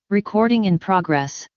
Recording in progress.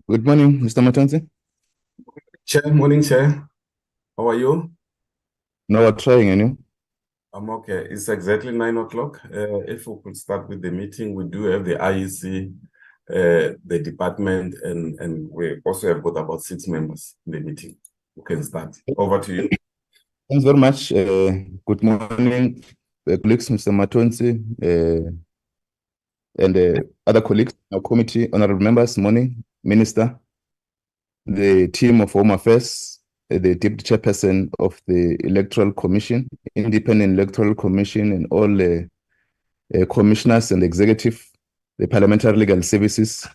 Good morning, Mr. Matanzi. Morning, Chair. How are you? No, we're trying, and you? I'm okay. It's exactly 9 o'clock. If we could start with the meeting, we do have the IEC, the department, and we also have got about 6 members in the meeting. We can start. Over to you. Thanks very much. Good morning, colleagues, Mr. Matonzi, and other colleagues, our committee, honorable members, morning, Minister, the team of Home Affairs, the Deputy Chairperson of the Electoral Commission, Independent Electoral Commission, and all the commissioners and executive, the Parliamentary Legal Services.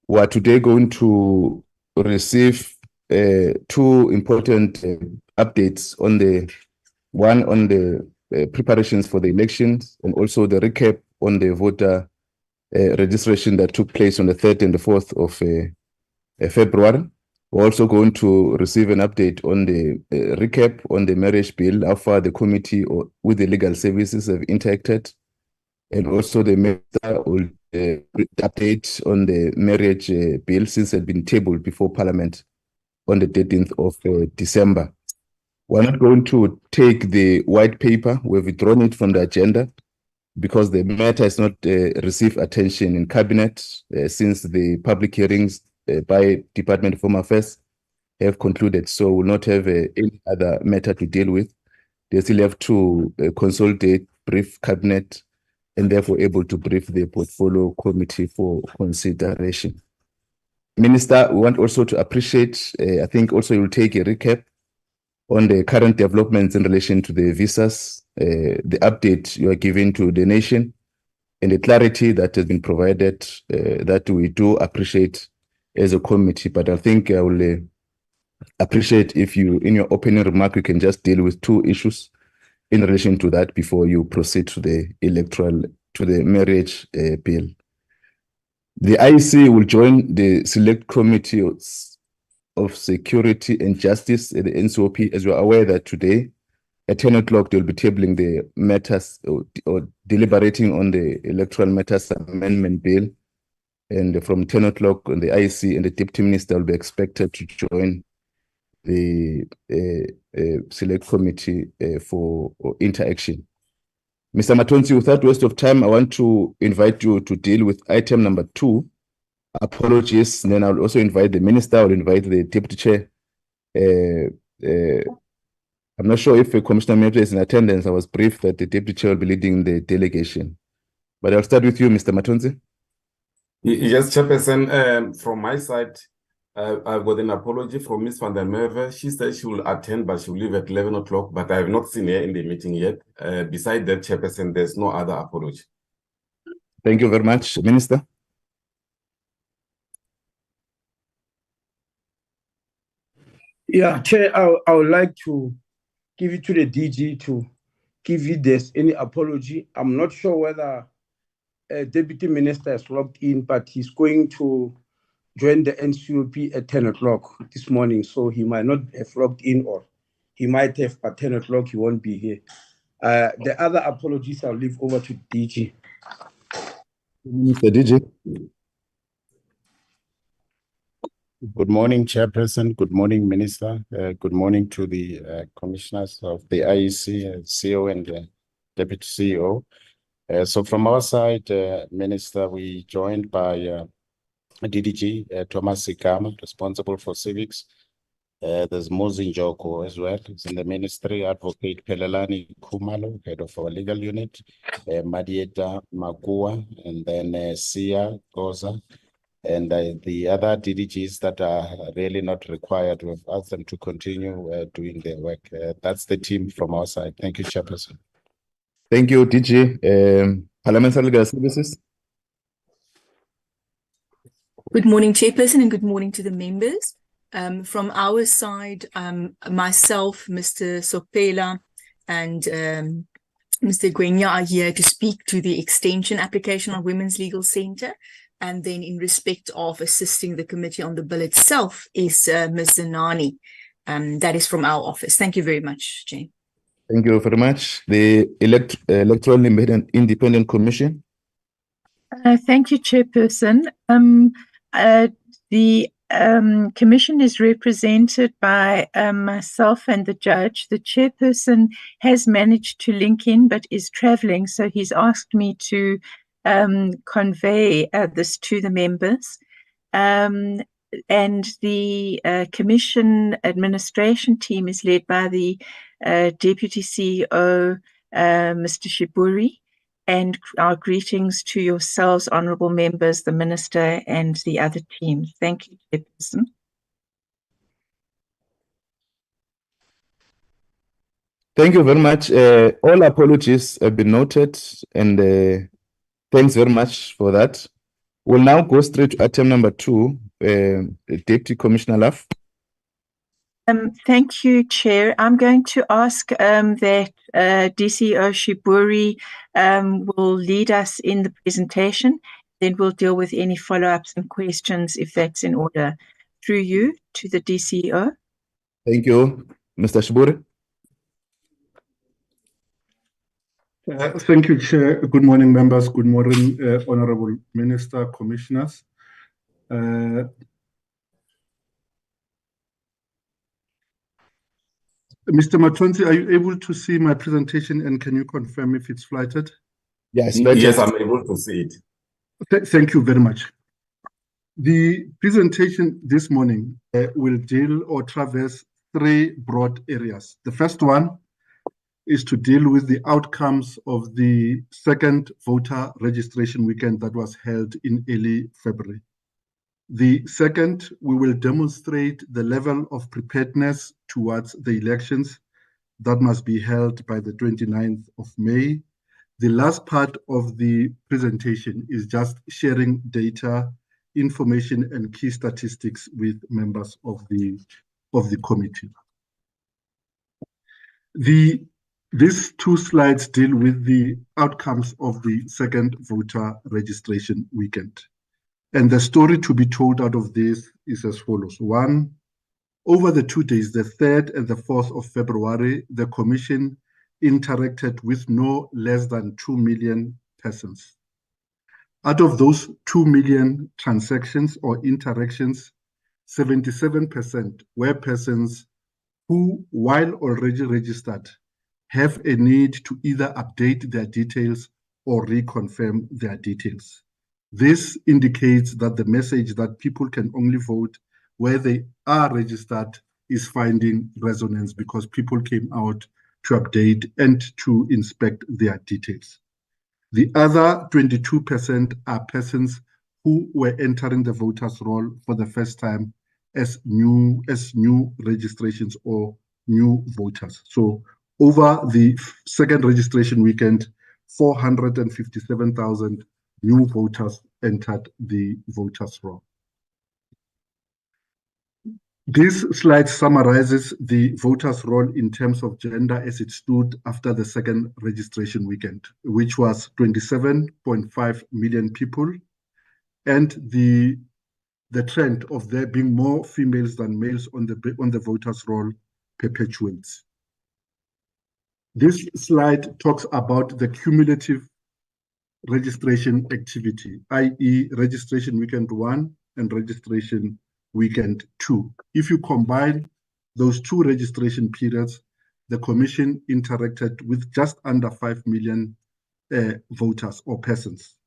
We are today going to receive two important updates on the preparations for the elections, and also the recap on the voter registration that took place on the 3rd and the 4th of February. We're also going to receive an update on the recap on the marriage bill, how far the committee or with the legal services have interacted, and also the minister will update on the marriage bill since it had been tabled before Parliament on the 13th of December. We're not going to take the white paper. We've withdrawn it from the agenda because the matter has not received attention in Cabinet since the public hearings by Department of Home Affairs have concluded. So we'll not have any other matter to deal with. They still have to consolidate, brief Cabinet, and therefore able to brief the portfolio committee for consideration. Minister, we want also to appreciate, I think also you'll take a recap on the current developments in relation to the visas, the update you are giving to the nation, and the clarity that has been provided that we do appreciate as a committee. But I think I will appreciate if you, in your opening remark, you can just deal with two issues in relation to that before you proceed to the marriage bill. The IEC will join the Select Committee of Security and Justice at the NCOP, as you are aware that today at 10 o'clock they'll be tabling the matters or deliberating on the Electoral Matters Amendment Bill. And from 10 o'clock on the IEC and the Deputy Minister will be expected to join the Select Committee for interaction. Mr. Matonzi, without waste of time, I want to invite you to deal with item number 2, apologies, and then I'll also invite the Minister, I'll invite the Deputy Chair. I'm not sure if Commissioner Mehta is in attendance. I was briefed that the Deputy Chair will be leading the delegation. But I'll start with you, Mr. Matonzi. Yes, Chairperson, from my side, I've got an apology from Ms. van der Merwe. She said she will attend, but she will leave at 11 o'clock, but I have not seen her in the meeting yet. Beside that, Chairperson, there's no other apology. Thank you very much, Minister. Yeah, Chair, I would like to give it to the DG to give you this any apology. I'm not sure whether a Deputy Minister is logged in, but he's going to join the NCOP at 10 o'clock this morning, so he might not have logged in, or he might have, but 10 o'clock he won't be here. The other apologies I'll leave over to DG. Mr. DG. Good morning, Chairperson. Good morning, Minister. Good morning to the commissioners of the IEC, CEO and Deputy CEO. So from our side, Minister, we joined by DDG, Thomas Sikama, responsible for civics. There's Mozi Njoko as well, who's in the ministry, Advocate Pelelani Kumalo, head of our legal unit, Madieta Magua, and then Sia Goza, and the other DDGs that are really not required. We've asked them to continue doing their work. That's the team from our side. Thank you, Chairperson. Thank you, DG. Parliamentary Legal Services. Good morning, Chairperson, and good morning to the members. From our side, myself, Mr. Sopela, and Mr. Gwenya are here to speak to the extension application on Women's Legal Centre. And then in respect of assisting the committee on the bill itself is Ms. Zanani. That is from our office. Thank you very much, Jane. Thank you very much. The Electoral Independent Commission. Thank you, Chairperson. The commission is represented by myself and the judge. The chairperson has managed to link in but is traveling, so he's asked me to convey this to the members. And the commission administration team is led by the Deputy CEO, Mr. Shiburi. And our greetings to yourselves, honourable members, the Minister and the other teams. Thank you, Chairperson. Thank you very much. All apologies have been noted, and thanks very much for that. We'll now go straight to item number 2, Deputy Commissioner Love. Thank you, Chair. I'm going to ask that DCO Shiburi will lead us in the presentation. Then we'll deal with any follow-ups and questions if that's in order through you to the DCO. Thank you. Mr. Shiburi. Thank you, Chair. Good morning, members. Good morning, Honorable Minister, Commissioners. Mr. Matonzi, are you able to see my presentation, and can you confirm if it's flighted? Yes, Yes, I'm able to see it. Thank you very much. The presentation this morning will deal or traverse three broad areas. The first one is to deal with the outcomes of the second voter registration weekend that was held in early February. The second, we will demonstrate the level of preparedness towards the elections that must be held by the 29th of May. The last part of the presentation is just sharing data, information, and key statistics with members of the committee. These two slides deal with the outcomes of the second voter registration weekend. And the story to be told out of this is as follows. One, over the 2 days, the 3rd and the 4th of February, the Commission interacted with no less than 2 million persons. Out of those 2 million transactions or interactions, 77% were persons who, while already registered, have a need to either update their details or reconfirm their details. This indicates that the message that people can only vote where they are registered is finding resonance because people came out to update and to inspect their details. The other 22% are persons who were entering the voters' roll for the first time as new registrations or new voters. So over the second registration weekend, 457,000 new voters entered the voters' roll. This slide summarizes the voters' roll in terms of gender as it stood after the second registration weekend, which was 27.5 million people, and the trend of there being more females than males on the voters' roll perpetuates. This slide talks about the cumulative registration activity, i.e. registration weekend 1 and registration weekend 2. If you combine those two registration periods, the Commission interacted with just under 5 million voters or persons.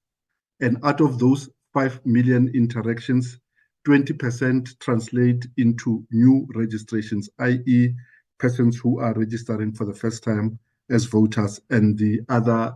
And out of those 5 million interactions, 20% translate into new registrations, i.e. persons who are registering for the first time as voters, and the other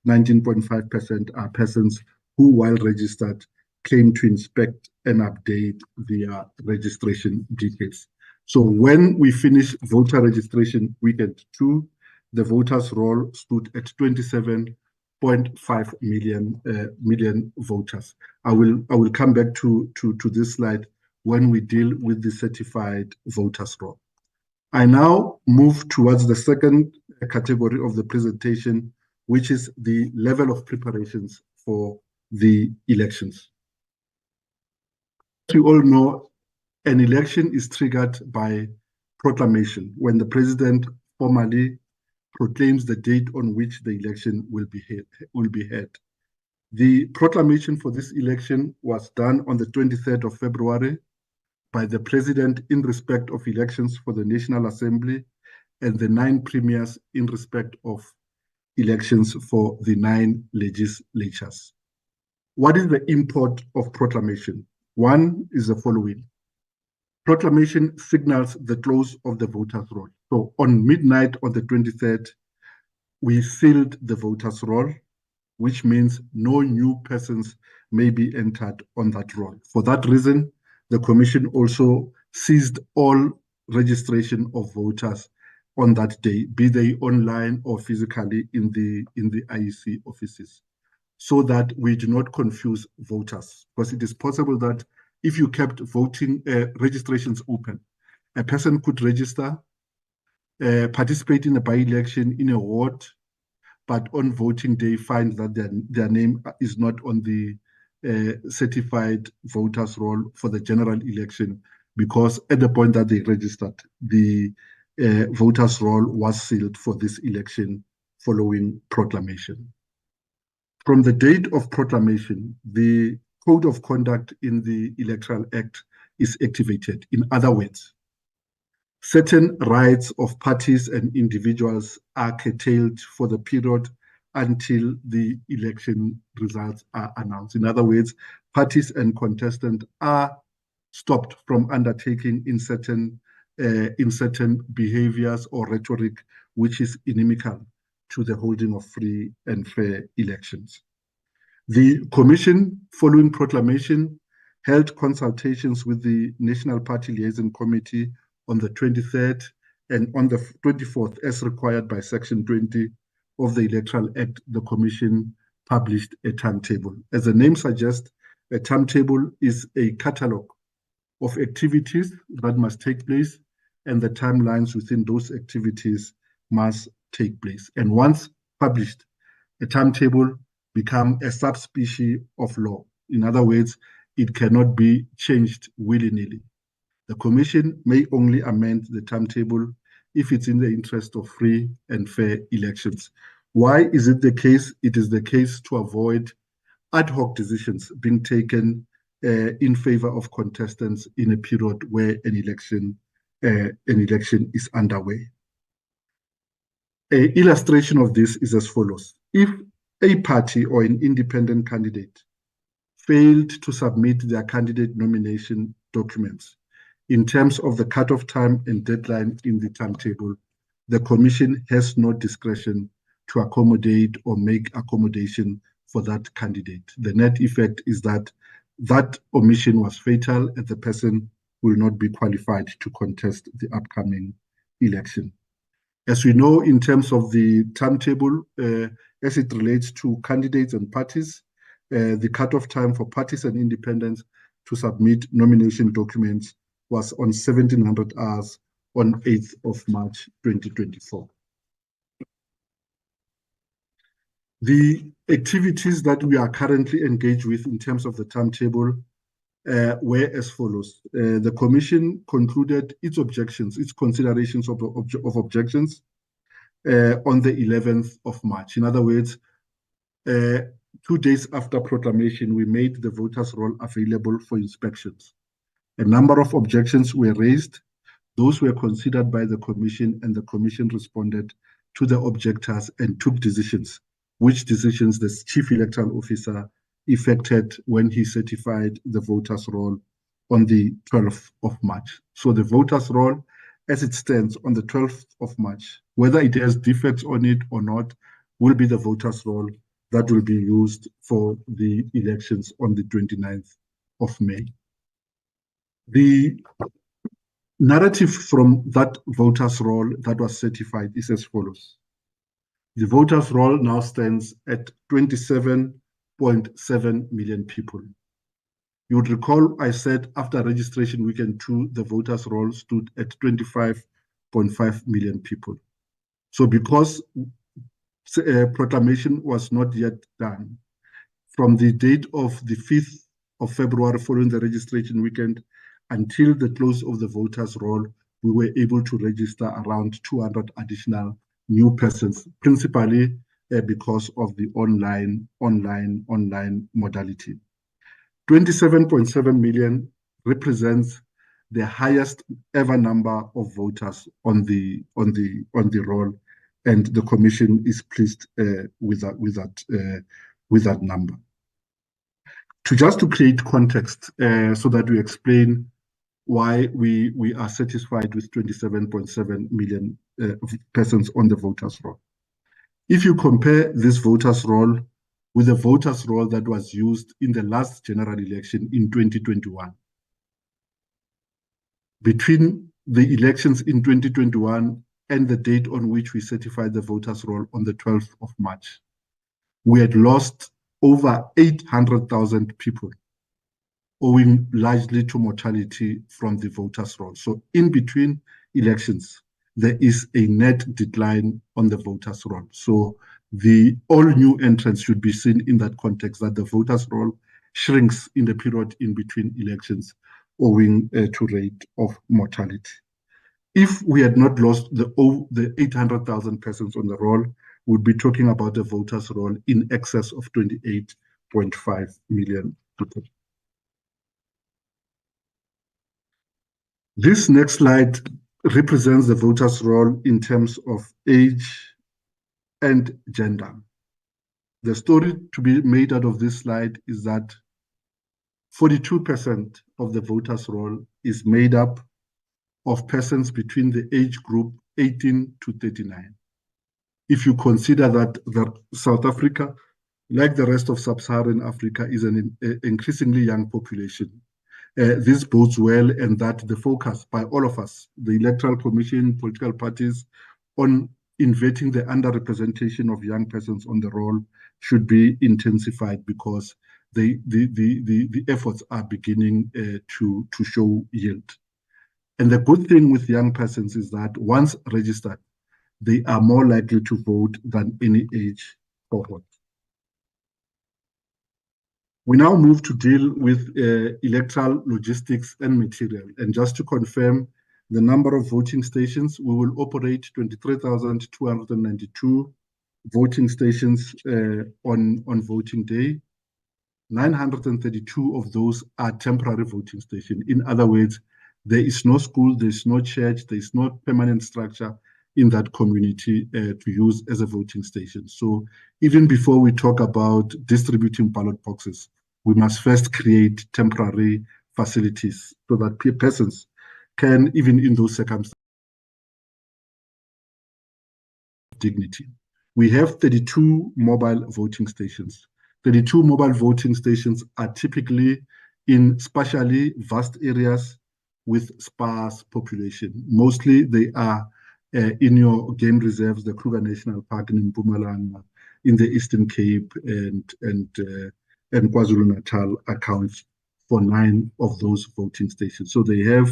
19.5% are persons who, while registered, came to inspect and update their registration details. So when we finish voter registration weekend 2, the voters' roll stood at 27.5 million voters. I will come back to this slide when we deal with the certified voters' roll. I now move towards the second category of the presentation, which is the level of preparations for the elections. As you all know, an election is triggered by proclamation when the president formally proclaims the date on which the election will be held. The proclamation for this election was done on the 23rd of February by the president in respect of elections for the National Assembly and the 9 premiers in respect of elections for the 9 legislatures. What is the import of proclamation? One is the following. Proclamation signals the close of the voters' roll. So on midnight on the 23rd, we sealed the voters' roll, which means no new persons may be entered on that roll. For that reason, the Commission also ceased all registration of voters on that day, be they online or physically in the IEC offices, so that we do not confuse voters. Because it is possible that if you kept voting registrations open, a person could register, participate in a by-election in a ward, but on voting day find that their name is not on the certified voters roll for the general election because at the point that they registered, the voters' roll was sealed for this election following proclamation. From the date of proclamation, the Code of Conduct in the Electoral Act is activated. In other words, certain rights of parties and individuals are curtailed for the period until the election results are announced. In other words, parties and contestants are stopped from undertaking in certain behaviors or rhetoric which is inimical to the holding of free and fair elections. The Commission, following proclamation, held consultations with the National Party Liaison Committee on the 23rd and on the 24th, as required by Section 20 of the Electoral Act. The Commission published a timetable. As the name suggests, a timetable is a catalogue of activities that must take place, and the timelines within those activities must take place. And once published, a timetable becomes a subspecies of law. In other words, it cannot be changed willy-nilly. The Commission may only amend the timetable if it's in the interest of free and fair elections. Why is it the case? It is the case to avoid ad hoc decisions being taken in favor of contestants in a period where an election is underway. An illustration of this is as follows. If a party or an independent candidate failed to submit their candidate nomination documents in terms of the cutoff time and deadline in the timetable, the Commission has no discretion to accommodate or make accommodation for that candidate. The net effect is that that omission was fatal and the person will not be qualified to contest the upcoming election. As we know, in terms of the timetable, as it relates to candidates and parties, the cutoff time for parties and independents to submit nomination documents was on 1700 hours on 8th of March 2024. The activities that we are currently engaged with in terms of the timetable were as follows. The Commission concluded its objections, its considerations of objections on the 11th of March. In other words, 2 days after proclamation, we made the voters' roll available for inspections. A number of objections were raised. Those were considered by the Commission, and the Commission responded to the objectors and took decisions, which decisions the Chief Electoral Officer effected when he certified the voters' roll on the 12th of March. So the voters' roll, as it stands on the 12th of March, whether it has defects on it or not, will be the voters' roll that will be used for the elections on the 29th of May. The narrative from that voters' roll that was certified is as follows. The voters' roll now stands at 27.7 million people. You would recall I said after registration weekend 2, the voters' roll stood at 25.5 million people. So because proclamation was not yet done, from the date of the 5th of February following the registration weekend until the close of the voters' roll, we were able to register around 200 additional new persons, principally because of the online modality. 27.7 million represents the highest ever number of voters on the roll, and the Commission is pleased with that number. To create context, so that we explain why we are satisfied with 27.7 million persons on the voters' roll. If you compare this voters' roll with the voters' roll that was used in the last general election in 2021, between the elections in 2021 and the date on which we certified the voters' roll on the 12th of March, we had lost over 800,000 people, owing largely to mortality from the voters' roll. So in between elections, there is a net decline on the voters' roll. So the all new entrants should be seen in that context, that the voters' roll shrinks in the period in between elections, owing to rate of mortality. If we had not lost the 800,000 persons on the roll, we'd be talking about a voters' roll in excess of 28.5 million people. This next slide represents the voters' roll in terms of age and gender. The story to be made out of this slide is that 42% of the voters' roll is made up of persons between the age group 18 to 39. If you consider that South Africa, like the rest of sub-Saharan Africa, is an increasingly young population, this bodes well, and that the focus by all of us, the Electoral Commission, political parties, on inverting the underrepresentation of young persons on the roll should be intensified, because the efforts are beginning to show yield. And the good thing with young persons is that once registered, they are more likely to vote than any age cohort. We now move to deal with electoral logistics and material. And just to confirm the number of voting stations, we will operate 23,292 voting stations on voting day. 932 of those are temporary voting stations. In other words, there is no school, there is no church, there is no permanent structure in that community to use as a voting station. So even before we talk about distributing ballot boxes, we must first create temporary facilities so that persons can, even in those circumstances, dignity. We have 32 mobile voting stations. 32 mobile voting stations are typically in spatially vast areas with sparse population. Mostly they are in your game reserves, the Kruger National Park in Mpumalanga, in the Eastern Cape, and KwaZulu-Natal accounts for 9 of those voting stations. So they have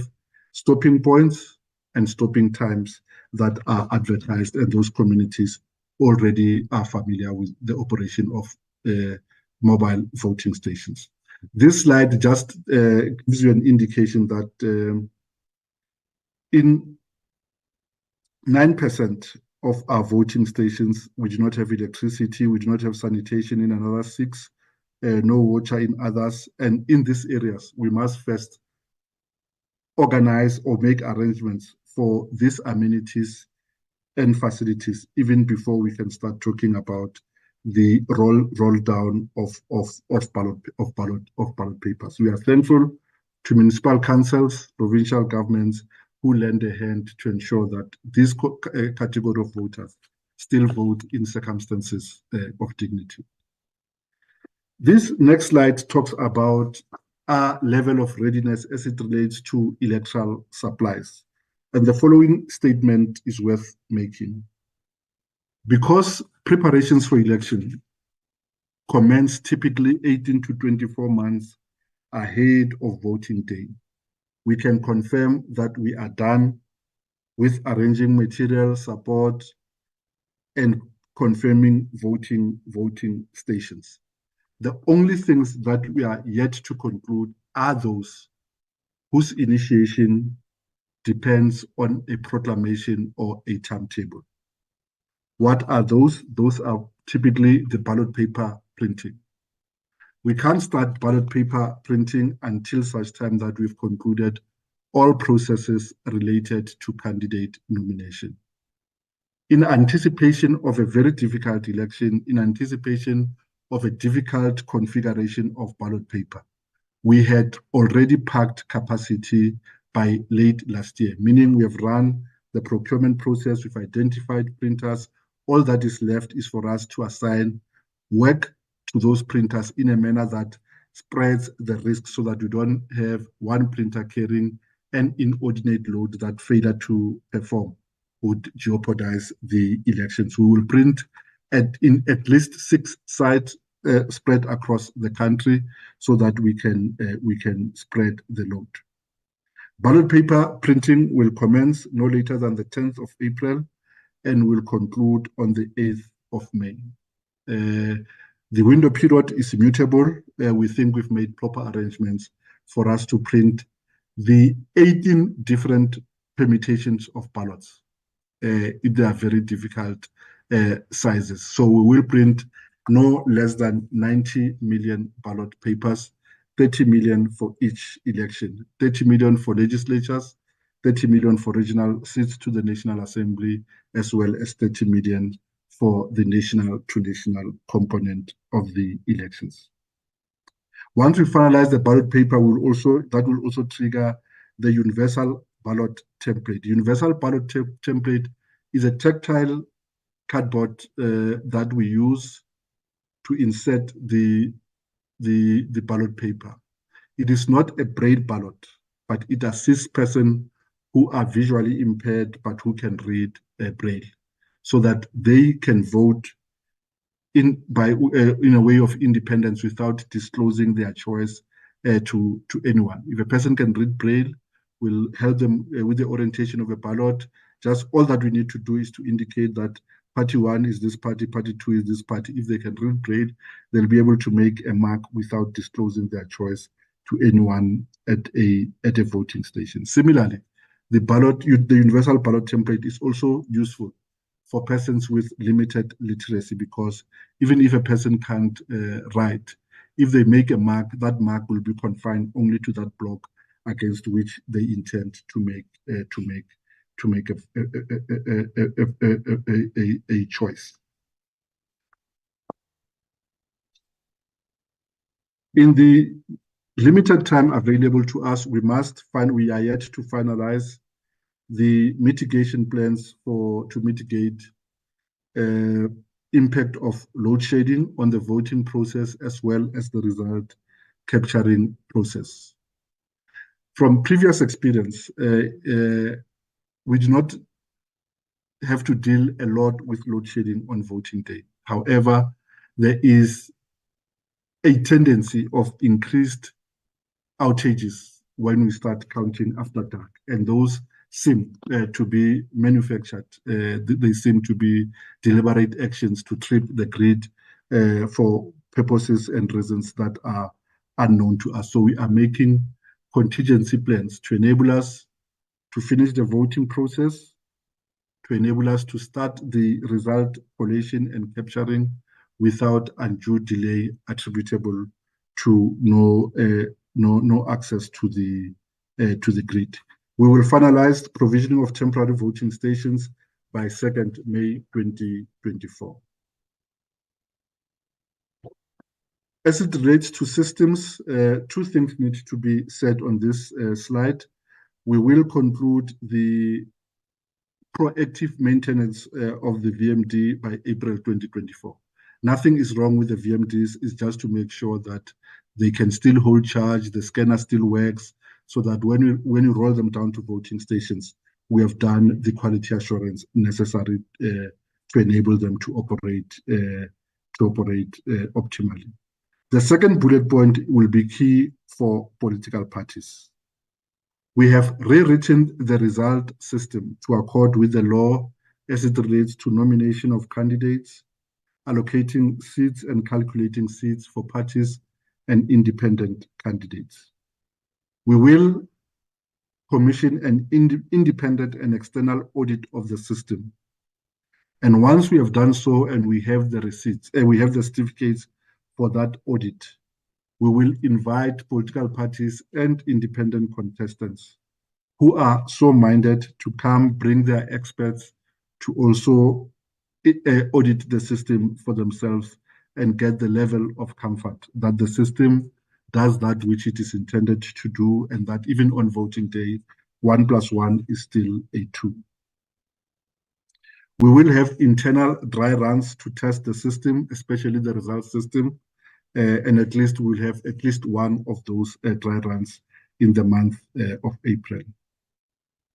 stopping points and stopping times that are advertised, and those communities already are familiar with the operation of mobile voting stations. This slide just gives you an indication that in 9% of our voting stations, we do not have electricity, we do not have sanitation in another 6, no water in others. And in these areas, we must first organize or make arrangements for these amenities and facilities, even before we can start talking about the roll down of ballot papers. We are thankful to municipal councils, provincial governments, who lend a hand to ensure that this category of voters still vote in circumstances of dignity. This next slide talks about our level of readiness as it relates to electoral supplies. And the following statement is worth making. Because preparations for election commence typically 18 to 24 months ahead of voting day, we can confirm that we are done with arranging material support and confirming voting stations. The only things that we are yet to conclude are those whose initiation depends on a proclamation or a timetable. What are those? Those are typically the ballot paper printing. We can't start ballot paper printing until such time that we've concluded all processes related to candidate nomination. In anticipation of a very difficult election, in anticipation of a difficult configuration of ballot paper, we had already packed capacity by late last year, meaning we have run the procurement process, we've identified printers. All that is left is for us to assign work to those printers in a manner that spreads the risk so that you don't have one printer carrying an inordinate load that failure to perform would jeopardize the elections. We will print in at least 6 sites spread across the country so that we can spread the load. Ballot paper printing will commence no later than the 10th of April and will conclude on the 8th of May. The window period is immutable. We think we've made proper arrangements for us to print the 18 different permutations of ballots. They are very difficult sizes. So we will print no less than 90 million ballot papers, 30 million for each election, 30 million for legislatures, 30 million for regional seats to the National Assembly, as well as 30 million for the national to national component of the elections. Once we finalize the ballot paper, that will also trigger the universal ballot template. The universal ballot template is a tactile cardboard that we use to insert the ballot paper. It is not a braille ballot, but it assists persons who are visually impaired but who can read braille, so that they can vote in a way of independence without disclosing their choice to anyone. If a person can read braille, we'll help them with the orientation of a ballot. Just all that we need to do is to indicate that party 1 is this party, party 2 is this party. If they can read braille, they'll be able to make a mark without disclosing their choice to anyone at a voting station. Similarly, the universal ballot template is also useful for persons with limited literacy, because even if a person can't write, if they make a mark, that mark will be confined only to that block against which they intend to make a choice. In the limited time available to us, we are yet to finalize the mitigation plans to mitigate impact of load shedding on the voting process, as well as the result capturing process. From previous experience, we do not have to deal a lot with load shedding on voting day. However, there is a tendency of increased outages when we start counting after dark, and those seem to be manufactured. They seem to be deliberate actions to trip the grid for purposes and reasons that are unknown to us. So we are making contingency plans to enable us to finish the voting process, to enable us to start the result collation and capturing without undue delay attributable to no access to the grid. We will finalize the provisioning of temporary voting stations by 2nd May 2024. As it relates to systems, 2 things need to be said on this slide. We will conclude the proactive maintenance of the VMD by April 2024. Nothing is wrong with the VMDs. It's just to make sure that they can still hold charge, the scanner still works, so that when you roll them down to voting stations, we have done the quality assurance necessary to enable them to operate optimally. The second bullet point will be key for political parties. We have rewritten the result system to accord with the law as it relates to nomination of candidates, allocating seats and calculating seats for parties and independent candidates. We will commission an independent and external audit of the system. And once we have done so and we have the receipts and we have the certificates for that audit, we will invite political parties and independent contestants who are so minded to come bring their experts to also audit the system for themselves and get the level of comfort that the system does that which it is intended to do, and that even on voting day, 1 + 1 is still a 2. We will have internal dry runs to test the system, especially the result system, and at least we'll have at least one of those dry runs in the month of April.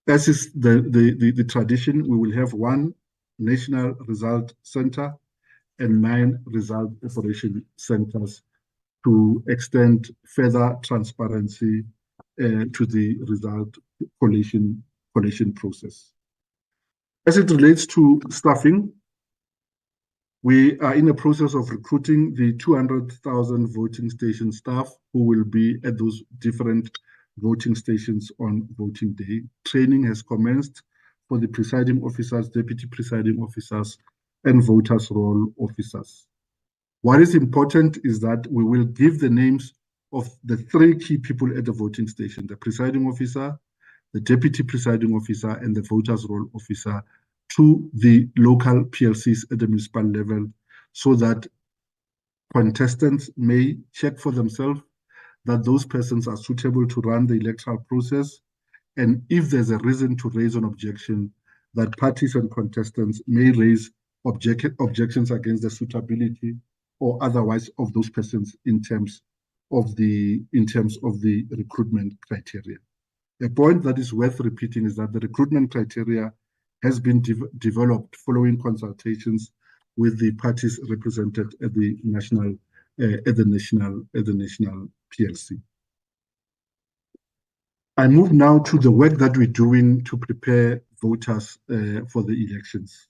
As is the tradition, we will have 1 national result center and 9 result operation centers to extend further transparency to the result collation process. As it relates to staffing, we are in the process of recruiting the 200,000 voting station staff who will be at those different voting stations on voting day. Training has commenced for the presiding officers, deputy presiding officers, and voters' roll officers. What is important is that we will give the names of the 3 key people at the voting station: the presiding officer, the deputy presiding officer, and the voters' roll officer, to the local PLCs at the municipal level, so that contestants may check for themselves that those persons are suitable to run the electoral process. And if there's a reason to raise an objection, that parties and contestants may raise objections against the suitability or otherwise of those persons in terms of the recruitment criteria. A point that is worth repeating is that the recruitment criteria has been developed following consultations with the parties represented at the national PLC. I move now to the work that we're doing to prepare voters for the elections.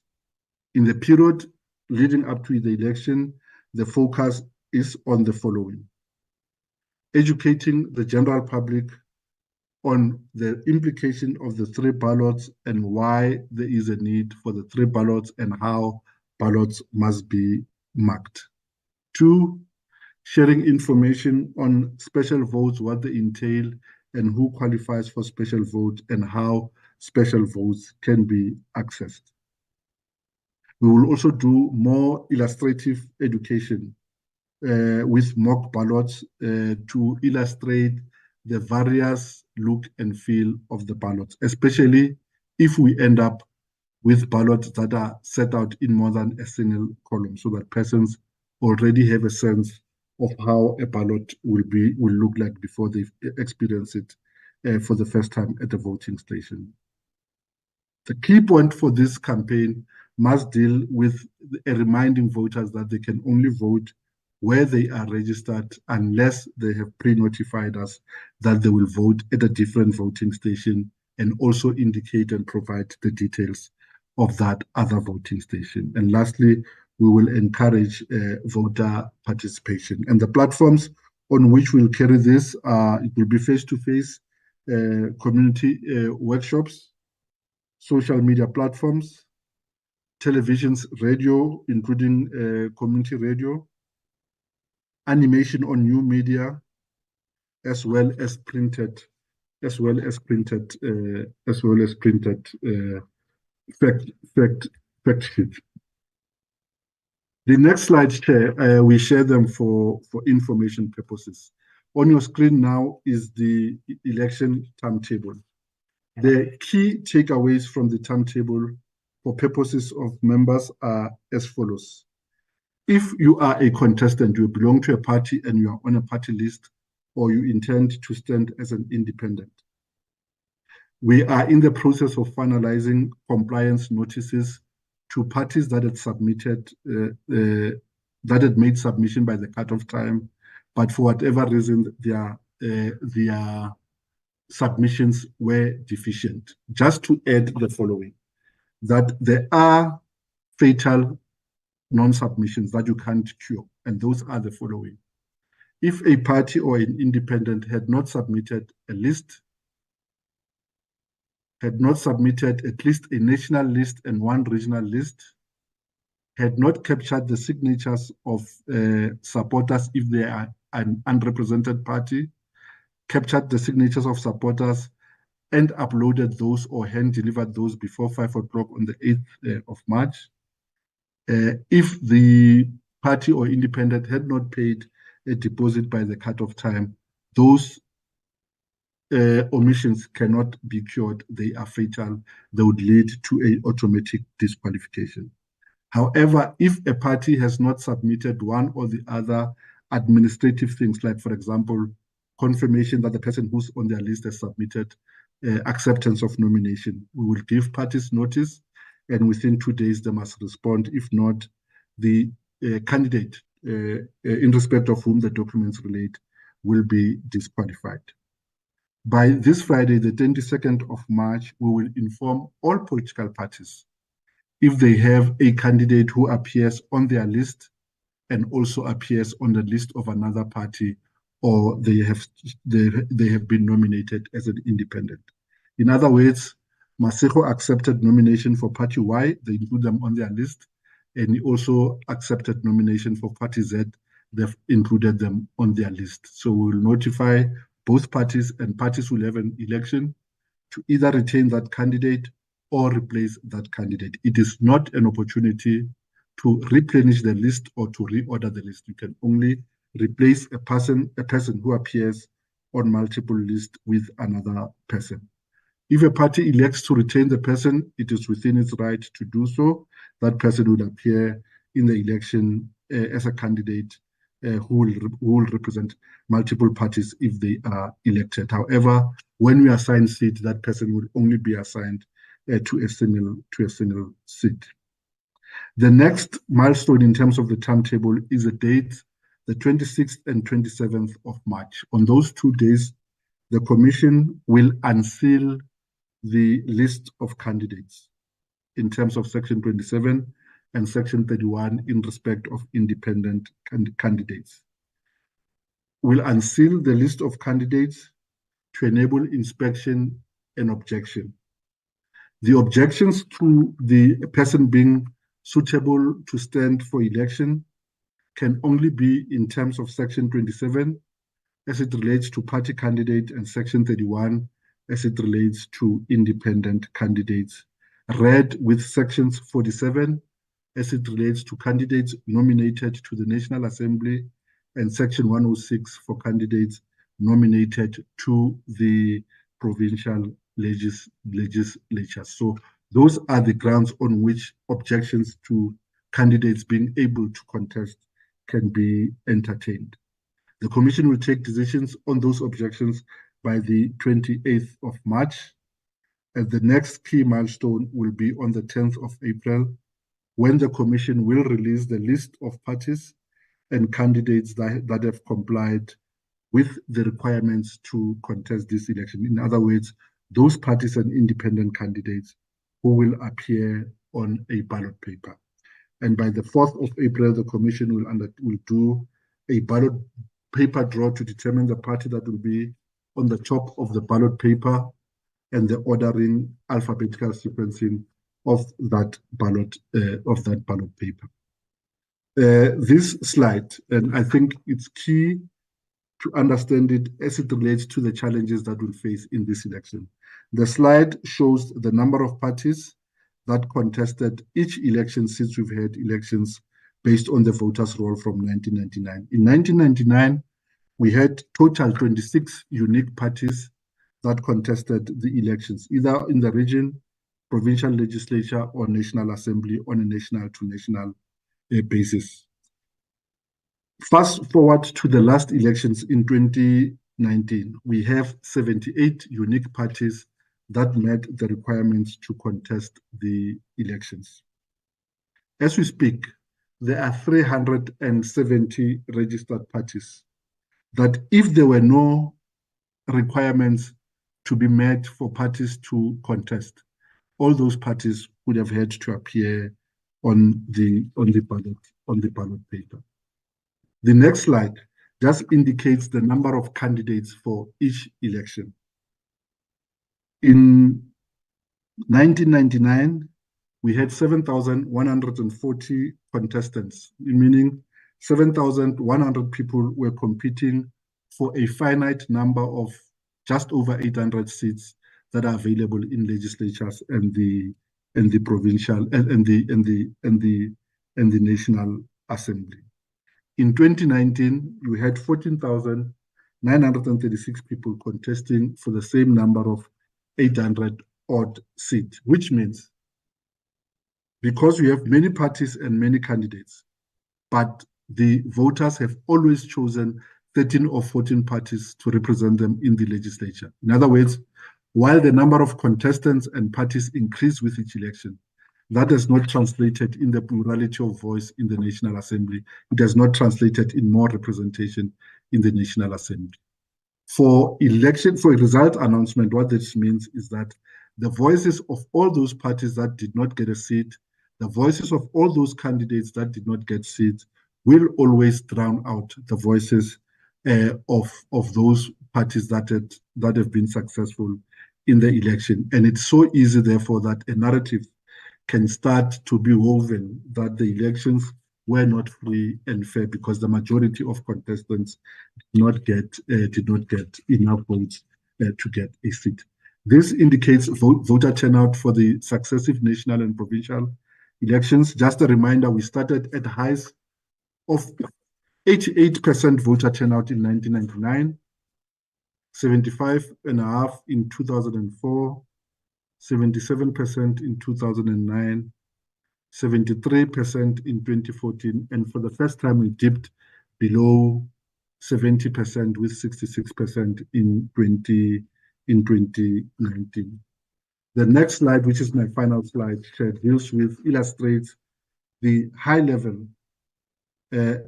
In the period leading up to the election, the focus is on the following: educating the general public on the implication of the 3 ballots and why there is a need for the 3 ballots and how ballots must be marked. 2, sharing information on special votes, what they entail, and who qualifies for special vote and how special votes can be accessed. We will also do more illustrative education with mock ballots to illustrate the various look and feel of the ballots, especially if we end up with ballots that are set out in more than a single column, so that persons already have a sense of how a ballot will look like before they experience it for the first time at the voting station. The key point for this campaign must deal with reminding voters that they can only vote where they are registered unless they have pre-notified us that they will vote at a different voting station, and also indicate and provide the details of that other voting station. And lastly, we will encourage voter participation. And the platforms on which we'll carry this, it will be face-to-face community workshops, social media platforms, televisions, radio, including community radio, animation on new media, as well as printed fact sheet. The next slide, Chair, we share them for information purposes. On your screen now is the election timetable. The key takeaways from the timetable for purposes of members are as follows. If you are a contestant, you belong to a party and you are on a party list, or you intend to stand as an independent, we are in the process of finalizing compliance notices to parties that had submitted, that had made submission by the cutoff time, but for whatever reason, their submissions were deficient. Just to add the following, that there are fatal non-submissions that you can't cure, and those are the following. If a party or an independent had not submitted a list, had not submitted at least a national list and 1 regional list, had not captured the signatures of supporters if they are an unrepresented party, captured the signatures of supporters and uploaded those or hand-delivered those before 5 o'clock on the 8th of March. If the party or independent had not paid a deposit by the cutoff time, those omissions cannot be cured. They are fatal. They would lead to an automatic disqualification. However, if a party has not submitted one or the other administrative things, like, for example, confirmation that the person who's on their list has submitted acceptance of nomination, we will give parties notice, and within 2 days they must respond. If not, the candidate, in respect of whom the documents relate, will be disqualified. By this Friday, the 22nd of March, we will inform all political parties if they have a candidate who appears on their list and also appears on the list of another party or they have been nominated as an independent. In other words, Maseko accepted nomination for Party Y, they include them on their list, and he also accepted nomination for Party Z, they've included them on their list. So we'll notify both parties, and parties will have an election to either retain that candidate or replace that candidate. It is not an opportunity to replenish the list or to reorder the list. You can only replace a person who appears on multiple lists with another person. If a party elects to retain the person, it is within its right to do so. That person would appear in the election as a candidate who will represent multiple parties if they are elected. However, when we assign seat, that person will only be assigned to a single seat. The next milestone in terms of the timetable is a date, the 26th and 27th of March. On those 2 days, the Commission will unseal the list of candidates in terms of Section 27 and Section 31 in respect of independent candidates. We'll unseal the list of candidates to enable inspection and objection. The objections to the person being suitable to stand for election can only be in terms of Section 27 as it relates to party candidate and Section 31 as it relates to independent candidates, read with Sections 47 as it relates to candidates nominated to the National Assembly and Section 106 for candidates nominated to the provincial legislatures. So those are the grounds on which objections to candidates being able to contest can be entertained. The Commission will take decisions on those objections by the 28th of March, and the next key milestone will be on the 10th of April, when the Commission will release the list of parties and candidates that have complied with the requirements to contest this election. In other words, those parties and independent candidates who will appear on a ballot paper. And by the 4th of April, the Commission will do a ballot paper draw to determine the party that will be on the top of the ballot paper and the ordering alphabetical sequencing of that ballot paper. This slide, and I think it's key to understand it as it relates to the challenges that we'll face in this election. The slide shows the number of parties that contested each election since we've had elections based on the voters' roll from 1999. In 1999, we had total 26 unique parties that contested the elections, either in the region, provincial legislature, or National Assembly on a national-to-national basis. Fast forward to the last elections in 2019, we have 78 unique parties that met the requirements to contest the elections. As we speak, there are 370 registered parties that, if there were no requirements to be met for parties to contest, all those parties would have had to appear on the ballot paper. The next slide just indicates the number of candidates for each election. In 1999, we had 7,140 contestants, meaning 7,100 people were competing for a finite number of just over 800 seats that are available in legislatures and the provincial and the National Assembly. In 2019, we had 14,936 people contesting for the same number of 800 odd seats, which means because we have many parties and many candidates, but the voters have always chosen 13 or 14 parties to represent them in the legislature. In other words, while the number of contestants and parties increase with each election, that has not translated in the plurality of voice in the National Assembly. It has not translated in more representation in the National Assembly. For a result announcement, what this means is that the voices of all those parties that did not get a seat, the voices of all those candidates that did not get seats, will always drown out the voices of those parties that have been successful in the election. And it's so easy, therefore, that a narrative can start to be woven that the elections were not free and fair because the majority of contestants did not get enough votes to get a seat. This indicates voter turnout for the successive national and provincial elections. Just a reminder, we started at highs of 88% voter turnout in 1999, 75.5% in 2004, 77% in 2009, 73% in 2014, and for the first time we dipped below 70% with 66% in 2019. The next slide, which is my final slide, illustrates the high-level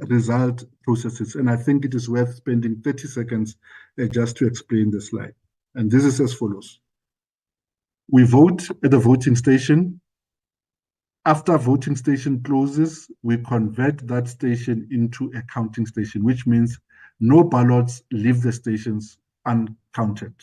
result processes, and I think it is worth spending 30 seconds just to explain the slide. And this is as follows. We vote at the voting station. After voting station closes, we convert that station into a counting station, which means no ballots leave the stations uncounted.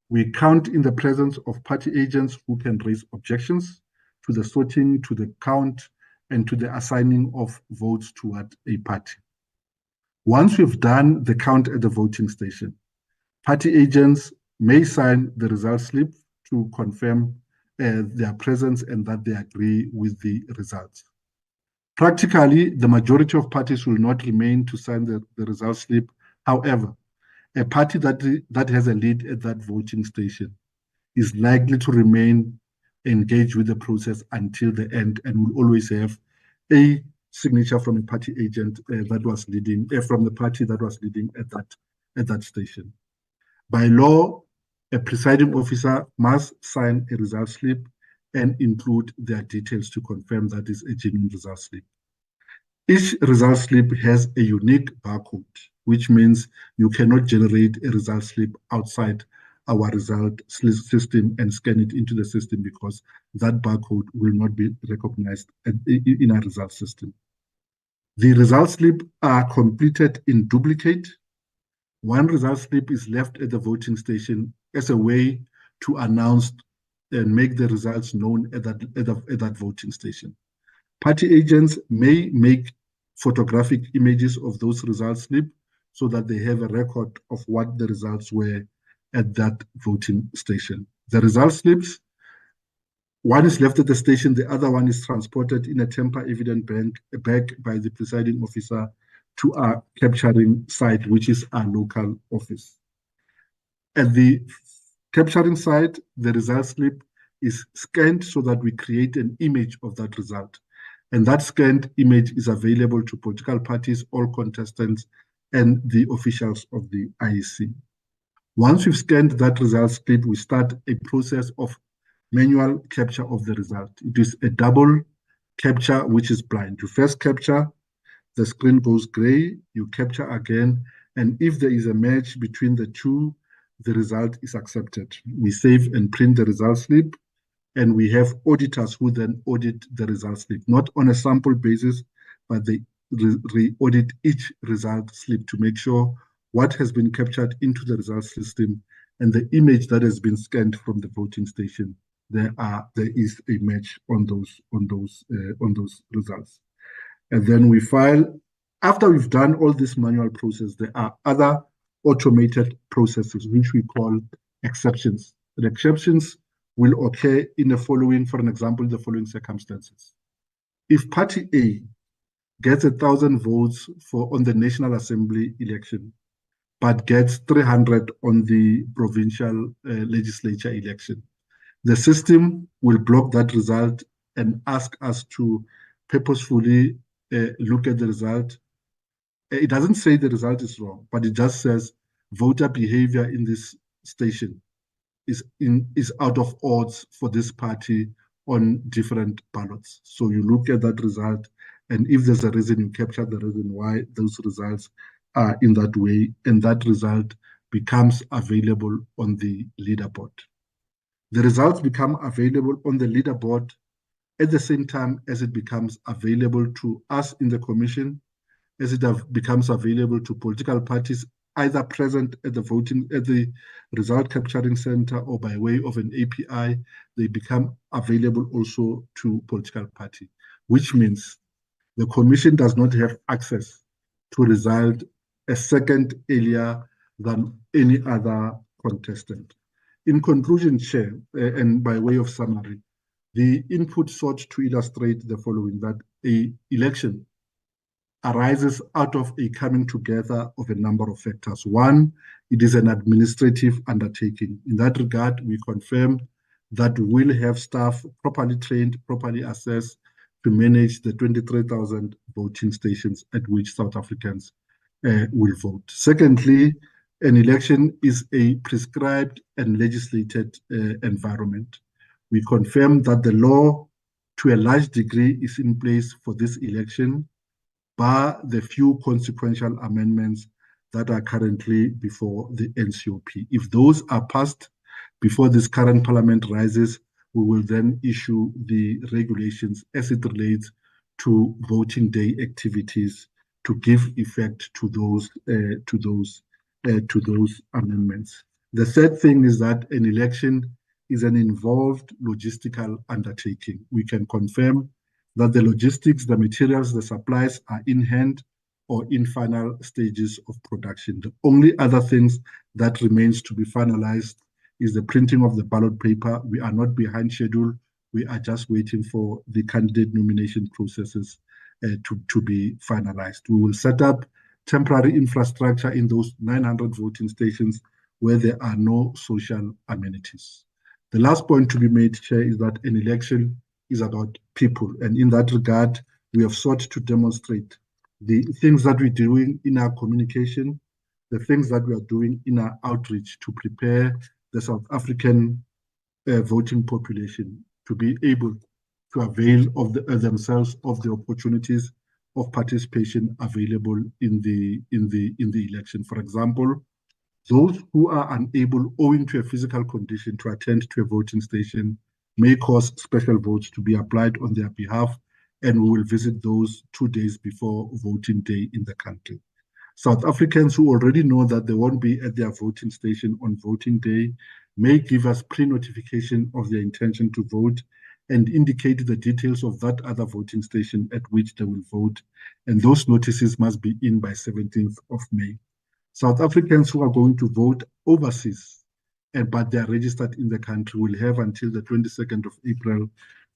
We count in the presence of party agents who can raise objections to the sorting, to the count, and to the assigning of votes toward a party. Once we've done the count at the voting station, party agents may sign the result slip to confirm their presence and that they agree with the results. Practically, the majority of parties will not remain to sign the result slip. However, a party that has a lead at that voting station is likely to remain engaged with the process until the end and will always have a signature from a party agent that was leading from the party that was leading at that station. By law, a presiding officer must sign a result slip and include their details to confirm that is a genuine result slip. Each result slip has a unique barcode, which means you cannot generate a result slip outside our result system and scan it into the system because that barcode will not be recognized in our result system. The result slip are completed in duplicate. One result slip is left at the voting station as a way to announce and make the results known at that voting station. Party agents may make photographic images of those result slips so that they have a record of what the results were at that voting station. The result slips, one is left at the station, the other one is transported in a temper evident bag by the presiding officer to our capturing site, which is our local office. At the capturing site, the result slip is scanned so that we create an image of that result. And that scanned image is available to political parties, all contestants, and the officials of the IEC. Once we've scanned that result slip, we start a process of manual capture of the result. It is a double capture, which is blind. You first capture, the screen goes gray, you capture again, and if there is a match between the two, the result is accepted. We save and print the result slip, and we have auditors who then audit the result slip, not on a sample basis, but they re-audit each result slip to make sure what has been captured into the result system and the image that has been scanned from the voting station, there is a match on those results. And then we file. After we've done all this manual process, there are other automated processes which we call exceptions. The exceptions will occur in the following, for an example, the following circumstances. If Party A gets 1,000 votes on the National Assembly election, but gets 300 on the provincial legislature election, the system will block that result and ask us to purposefully look at the result. It doesn't say the result is wrong, but it just says voter behavior in this station is out of odds for this party on different ballots. So you look at that result, and if there's a reason, you capture the reason why those results are in that way, and that result becomes available on the leaderboard. The results become available on the leaderboard at the same time as it becomes available to us in the commission as it becomes available to political parties either present at the result capturing center or by way of an API, they become available also to political party, which means the commission does not have access to result a second earlier than any other contestant. In conclusion, Chair, and by way of summary, the input sought to illustrate the following, that an election arises out of a coming together of a number of factors. One, it is an administrative undertaking. In that regard, we confirm that we will have staff properly trained, properly assessed to manage the 23,000 voting stations at which South Africans will vote. Secondly, an election is a prescribed and legislated environment. We confirm that the law, to a large degree, is in place for this election, bar the few consequential amendments that are currently before the NCOP. If those are passed before this current parliament rises, we will then issue the regulations as it relates to voting day activities to give effect to those amendments. The third thing is that an election is an involved logistical undertaking. We can confirm that the logistics, the materials, the supplies are in hand or in final stages of production. The only other things that remains to be finalized is the printing of the ballot paper. We are not behind schedule. We are just waiting for the candidate nomination processes to be finalized. We will set up temporary infrastructure in those 900 voting stations where there are no social amenities. The last point to be made, Chair, is that an election is about people. And in that regard, we have sought to demonstrate the things that we're doing in our communication, the things that we are doing in our outreach to prepare the South African voting population to be able to avail of themselves of the opportunities of participation available in the election. For example, those who are unable, owing to a physical condition, to attend to a voting station may cause special votes to be applied on their behalf, and we will visit those 2 days before voting day in the country. South Africans who already know that they won't be at their voting station on voting day may give us pre-notification of their intention to vote and indicate the details of that other voting station at which they will vote, and those notices must be in by 17th of May. South Africans who are going to vote overseas but they are registered in the country will have until the 22nd of April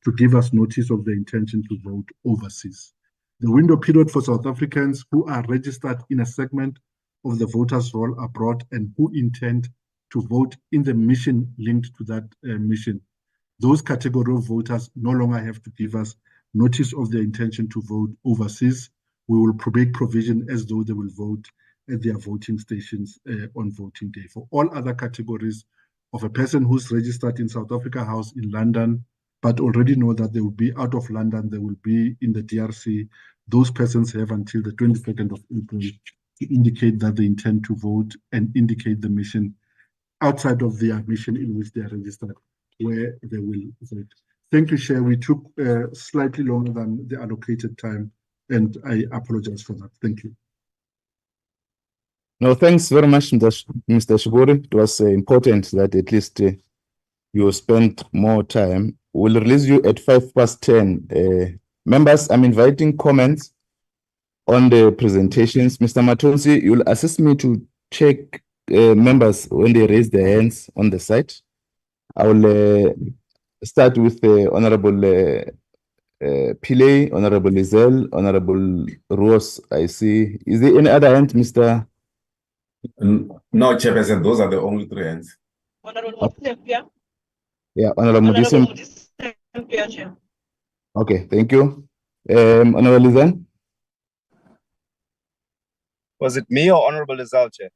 to give us notice of the intention to vote overseas. The window period for South Africans who are registered in a segment of the voters' roll abroad and who intend to vote in the mission linked to that mission, those category of voters no longer have to give us notice of their intention to vote overseas. We will make provision as though they will vote at their voting stations on voting day. For all other categories of a person who's registered in South Africa House in London, but already know that they will be out of London, they will be in the DRC, those persons have until the 22nd of April to indicate that they intend to vote and indicate the mission outside of their mission in which they are registered, where they will vote. Thank you, Chair. We took slightly longer than the allocated time, and I apologize for that. Thank you. No, thanks very much, Mr. Shigori. It was important that at least you spent more time. We'll release you at 10:05. Members, I'm inviting comments on the presentations. Mr. Matonsi, you'll assist me to check members when they raise their hands on the site. I will start with Honorable Pillay, Honorable Lizel, Honorable Roos. I see. Is there any other hand, Mr.? No, Chairperson, those are the only 3 hands. Yeah, Honorable Modisem. Okay, thank you. Honorable Lizel? Was it me or Honorable Lizal, Chair?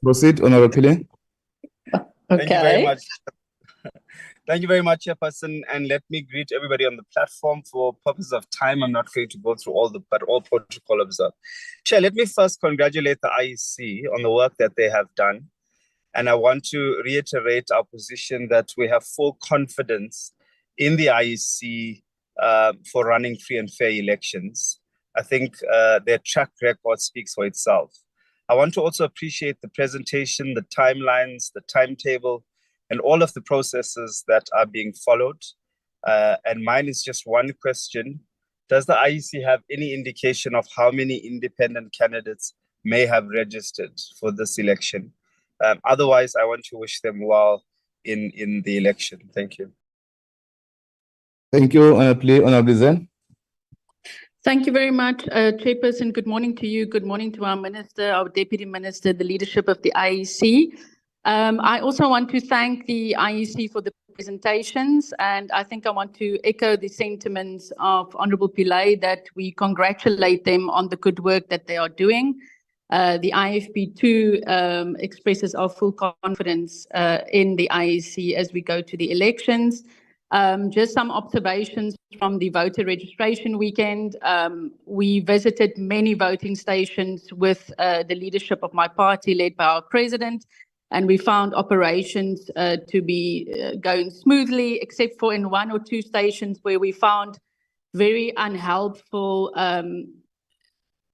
Proceed, Honorable Pillay. Thank you very much. Thank you very much, Chairperson, and let me greet everybody on the platform. For purposes of time, I'm not going to go through all protocol observed. Chair, let me first congratulate the IEC on the work that they have done. And I want to reiterate our position that we have full confidence in the IEC for running free and fair elections. I think their track record speaks for itself. I want to also appreciate the presentation, the timelines, the timetable, and all of the processes that are being followed. And mine is just one question. Does the IEC have any indication of how many independent candidates may have registered for this election? Otherwise, I want to wish them well in the election. Thank you. Thank you, Honorable Zen. Thank you very much, Chairperson. Good morning to you. Good morning to our Minister, our Deputy Minister, the leadership of the IEC. I also want to thank the IEC for the presentations, and I think I want to echo the sentiments of Honourable Pillay that we congratulate them on the good work that they are doing. The IFP2 expresses our full confidence in the IEC as we go to the elections. Just some observations from the voter registration weekend. We visited many voting stations with the leadership of my party led by our president, and we found operations to be going smoothly, except for in one or two stations where we found very unhelpful,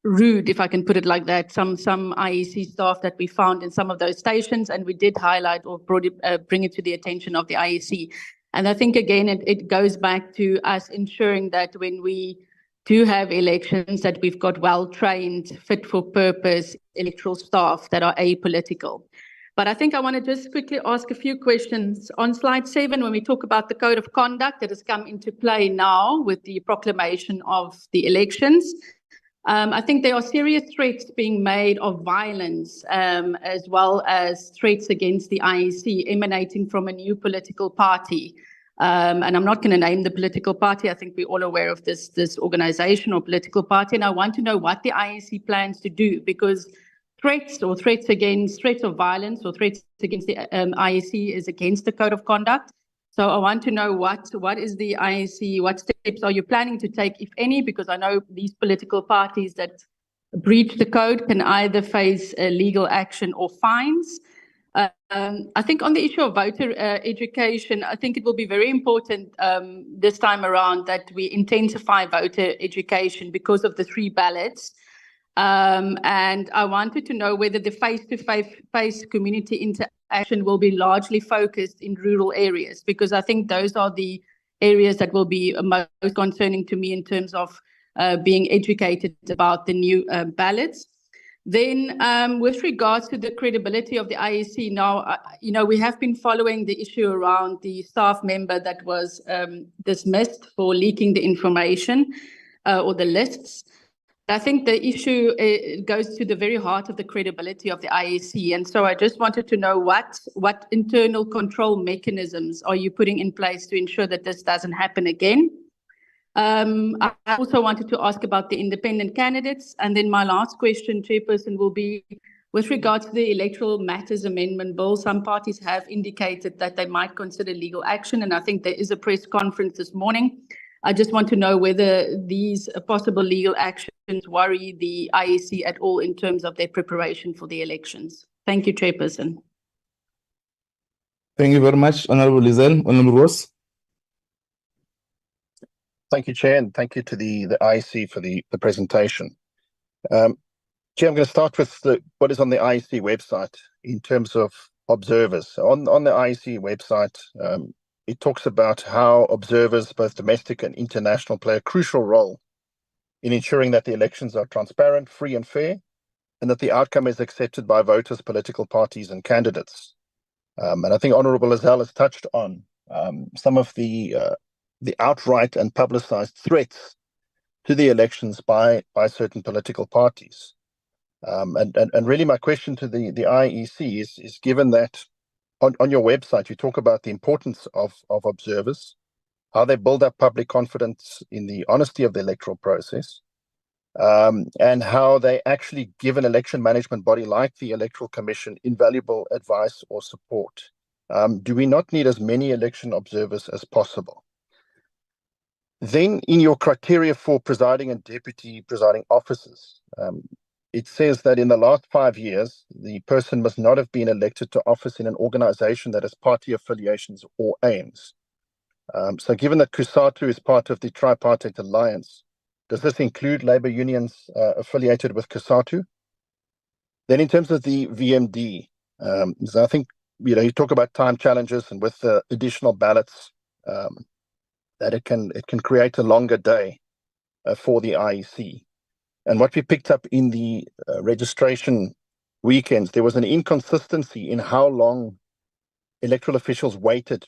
rude, if I can put it like that, some IEC staff that we found in some of those stations, and we did highlight or bring it to the attention of the IEC. And I think, again, it goes back to us ensuring that when we do have elections, that we've got well-trained, fit-for-purpose electoral staff that are apolitical. But I think I want to just quickly ask a few questions. On slide 7, when we talk about the code of conduct that has come into play now with the proclamation of the elections, I think there are serious threats being made of violence, as well as threats against the IEC emanating from a new political party. And I'm not going to name the political party. I think we're all aware of this organization or political party. And I want to know what the IEC plans to do, because threats of violence or threats against the IEC is against the code of conduct. So I want to know what is the IEC, what steps are you planning to take, if any, because I know these political parties that breach the code can either face legal action or fines. I think on the issue of voter education, I think it will be very important this time around that we intensify voter education because of the 3 ballots. And I wanted to know whether the face-to-face community interaction will be largely focused in rural areas, because I think those are the areas that will be most concerning to me in terms of being educated about the new ballots. Then with regards to the credibility of the IEC, now, we have been following the issue around the staff member that was dismissed for leaking the information or the lists. I think the issue goes to the very heart of the credibility of the IEC. And so I just wanted to know what internal control mechanisms are you putting in place to ensure that this doesn't happen again? I also wanted to ask about the independent candidates. And then my last question, Chairperson, will be with regards to the Electoral Matters Amendment Bill. Some parties have indicated that they might consider legal action. And I think there is a press conference this morning. I just want to know whether these possible legal actions worry the IEC at all in terms of their preparation for the elections. Thank you, Chairperson. Thank you very much, Honorable Lizel. Honorable Ross. Thank you, Chair, and thank you to the IEC for the presentation. Chair, I'm going to start with what is on the IEC website in terms of observers. So on the IEC website, it talks about how observers, both domestic and international, play a crucial role in ensuring that the elections are transparent, free and fair, and that the outcome is accepted by voters, political parties and candidates. And I think Honourable Lizel has touched on some of the outright and publicized threats to the elections by certain political parties. And really my question to the IEC is given that on your website, you talk about the importance of observers, how they build up public confidence in the honesty of the electoral process, and how they actually give an election management body like the Electoral Commission invaluable advice or support. Do we not need as many election observers as possible? Then in your criteria for presiding and deputy presiding officers, it says that in the last 5 years, the person must not have been elected to office in an organization that has party affiliations or aims. So given that CUSATU is part of the Tripartite Alliance, Does this include labor unions affiliated with COSATU? Then in terms of the VMD, so I think, you talk about time challenges and with the additional ballots, that it can create a longer day for the IEC. And what we picked up in the registration weekends, there was an inconsistency in how long electoral officials waited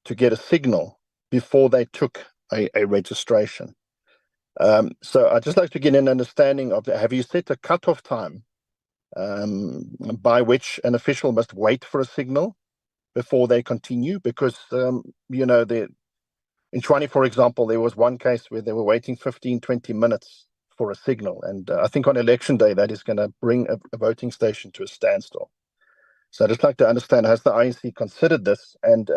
to get a signal before they took a registration. So I'd just like to get an understanding of have you set a cutoff time by which an official must wait for a signal before they continue? Because, in Tshwane, for example, there was one case where they were waiting 15, 20 minutes for a signal. And I think on election day, that is going to bring a voting station to a standstill. So I'd just like to understand, has the IEC considered this? And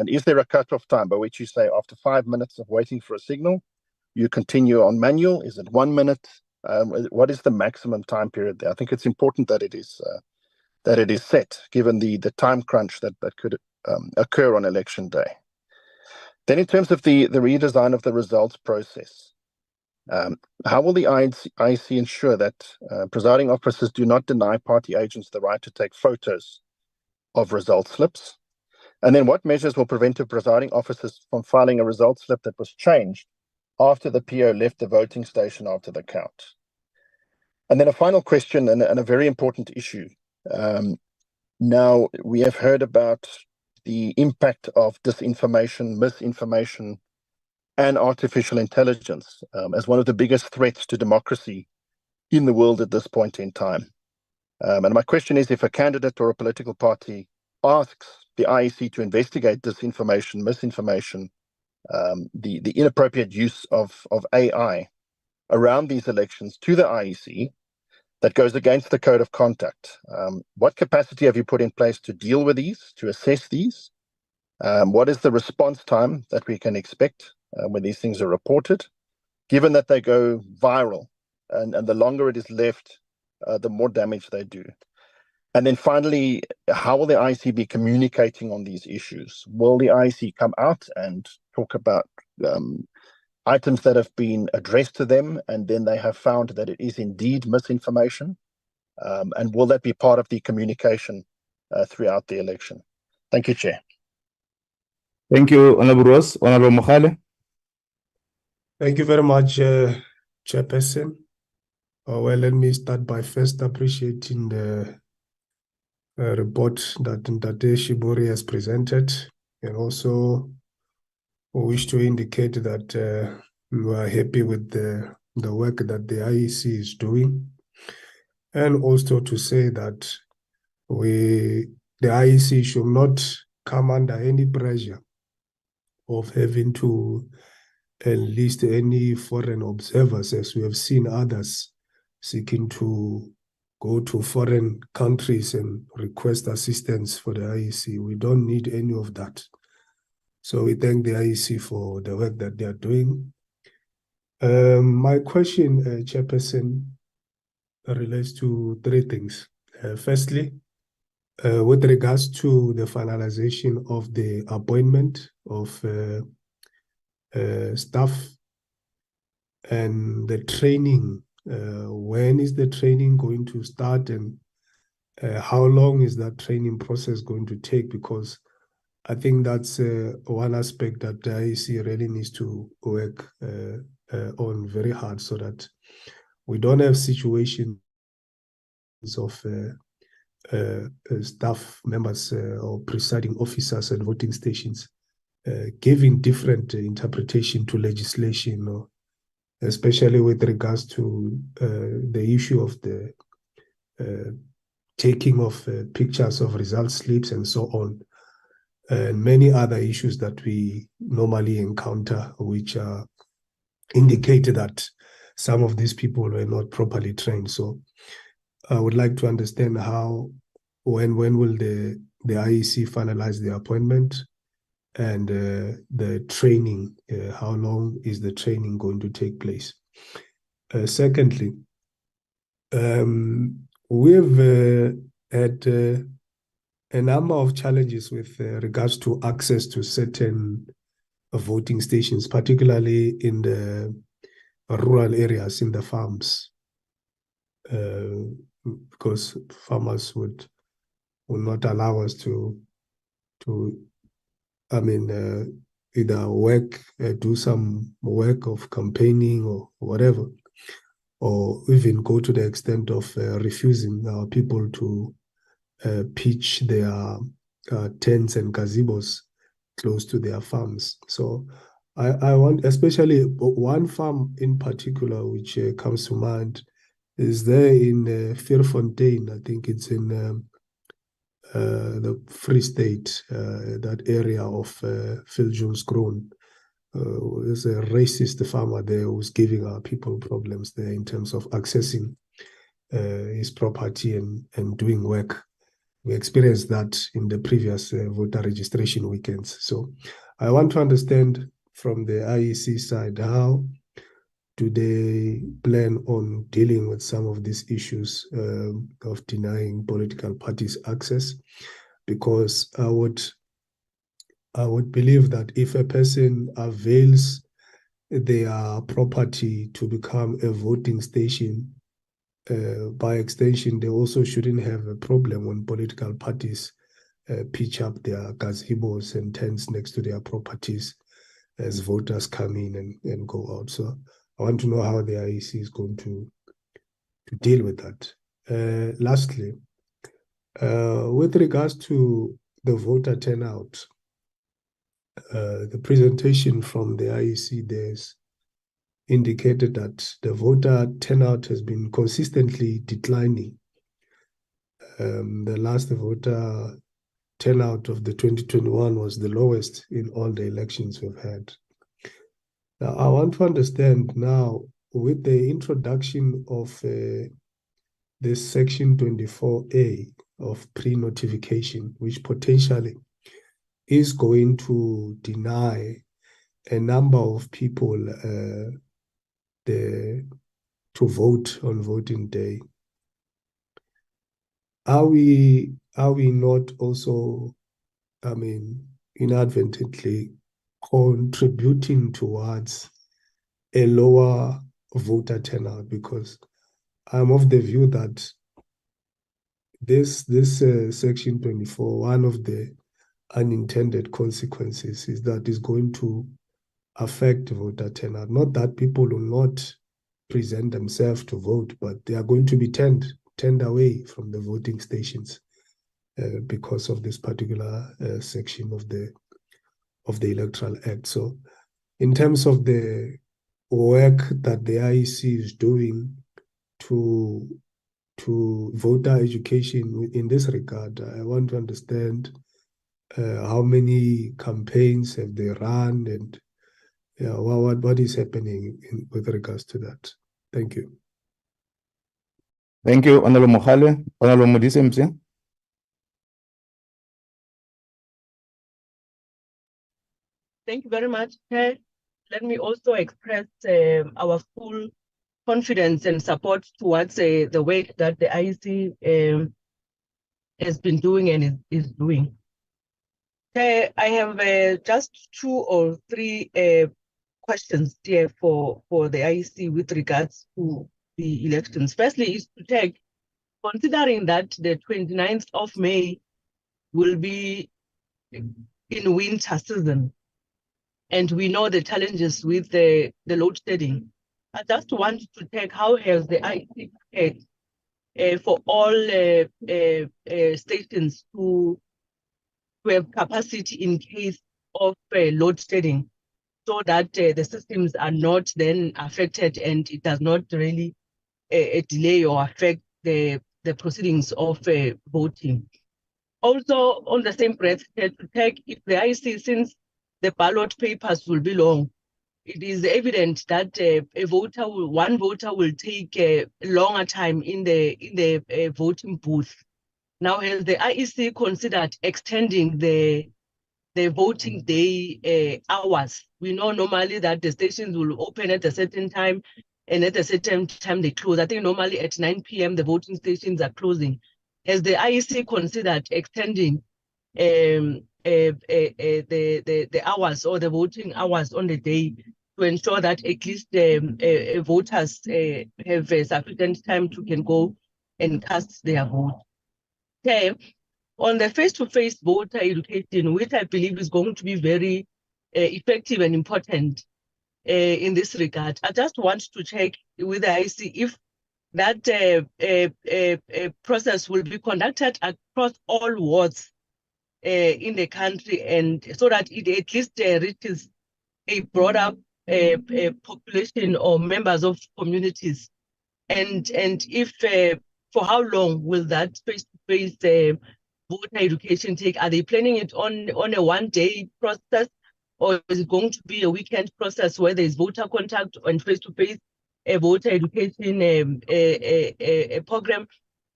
is there a cutoff time by which you say after 5 minutes of waiting for a signal, you continue on manual? Is it 1 minute? What is the maximum time period there? I think it's important that it is set, given the time crunch that could occur on election day. Then in terms of the redesign of the results process, how will the IEC ensure that presiding officers do not deny party agents the right to take photos of result slips? And then what measures will prevent the presiding officers from filing a result slip that was changed after the PO left the voting station after the count? And then a final question and a very important issue. Now, we have heard about the impact of disinformation, misinformation, and artificial intelligence as one of the biggest threats to democracy in the world at this point in time. And my question is, if a candidate or a political party asks the IEC to investigate disinformation, misinformation, the inappropriate use of AI around these elections to the IEC that goes against the code of conduct, what capacity have you put in place to deal with these, to assess these? What is the response time that we can expect when these things are reported, given that they go viral and the longer it is left, the more damage they do? And then finally, how will the IEC be communicating on these issues? Will the IEC come out and talk about items that have been addressed to them and then they have found that it is indeed misinformation? And will that be part of the communication throughout the election? Thank you, Chair. Thank you, Honorable Ross. Honorable Mohale. Thank you very much, Chairperson. Well, let me start by first appreciating the report that Ntate Shibori has presented, and also wish to indicate that we are happy with the work that the IEC is doing, and also to say that the IEC should not come under any pressure of having to enlist any foreign observers, as we have seen others seeking to go to foreign countries and request assistance for the IEC. We don't need any of that. So we thank the IEC for the work that they are doing. My question, Chairperson, relates to three things. Firstly, with regards to the finalization of the appointment of staff and the training, when is the training going to start, and how long is that training process going to take? Because I think that's one aspect that the IEC really needs to work on very hard, so that we don't have situations of staff members or presiding officers at voting stations giving different interpretation to legislation, or especially with regards to the issue of the taking of pictures of result slips and so on, and many other issues that we normally encounter, which are indicated that some of these people were not properly trained. So I would like to understand when will the IEC finalize the appointment, and the training, how long is the training going to take place? Secondly, we've had a number of challenges with regards to access to certain voting stations, particularly in the rural areas in the farms, because farmers would not allow us to either do some work of campaigning or whatever, or even go to the extent of refusing our people to pitch their tents and gazebos close to their farms. So I want, especially one farm in particular, which comes to mind, is there in Vierfontein. I think it's in the Free State, that area of Viljoenskroon. There's a racist farmer there who's giving our people problems there in terms of accessing his property and doing work. We experienced that in the previous voter registration weekends. So I want to understand from the IEC side, how do they plan on dealing with some of these issues of denying political parties access? Because I would believe that if a person avails their property to become a voting station, by extension, they also shouldn't have a problem when political parties pitch up their gazebos and tents next to their properties as voters come in and go out. So I want to know how the IEC is going to deal with that. Lastly, with regards to the voter turnout, the presentation from the IEC there's indicated that the voter turnout has been consistently declining. The last voter turnout of the 2021 was the lowest in all the elections we've had. Now, I want to understand now, with the introduction of this Section 24A of pre-notification, which potentially is going to deny a number of people to vote on voting day. Are we not also, inadvertently contributing towards a lower voter turnout? Because I'm of the view that this Section 24, one of the unintended consequences is that it's going to affect voter turnout. Not that people will not present themselves to vote, but they are going to be turned away from the voting stations because of this particular section of the Electoral Act. So in terms of the work that the IEC is doing to voter education in this regard, I want to understand how many campaigns have they run, and what is happening with regards to that. Thank you. Thank you, Honorable Mohale. Honorable Modise Msia. Thank you very much, Chair. Let me also express our full confidence and support towards the work that the IEC has been doing and is doing. I have just 2 or 3 questions here for the IEC with regards to the elections. Firstly, is to take, considering that the 29th of May will be in winter season, and we know the challenges with the load shedding. I just want to take, how has the IEC prepared for all stations to have capacity in case of load shedding, so that the systems are not then affected and it does not really delay or affect the proceedings of voting. Also, on the same breath, to take, if the IEC, since the ballot papers will be long, it is evident that one voter will take a longer time in the voting booth. Now, has the IEC considered extending the voting day hours? We know normally that the stations will open at a certain time, and at a certain time they close. I think normally at 9 p.m. the voting stations are closing. Has the IEC considered extending the hours or the voting hours on the day to ensure that at least voters have sufficient time to can go and cast their vote. Okay. On the face-to-face voter education, which I believe is going to be very effective and important in this regard, I just want to check with the IC if that process will be conducted across all wards in the country, and so that it at least reaches a broader population or members of communities, and if for how long will that face-to-face voter education take? Are they planning it on a one-day process, or is it going to be a weekend process where there's voter contact and face-to-face voter education program,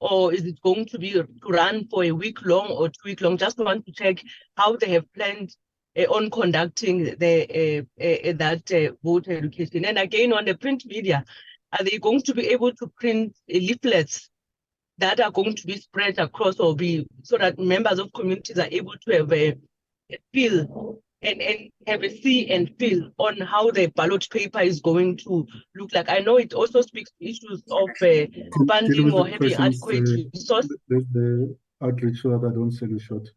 or is it going to be to run for a week long or 2 week long? Just want to check how they have planned on conducting that voter education. And again, on the print media, are they going to be able to print leaflets that are going to be spread across, or be so that members of communities are able to have a feel and have a see and feel on how the ballot paper is going to look like? I know it also speaks to issues of funding or having adequate resources. The outreach so that I don't sell you short.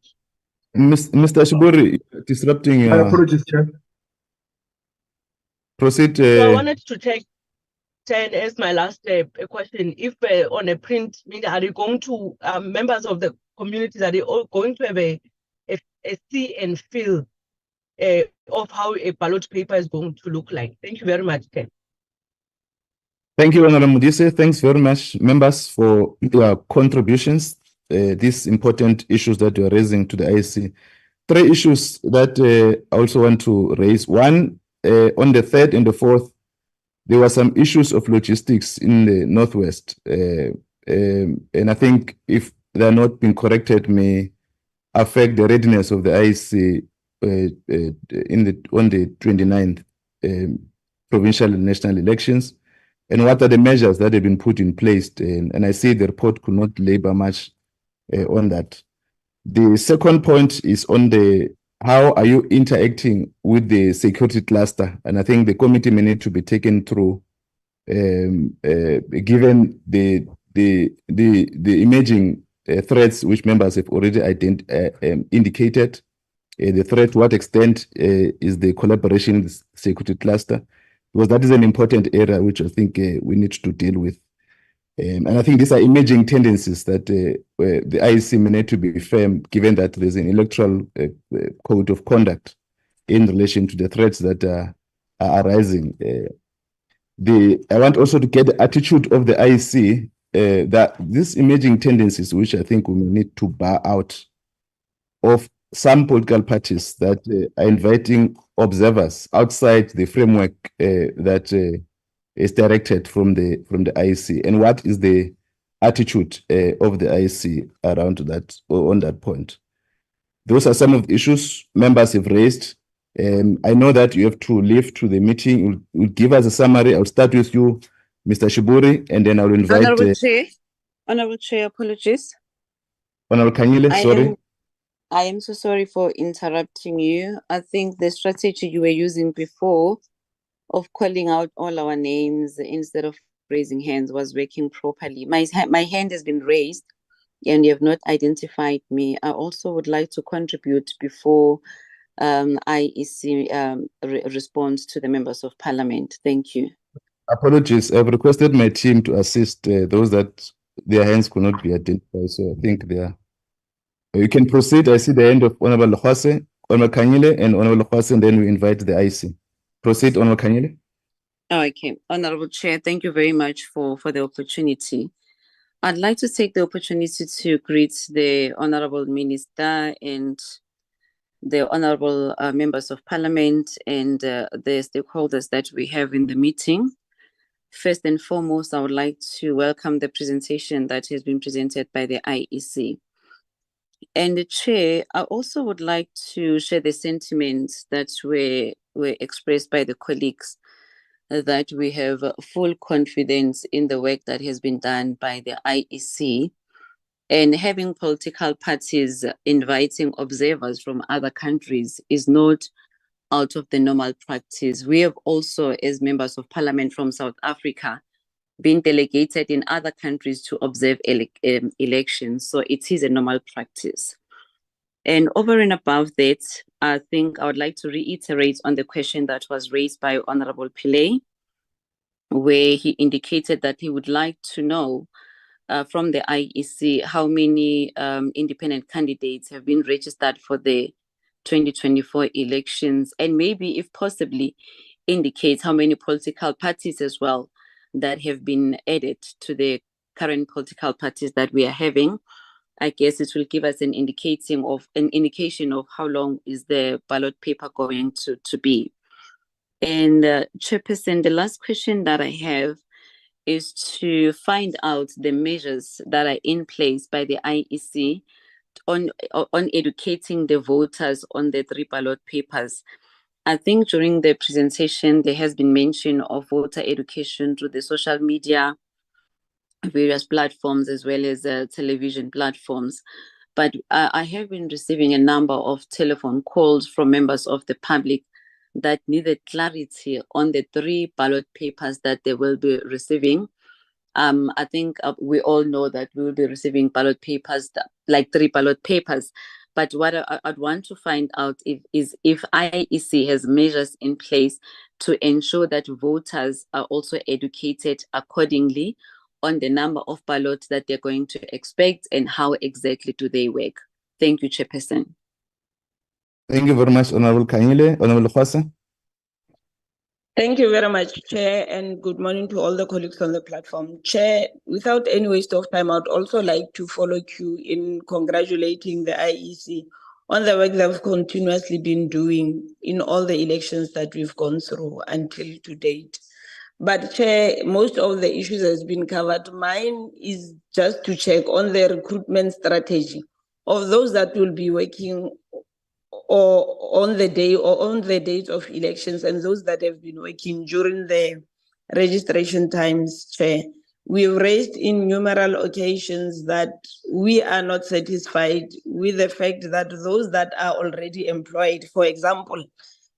Mr. Shibori, disrupting My apologies, Chair. Proceed. So I wanted to check, and as my last question, if on a print media, are they going to, members of the communities, are they all going to have a see and feel of how a ballot paper is going to look like? Thank you very much, Ken. Thank you, Honorable Mudise. Thanks very much, members, for your contributions. These important issues that you are raising to the IEC. 3 issues that I also want to raise. One, on the 3rd and the 4th, there were some issues of logistics in the Northwest. And I think if they're not being corrected, may affect the readiness of the IEC on the 29th provincial and national elections. And what are the measures that have been put in place? And I see the report could not labor much on that. The second point is on the how are you interacting with the security cluster? And I think the committee may need to be taken through, given the emerging threats which members have already indicated. The threat, to what extent is the collaboration in the security cluster? Because that is an important area which I think we need to deal with. And I think these are emerging tendencies that the IEC may need to be firm, given that there's an electoral code of conduct in relation to the threats that are arising. I want also to get the attitude of the IEC that these emerging tendencies, which I think we may need to bar out of some political parties that are inviting observers outside the framework that is directed from the IEC, and what is the attitude of the IEC around that or on that point. Those are some of the issues members have raised. I know that you have to leave to the meeting. You'll give us a summary. I'll start with you, Mr. Shiburi, and then I'll invite Honorable Chair, apologies. Honorable Kanyile, sorry. I am so sorry for interrupting you. I think the strategy you were using before of calling out all our names instead of raising hands was working properly. My hand has been raised and you have not identified me. I also would like to contribute before IEC responds to the members of parliament. Thank you. Apologies. I've requested my team to assist those that their hands could not be identified. So I think they are. You can proceed. I see the end of Honorable Lhwase, Honorable Kanyile, and Honorable Lhwase, and then we invite the IEC. Proceed, Honorable Kanyile. Okay. Honorable Chair, thank you very much for the opportunity. I'd like to take the opportunity to greet the Honorable Minister and the Honorable members of Parliament and the stakeholders that we have in the meeting. First and foremost, I would like to welcome the presentation that has been presented by the IEC. And the Chair, I also would like to share the sentiments that were expressed by the colleagues that we have full confidence in the work that has been done by the IEC, and having political parties inviting observers from other countries is not out of the normal practice. We have also, as members of parliament from South Africa, been delegated in other countries to observe elections. So it is a normal practice. And over and above that, I think I would like to reiterate on the question that was raised by Honorable Pillay, where he indicated that he would like to know from the IEC how many independent candidates have been registered for the 2024 elections, and maybe, if possibly, indicate how many political parties as well that have been added to the current political parties that we are having. I guess it will give us an indication of how long is the ballot paper going to be. And Chairperson, the last question that I have is to find out the measures that are in place by the IEC on educating the voters on the 3 ballot papers. I think during the presentation, there has been mention of voter education through the social media, various platforms, as well as television platforms. But I have been receiving a number of telephone calls from members of the public that needed clarity on the 3 ballot papers that they will be receiving. I think we all know that we will be receiving ballot papers, like 3 ballot papers. But what I'd want to find out is if IEC has measures in place to ensure that voters are also educated accordingly on the number of ballots that they're going to expect and how exactly do they work. Thank you, Chairperson. Thank you very much, Honorable Kanyile. Honorable Khwasa. Thank you very much, Chair, and good morning to all the colleagues on the platform. Chair, without any waste of time, I'd also like to follow you in congratulating the IEC on the work they've continuously been doing in all the elections that we've gone through until to date. But Chair, most of the issues has been covered. Mine is just to check on the recruitment strategy of those that will be working or on the day or on the date of elections and those that have been working during the registration times, Chair. We've raised in numerous occasions that we are not satisfied with the fact that those that are already employed, for example,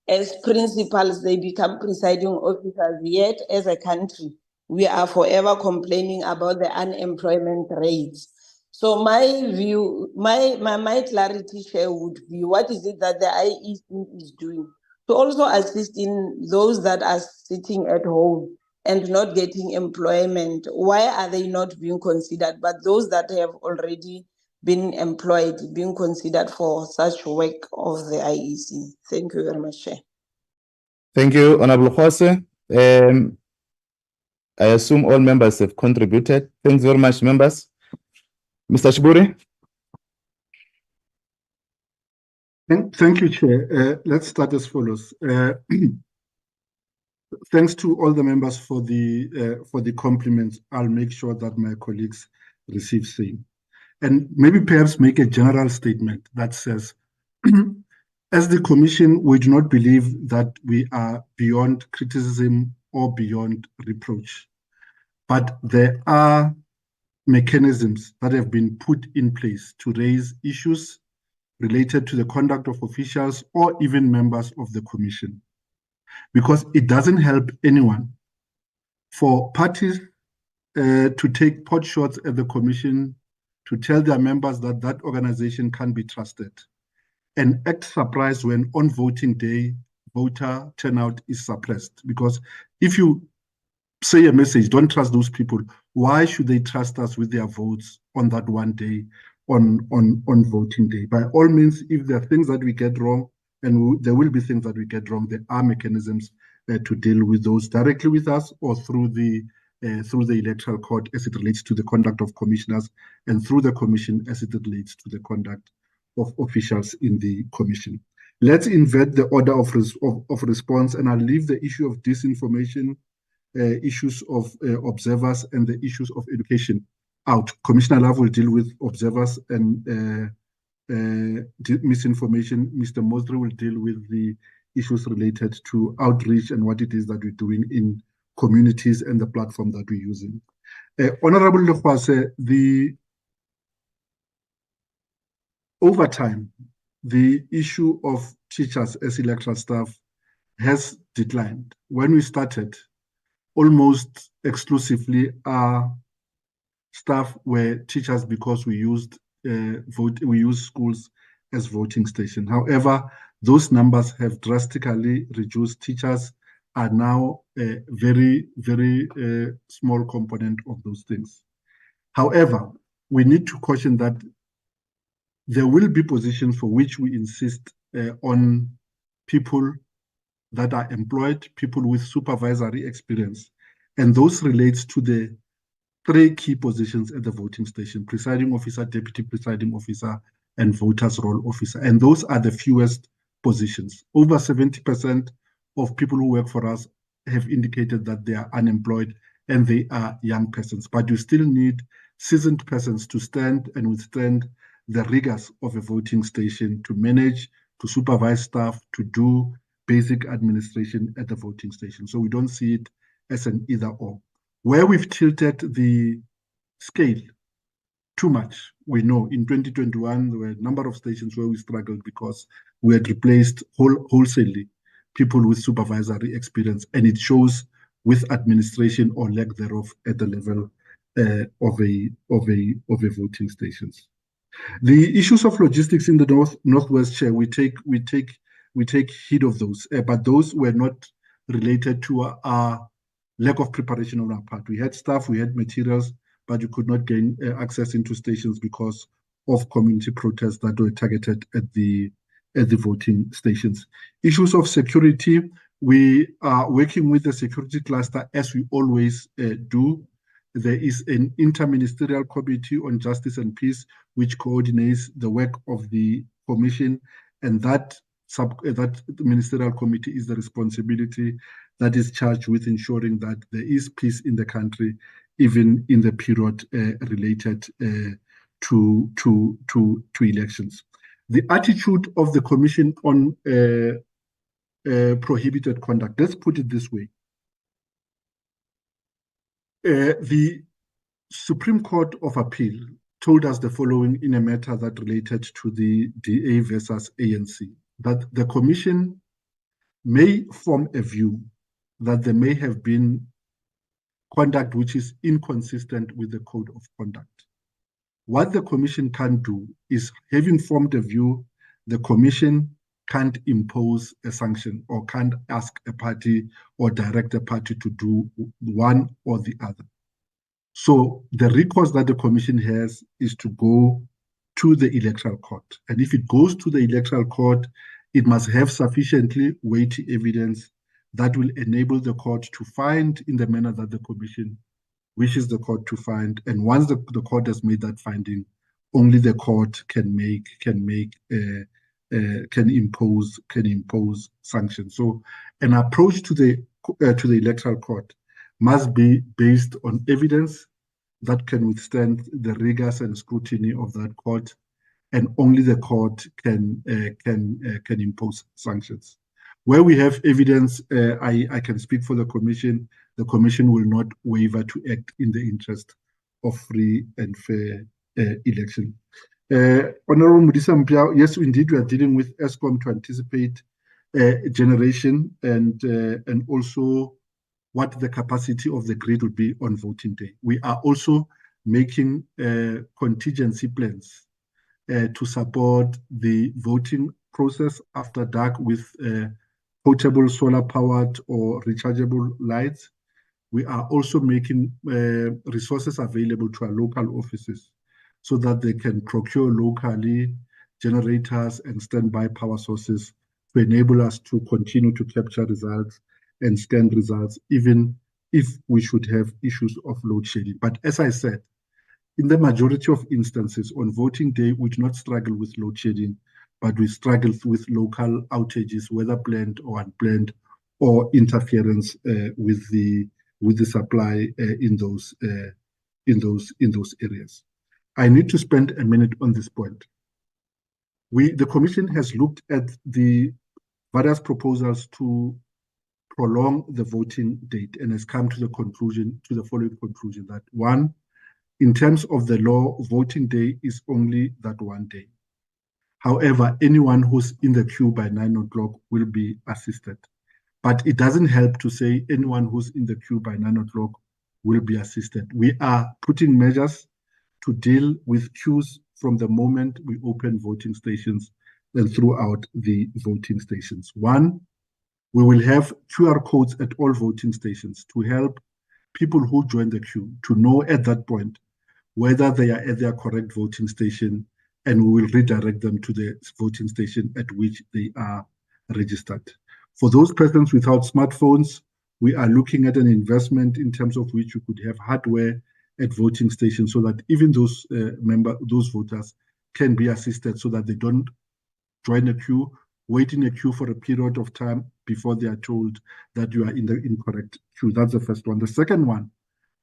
as principals, they become presiding officers, yet as a country, we are forever complaining about the unemployment rates. So my view, my clarity, Chair, would be what is it that the IEC is doing to also assist in those that are sitting at home and not getting employment? Why are they not being considered? But those that have already been employed, being considered for such work of the IEC. Thank you very much, Chair. Thank you, Honorable Khwasa. I assume all members have contributed. Thanks very much, members. Mr. Shiburi. Thank you, Chair. Let's start as follows. Thanks to all the members for the compliments. I'll make sure that my colleagues receive same. And maybe perhaps make a general statement that says, as the Commission, we do not believe that we are beyond criticism or beyond reproach. But there are mechanisms that have been put in place to raise issues related to the conduct of officials or even members of the Commission. Because it doesn't help anyone for parties to take pot shots at the Commission, to tell their members that that organization can be trusted, and act surprised when on voting day, voter turnout is suppressed. Because if you say a message, don't trust those people, why should they trust us with their votes on that one day, on voting day? By all means, if there are things that we get wrong, and there will be things that we get wrong, there are mechanisms to deal with those directly with us or through the electoral court as it relates to the conduct of commissioners, and through the commission as it relates to the conduct of officials in the commission. Let's invert the order of response, and I'll leave the issue of disinformation, issues of observers, and the issues of education out. Commissioner Love will deal with observers and misinformation. Mr. Mosri will deal with the issues related to outreach and what it is that we're doing in communities and the platform that we're using. Honorable Lekwase, over time, the issue of teachers as electoral staff has declined. When we started, almost exclusively our staff were teachers because we used schools as voting station. However, those numbers have drastically reduced. Teachers are now a very, very small component of those things. However, we need to caution that there will be positions for which we insist on people that are employed, people with supervisory experience. And those relates to the 3 key positions at the voting station: presiding officer, deputy presiding officer, and voters roll officer. And those are the fewest positions. Over 70% of people who work for us have indicated that they are unemployed and they are young persons. But you still need seasoned persons to stand and withstand the rigors of a voting station, to manage, to supervise staff, to do basic administration at the voting station. So we don't see it as an either or. Where we've tilted the scale too much, we know in 2021, there were a number of stations where we struggled because we had replaced wholesalely people with supervisory experience, and it shows with administration or lack thereof at the level of a voting stations. The issues of logistics in the Northwest, Chair, we take heed of those, but those were not related to our lack of preparation on our part. We had staff, we had materials, but you could not gain access into stations because of community protests that were targeted at the voting stations. Issues of security, we are working with the security cluster as we always do. There is an interministerial committee on justice and peace which coordinates the work of the commission, and that ministerial committee is the responsibility that is charged with ensuring that there is peace in the country, even in the period related to elections. The attitude of the commission on prohibited conduct, let's put it this way. The Supreme Court of Appeal told us the following in a matter that related to the DA versus ANC, that the commission may form a view that there may have been conduct which is inconsistent with the code of conduct. What the commission can't do is, having formed a view, the commission can't impose a sanction or can't ask a party or direct a party to do one or the other. So the recourse that the commission has is to go to the electoral court. And if it goes to the electoral court, it must have sufficiently weighty evidence that will enable the court to find in the manner that the commission wishes the court to find. And once the court has made that finding, only the court can impose sanctions. So an approach to the electoral court must be based on evidence that can withstand the rigors and scrutiny of that court, and only the court can impose sanctions. Where we have evidence, I can speak for the commission. The commission will not waver to act in the interest of free and fair election. Honorable Mudisa Mpia, yes, indeed, we are dealing with ESCOM to anticipate generation and also what the capacity of the grid would be on voting day. We are also making contingency plans to support the voting process after dark with portable solar-powered or rechargeable lights. We are also making resources available to our local offices so that they can procure locally generators and standby power sources to enable us to continue to capture results and scan results, even if we should have issues of load shedding. But as I said, in the majority of instances on voting day, we do not struggle with load shedding, but we struggle with local outages, whether planned or unplanned, or interference with the supply in those areas. I need to spend a minute on this point. The commission has looked at the various proposals to prolong the voting date and has come to the following conclusion: that one, in terms of the law, voting day is only that one day. However, anyone who's in the queue by 9 o'clock will be assisted. But it doesn't help to say anyone who's in the queue by 9 o'clock will be assisted. We are putting measures to deal with queues from the moment we open voting stations and throughout the voting stations. One, we will have QR codes at all voting stations to help people who join the queue to know at that point whether they are at their correct voting station, and we will redirect them to the voting station at which they are registered. For those persons without smartphones, we are looking at an investment in terms of which you could have hardware at voting stations so that even those those voters can be assisted so that they don't join a queue, wait in a queue for a period of time before they are told that you are in the incorrect queue. That's the first one. The second one,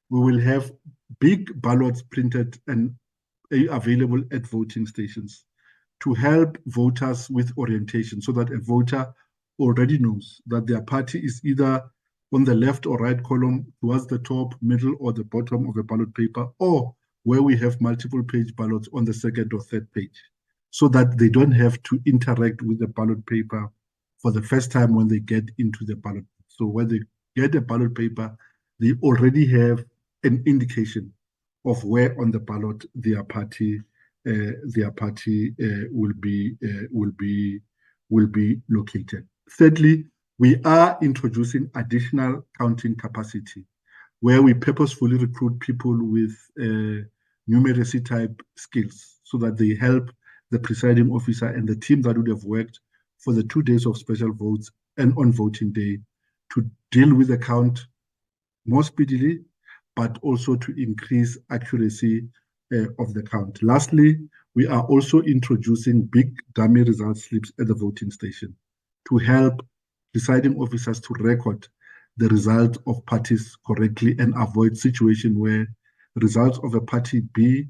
we will have big ballots printed and available at voting stations to help voters with orientation so that a voter already knows that their party is either on the left or right column towards the top, middle, or the bottom of a ballot paper, or where we have multiple page ballots on the second or third page, so that they don't have to interact with the ballot paper for the first time when they get into the ballot. So when they get a ballot paper, they already have an indication of where on the ballot their party will be located. Thirdly, we are introducing additional counting capacity, where we purposefully recruit people with numeracy type skills so that they help the presiding officer and the team that would have worked for the 2 days of special votes and on voting day to deal with the count more speedily, but also to increase accuracy of the count. Lastly, we are also introducing big dummy result slips at the voting station to help presiding officers to record the result of parties correctly and avoid situation where results of a party B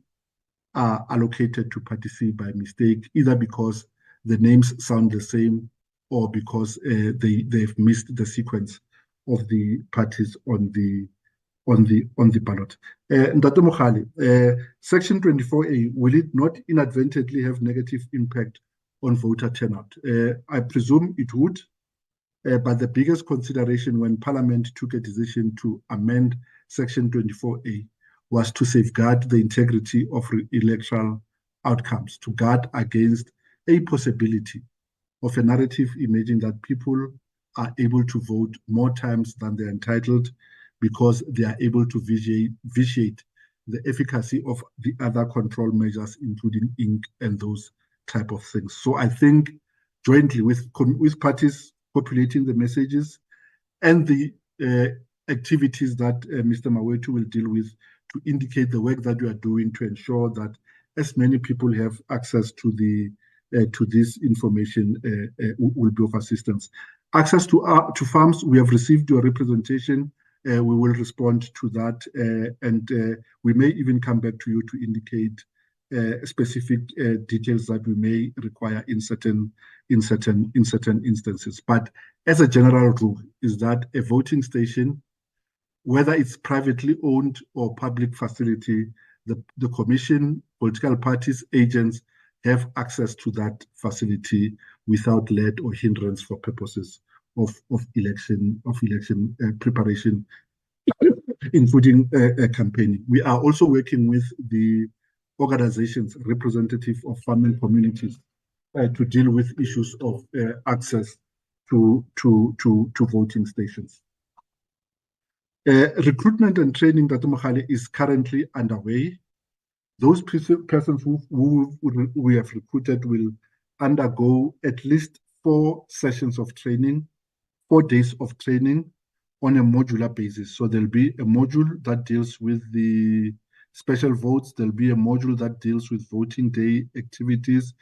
are allocated to party C by mistake, either because the names sound the same or because they've missed the sequence of the parties on the ballot. Ntate Mogale, Section 24A, will it not inadvertently have negative impact on voter turnout? I presume it would, but the biggest consideration when Parliament took a decision to amend Section 24A was to safeguard the integrity of electoral outcomes, to guard against a possibility of a narrative emerging that people are able to vote more times than they're entitled because they are able to vitiate the efficacy of the other control measures, including ink and those type of things. So I think jointly with parties populating the messages and the activities that Mr. Mawetu will deal with to indicate the work that we are doing to ensure that as many people have access to this information will be of assistance. Access to farms, we have received your representation. We will respond to that, and we may even come back to you to indicate specific details that we may require in certain instances. But as a general rule, is that a voting station, whether it's privately owned or public facility, the commission, political parties, agents have access to that facility without let or hindrance for purposes of election preparation, including campaigning. We are also working with the organizations representative of farming communities to deal with issues of access to voting stations. Recruitment and training, Dr. Mohale, is currently underway. Those persons who we have recruited will undergo at least 4 sessions of training, 4 days of training on a modular basis. So there'll be a module that deals with the special votes. There'll be a module that deals with voting day activities.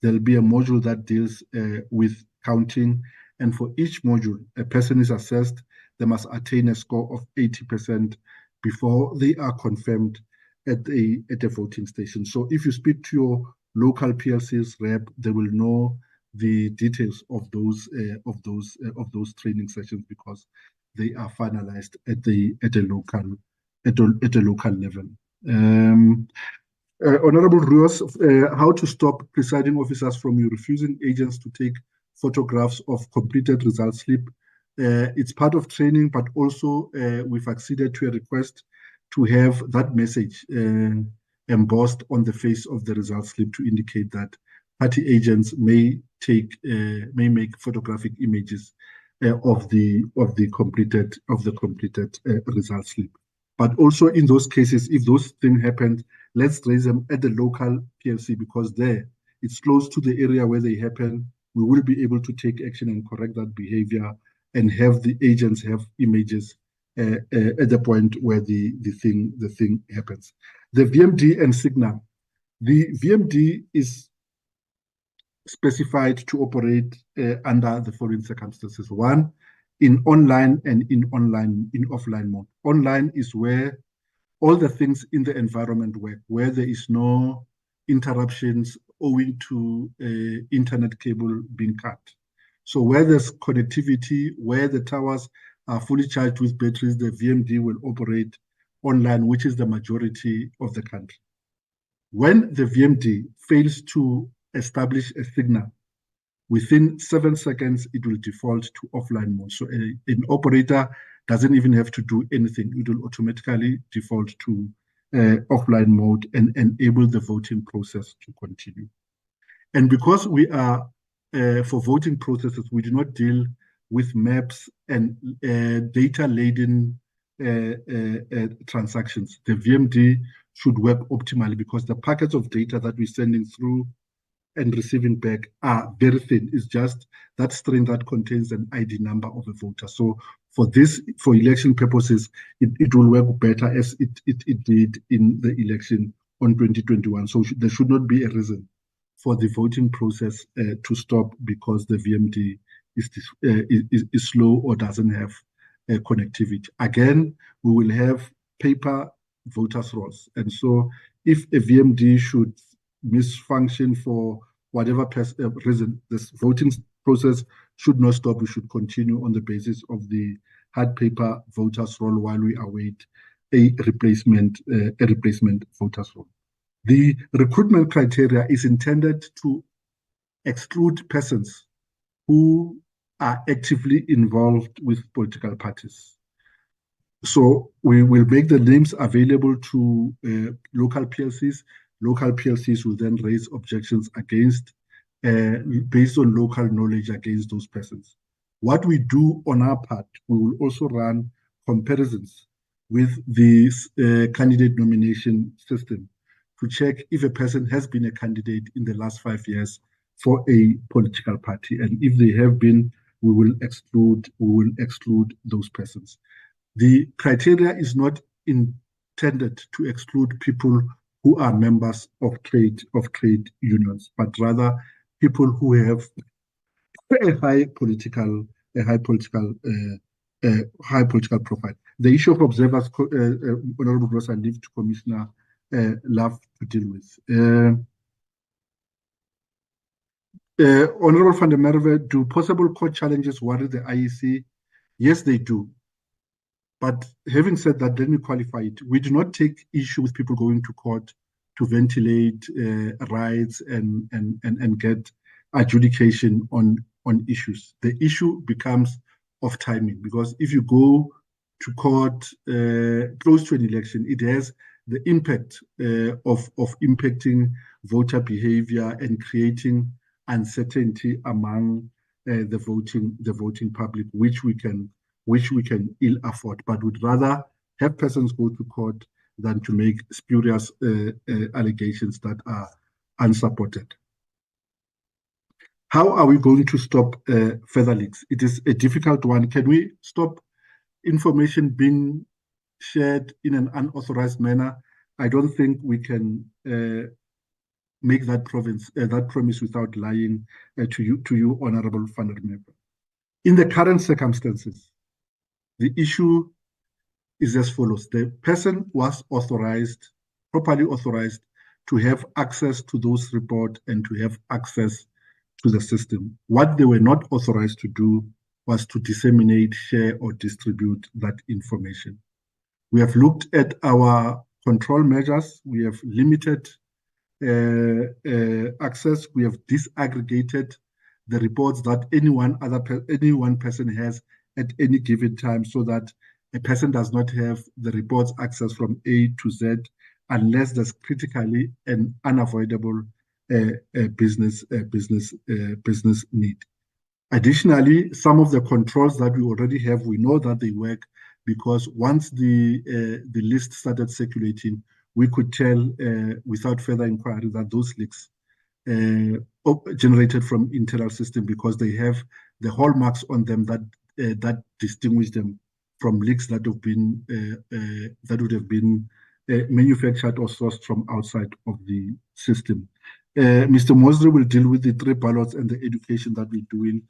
There'll be a module that deals with counting. And for each module, a person is assessed. They must attain a score of 80% before they are confirmed at a voting station. So if you speak to your local PLC's rep, they will know the details of those training sessions because they are finalized at a local level. Honorable Rios, how to stop presiding officers from refusing agents to take photographs of completed result slip It's part of training, but also we've acceded to a request to have that message embossed on the face of the result slip to indicate that party agents may make photographic images of the completed result slip. But also in those cases, if those things happened, let's raise them at the local PLC, because there it's close to the area where they happen. We will be able to take action and correct that behavior and have the agents have images at the point where the thing happens. The VMD and signal. The VMD is specified to operate under the following circumstances. One, in online and in offline mode. Online is where all the things in the environment work, where there is no interruptions owing to internet cable being cut. So where there's connectivity, where the towers are fully charged with batteries, the VMD will operate online, which is the majority of the country. When the VMD fails to establish a signal, within 7 seconds, it will default to offline mode. So an operator doesn't even have to do anything. It will automatically default to offline mode and enable the voting process to continue. And because we are, for voting processes, we do not deal with maps and data-laden transactions. The VMD should work optimally because the packets of data that we're sending through and receiving back are very thin. It's just that string that contains an ID number of a voter. So for election purposes, it will work better as it did in the election on 2021. So there should not be a reason for the voting process to stop because the VMD is slow or doesn't have connectivity. Again, we will have paper voters' rolls. And so if a VMD should misfunction for whatever reason, this voting process should not stop. We should continue on the basis of the hard paper voters' roll while we await a replacement voters' roll. The recruitment criteria is intended to exclude persons who are actively involved with political parties. So we will make the names available to local PLCs. Local PLCs will then raise objections against, based on local knowledge against those persons. What we do on our part, we will also run comparisons with this candidate nomination system to check if a person has been a candidate in the last 5 years for a political party. And if they have been, we will exclude those persons. The criteria is not intended to exclude people who are members of trade unions, but rather people who have a high political profile. The issue of observers, Honorable Gross, I leave to Commissioner Love to deal with. Honorable van der Merwe, do possible court challenges worry the IEC? Yes, they do. But having said that, let me qualify it. We do not take issue with people going to court to ventilate rights and get adjudication on issues. The issue becomes of timing, because if you go to court close to an election, it has the impact of impacting voter behavior and creating uncertainty among the voting public, which we can ill afford, but would rather have persons go to court than to make spurious allegations that are unsupported. How are we going to stop further leaks? It is a difficult one. Can we stop information being shared in an unauthorized manner? I don't think we can make that promise without lying to you, Honorable van der Merwe. In the current circumstances, the issue is as follows. The person was properly authorized to have access to those reports and to have access to the system. What they were not authorized to do was to disseminate, share, or distribute that information. We have looked at our control measures. We have limited access. We have disaggregated the reports that any one person has at any given time, so that a person does not have the reports access from A to Z unless there's critically an unavoidable business need. Additionally, some of the controls that we already have, we know that they work, because once the list started circulating, we could tell without further inquiry that those leaks generated from internal system, because they have the hallmarks on them that distinguish them from leaks that have been that would have been manufactured or sourced from outside of the system. Mr. Mosley will deal with the 3 ballots and the education that we're doing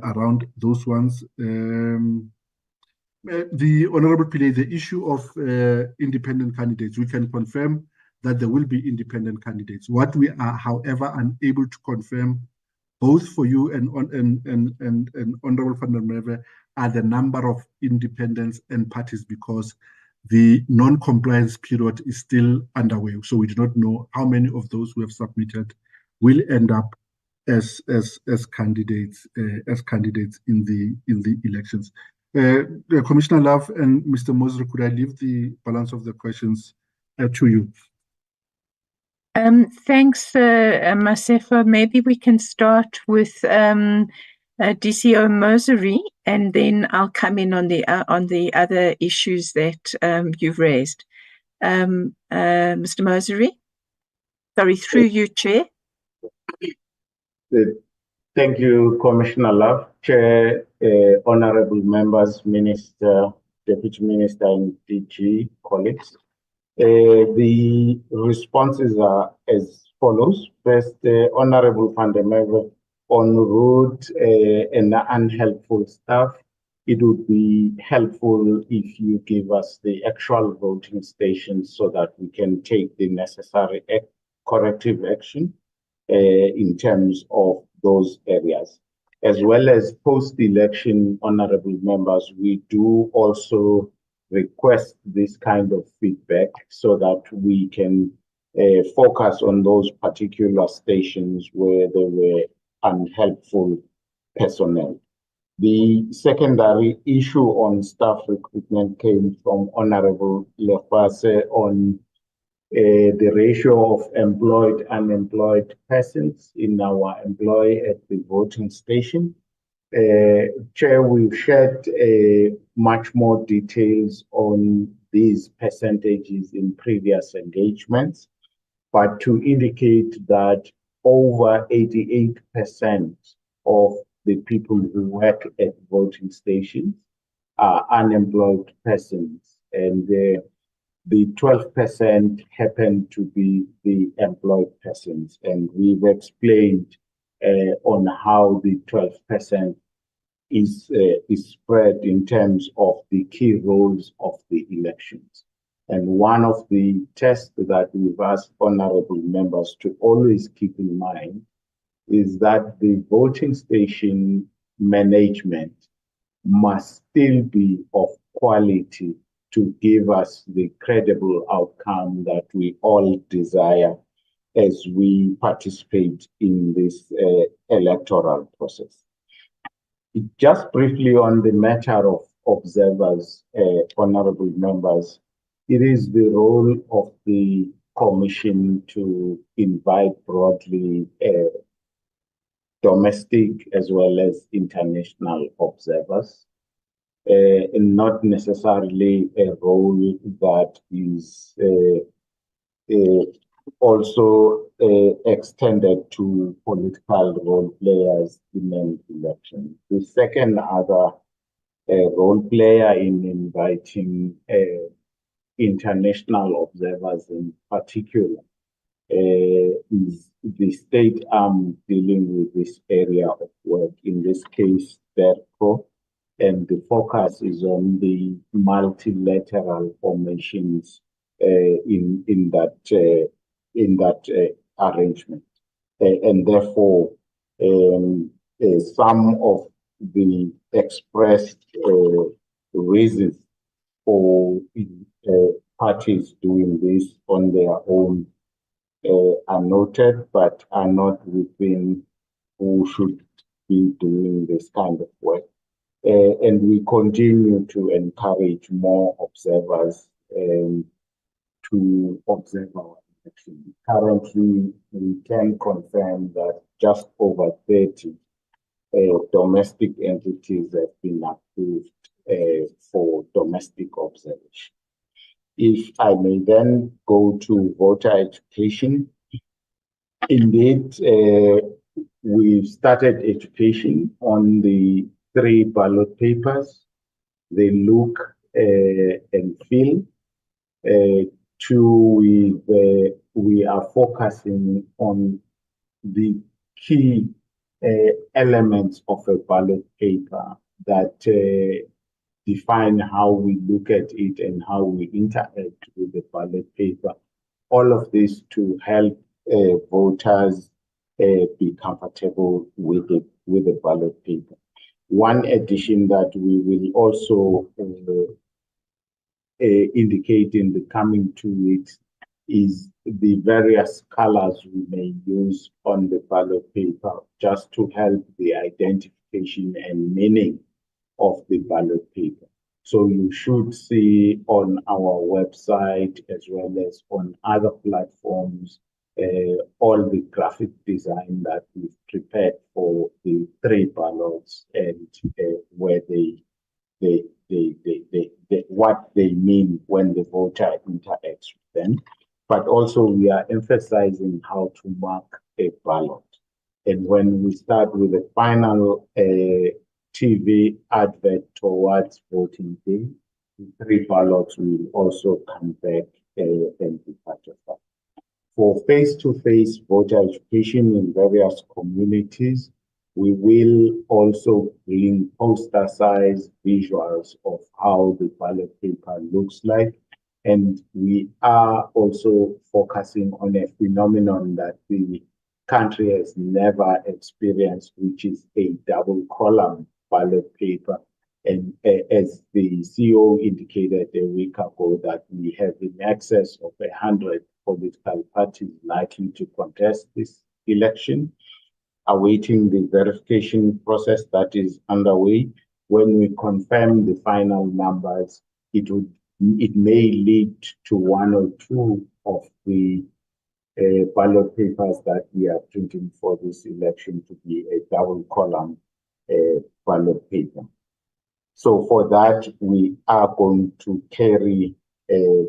around those ones. The Honorable Pillay, the issue of independent candidates, we can confirm that there will be independent candidates. What we are, however, unable to confirm, both for you and Honorable van der Merwe, are the number of independents and parties, because the non-compliance period is still underway. So we do not know how many of those who have submitted will end up as candidates in the elections. Commissioner Love and Mr. Mosley, could I leave the balance of the questions to you? Thanks, Masefo. Maybe we can start with DCO Mosery, and then I'll come in on the other issues that you've raised. Mr. Mosery? Sorry, through you, Chair. Thank you, Commissioner Love, Chair, honorable members, Minister, Deputy Minister, and DG colleagues. The responses are as follows. First, Honorable van der Merwe, on rude and unhelpful stuff, it would be helpful if you give us the actual voting stations so that we can take the necessary corrective action in terms of those areas. As well as post-election, honorable members, we do also request this kind of feedback so that we can focus on those particular stations where there were unhelpful personnel. The secondary issue on staff recruitment came from Honorable Lefase on the ratio of employed unemployed persons in our employee at the voting station. Chair, we've shared much more details on these percentages in previous engagements, but to indicate that over 88% of the people who work at voting stations are unemployed persons, and the 12% happen to be the employed persons. And we've explained on how the 12% is spread in terms of the key roles of the elections. And one of the tests that we've asked honorable members to always keep in mind is that the voting station management must still be of quality to give us the credible outcome that we all desire as we participate in this electoral process. Just briefly on the matter of observers, honorable members, it is the role of the Commission to invite broadly domestic as well as international observers, and not necessarily a role that is also extended to political role players in an election. The second other role player in inviting international observers in particular is the state arm dealing with this area of work, in this case, DERCO, and the focus is on the multilateral formations in that arrangement. And therefore, some of the expressed reasons for parties doing this on their own are noted, but are not within who should be doing this kind of work. and we continue to encourage more observers to observe our election. Currently, we can confirm that just over 30 domestic entities have been approved for domestic observation. If I may then go to voter education, indeed, we've started education on the 3 ballot papers. They look and feel. 2, we are focusing on the key elements of a ballot paper that define how we look at it and how we interact with the ballot paper. All of this to help voters be comfortable with the ballot paper. One addition that we will also indicate in the coming 2 weeks is the various colors we may use on the ballot paper just to help the identification and meaning of the ballot paper. So you should see on our website as well as on other platforms all the graphic design that we've prepared for the 3 ballots and where what they mean when the voter interacts with them. But also we are emphasizing how to mark a ballot. And when we start with the final TV advert towards voting day, the 3 ballots will also come back and be part of that. For face-to-face voter education in various communities, we will also bring poster-sized visuals of how the ballot paper looks like. And we are also focusing on a phenomenon that the country has never experienced, which is a double column ballot paper. And as the CEO indicated a week ago, that we have in excess of 100 political parties likely to contest this election, awaiting the verification process that is underway. When we confirm the final numbers, it may lead to 1 or 2 of the ballot papers that we are printing for this election to be a double column ballot paper. So for that, we are going to carry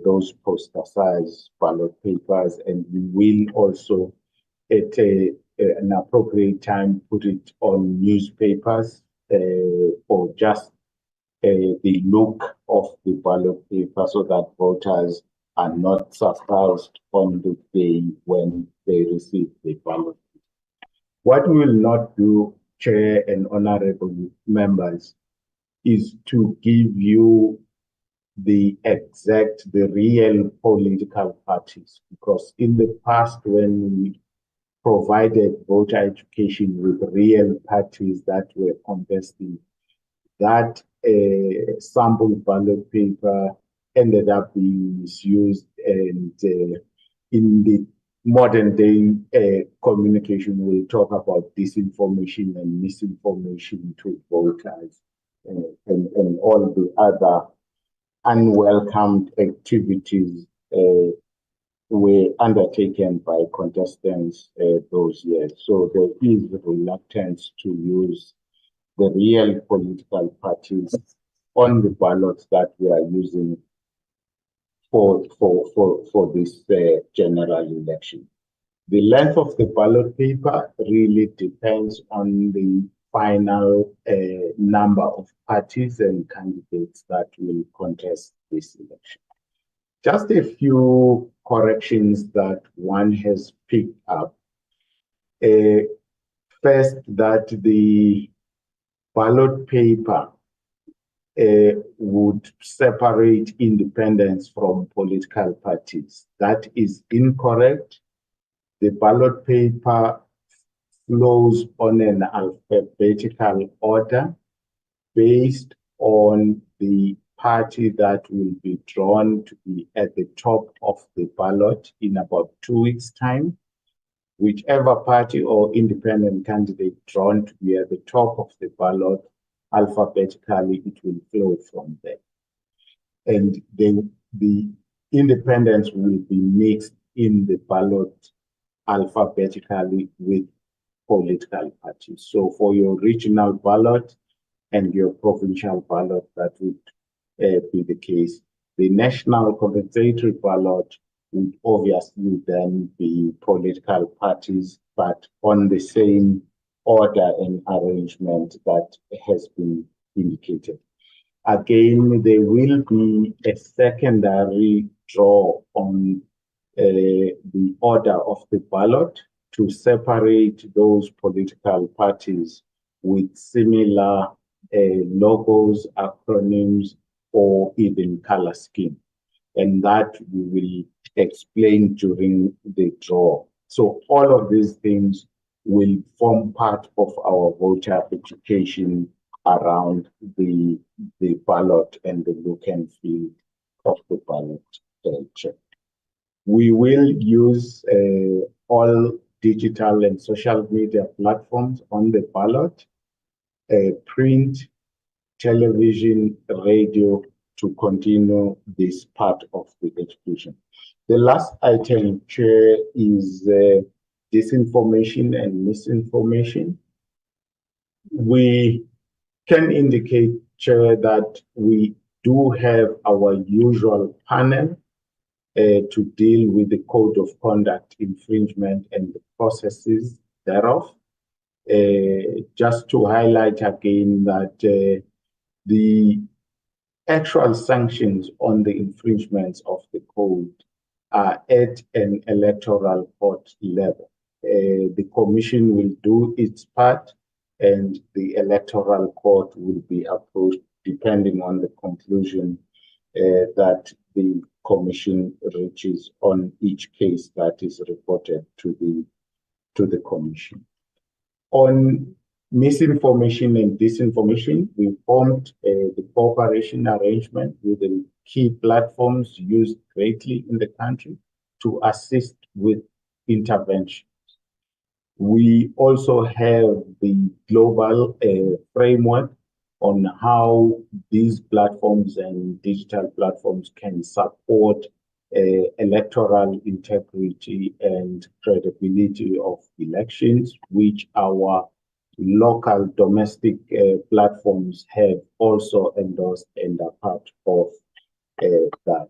those poster-sized ballot papers, and we will also, at an appropriate time, put it on newspapers or just the look of the ballot paper so that voters are not surprised on the day when they receive the ballot. What we will not do, Chair and honorable members, is to give you the real political parties, because in the past when we provided voter education with real parties that were contesting, that sample ballot paper ended up being misused, and in the modern day communication, we'll talk about disinformation and misinformation to voters and all the other unwelcomed activities were undertaken by contestants those years. So there is reluctance to use the real political parties on the ballots that we are using for this general election. The length of the ballot paper really depends on the final number of parties and candidates that will contest this election. Just a few corrections that one has picked up. First, that the ballot paper would separate independents from political parties. That is incorrect. The ballot paper flows on an alphabetical order based on the party that will be drawn to be at the top of the ballot in about 2 weeks' time. Whichever party or independent candidate drawn to be at the top of the ballot alphabetically, it will flow from there. And then the independents will be mixed in the ballot alphabetically with political parties. So for your regional ballot and your provincial ballot, that would be the case. The national compensatory ballot would obviously then be political parties, but on the same order and arrangement that has been indicated. Again, there will be a secondary draw on the order of the ballot to separate those political parties with similar logos, acronyms, or even color scheme. And that we will explain during the draw. So all of these things will form part of our voter education around the ballot and the look and feel of the ballot check. We will use all digital and social media platforms on the ballot, print, television, radio, to continue this part of the education. The last item, Chair, is disinformation and misinformation. We can indicate, Chair, that we do have our usual panel to deal with the code of conduct infringement and the processes thereof. Just to highlight again that the actual sanctions on the infringements of the code are at an electoral court level. The commission will do its part and the electoral court will be approached depending on the conclusion that the commission reaches on each case that is reported to the commission. On misinformation and disinformation, we formed the cooperation arrangement with the key platforms used greatly in the country to assist with intervention. We also have the global framework on how these platforms and digital platforms can support electoral integrity and credibility of elections, which our local domestic platforms have also endorsed and are part of that.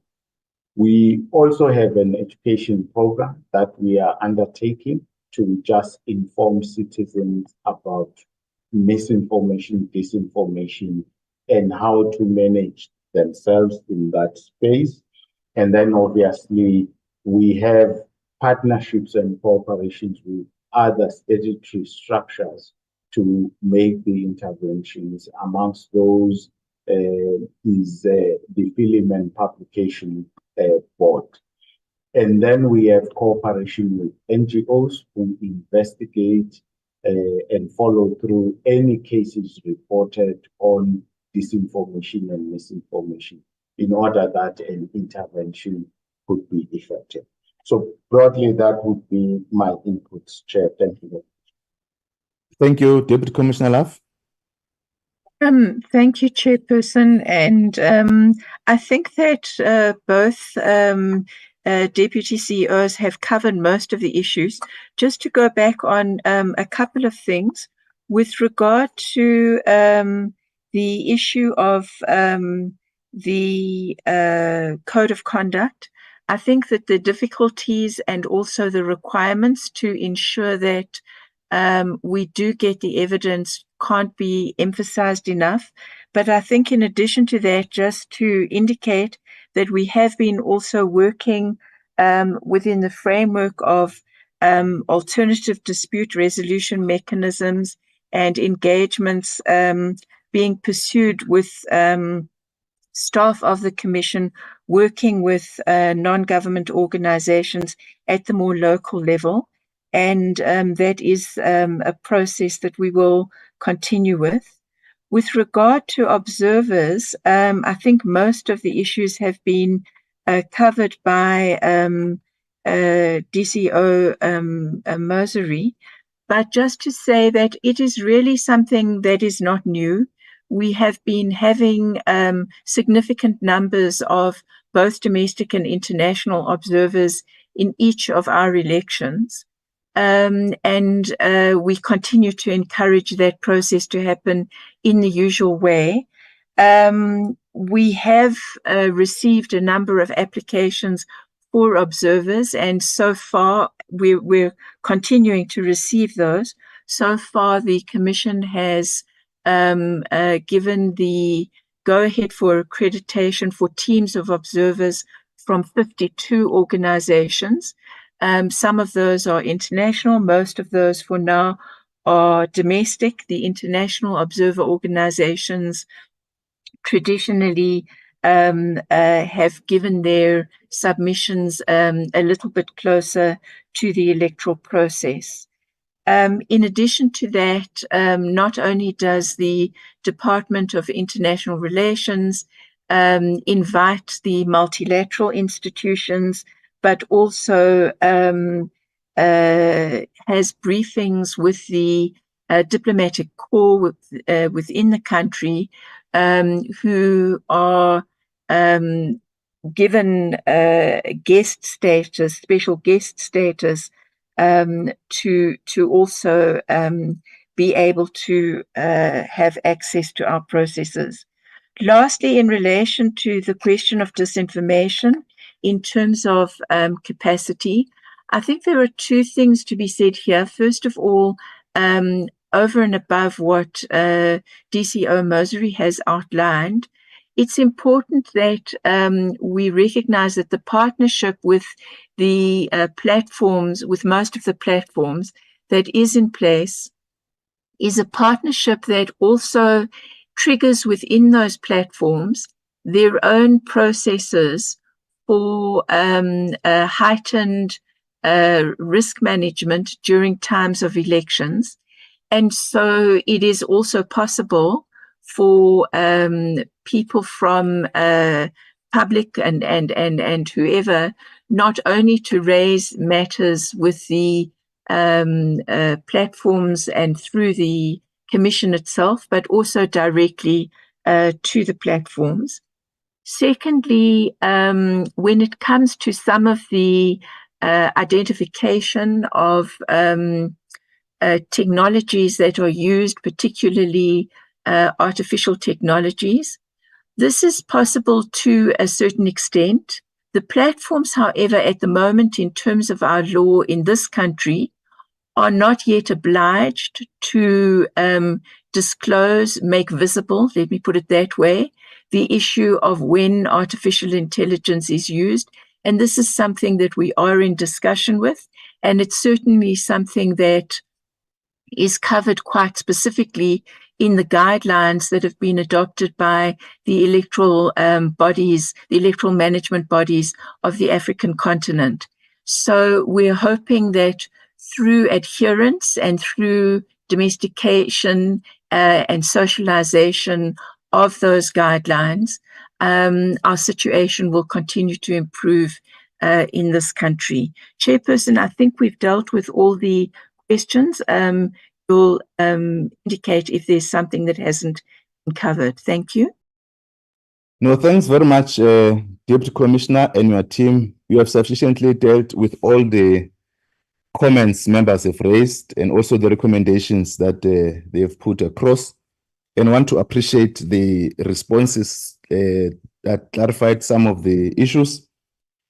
We also have an education program that we are undertaking to just inform citizens about misinformation, disinformation, and how to manage themselves in that space. And then obviously we have partnerships and cooperations with other statutory structures to make the interventions. Amongst those is the Film and Publication Board. And then we have cooperation with NGOs who investigate and follow through any cases reported on disinformation and misinformation in order that an intervention could be effective. So broadly, that would be my inputs, Chair. Thank you. Thank you, Deputy Commissioner Love. Thank you, Chairperson. And I think that both Deputy CEOs have covered most of the issues. Just to go back on a couple of things with regard to the issue of the code of conduct. I think that the difficulties and also the requirements to ensure that we do get the evidence can't be emphasized enough. But I think in addition to that, just to indicate that we have been also working within the framework of alternative dispute resolution mechanisms and engagements being pursued with staff of the Commission, working with non-government organizations at the more local level. And that is a process that we will continue with. With regard to observers, I think most of the issues have been covered by DCO Mosary. But just to say that it is really something that is not new. we have been having significant numbers of both domestic and international observers in each of our elections. And we continue to encourage that process to happen in the usual way. We have received a number of applications for observers, and so far we're continuing to receive those. So far, the Commission has given the go-ahead for accreditation for teams of observers from 52 organizations. Some of those are international, most of those for now are domestic. The international observer organizations traditionally have given their submissions a little bit closer to the electoral process. In addition to that, not only does the Department of International Relations invite the multilateral institutions, but also has briefings with the diplomatic corps within the country, who are given guest status, special guest status, to also be able to have access to our processes. Lastly, in relation to the question of disinformation, in terms of capacity, I think there are two things to be said here. First of all, over and above what DCO Mosary has outlined, it's important that we recognize that the partnership with the platforms, with most of the platforms that is in place, is a partnership that also triggers within those platforms their own processes for heightened risk management during times of elections. And so it is also possible for people from public and whoever not only to raise matters with the platforms and through the Commission itself, but also directly to the platforms. Secondly, when it comes to some of the identification of technologies that are used, particularly artificial technologies, this is possible to a certain extent. The platforms, however, at the moment, in terms of our law in this country, are not yet obliged to disclose, make visible, let me put it that way, the issue of when artificial intelligence is used. And this is something that we are in discussion with, and it's certainly something that is covered quite specifically in the guidelines that have been adopted by the electoral bodies, the electoral management bodies of the African continent. So we're hoping that through adherence and through domestication and socialization of those guidelines, our situation will continue to improve in this country. Chairperson, I think we've dealt with all the questions. You'll indicate if there's something that hasn't been covered. Thank you. No, thanks very much, Deputy Commissioner and your team. You have sufficiently dealt with all the comments members have raised and also the recommendations that they have put across. And I want to appreciate the responses that clarified some of the issues,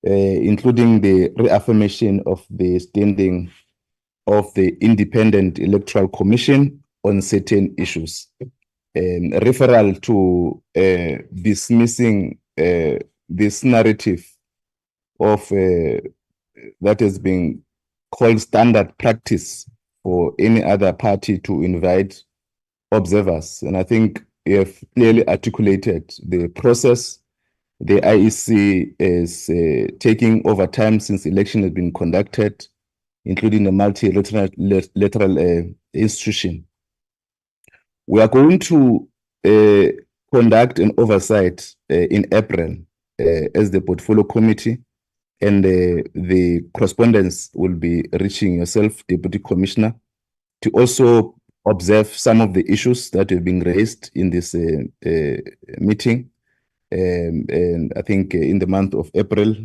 including the reaffirmation of the standing of the Independent Electoral Commission on certain issues. Referral to dismissing this narrative of that has been called standard practice for any other party to invite observers. And I think you have clearly articulated the process the IEC is taking over time since the election has been conducted, including the multilateral institution. We are going to conduct an oversight in April as the portfolio committee, and the correspondence will be reaching yourself, Deputy Commissioner, to also observe some of the issues that have been raised in this meeting. And I think in the month of April,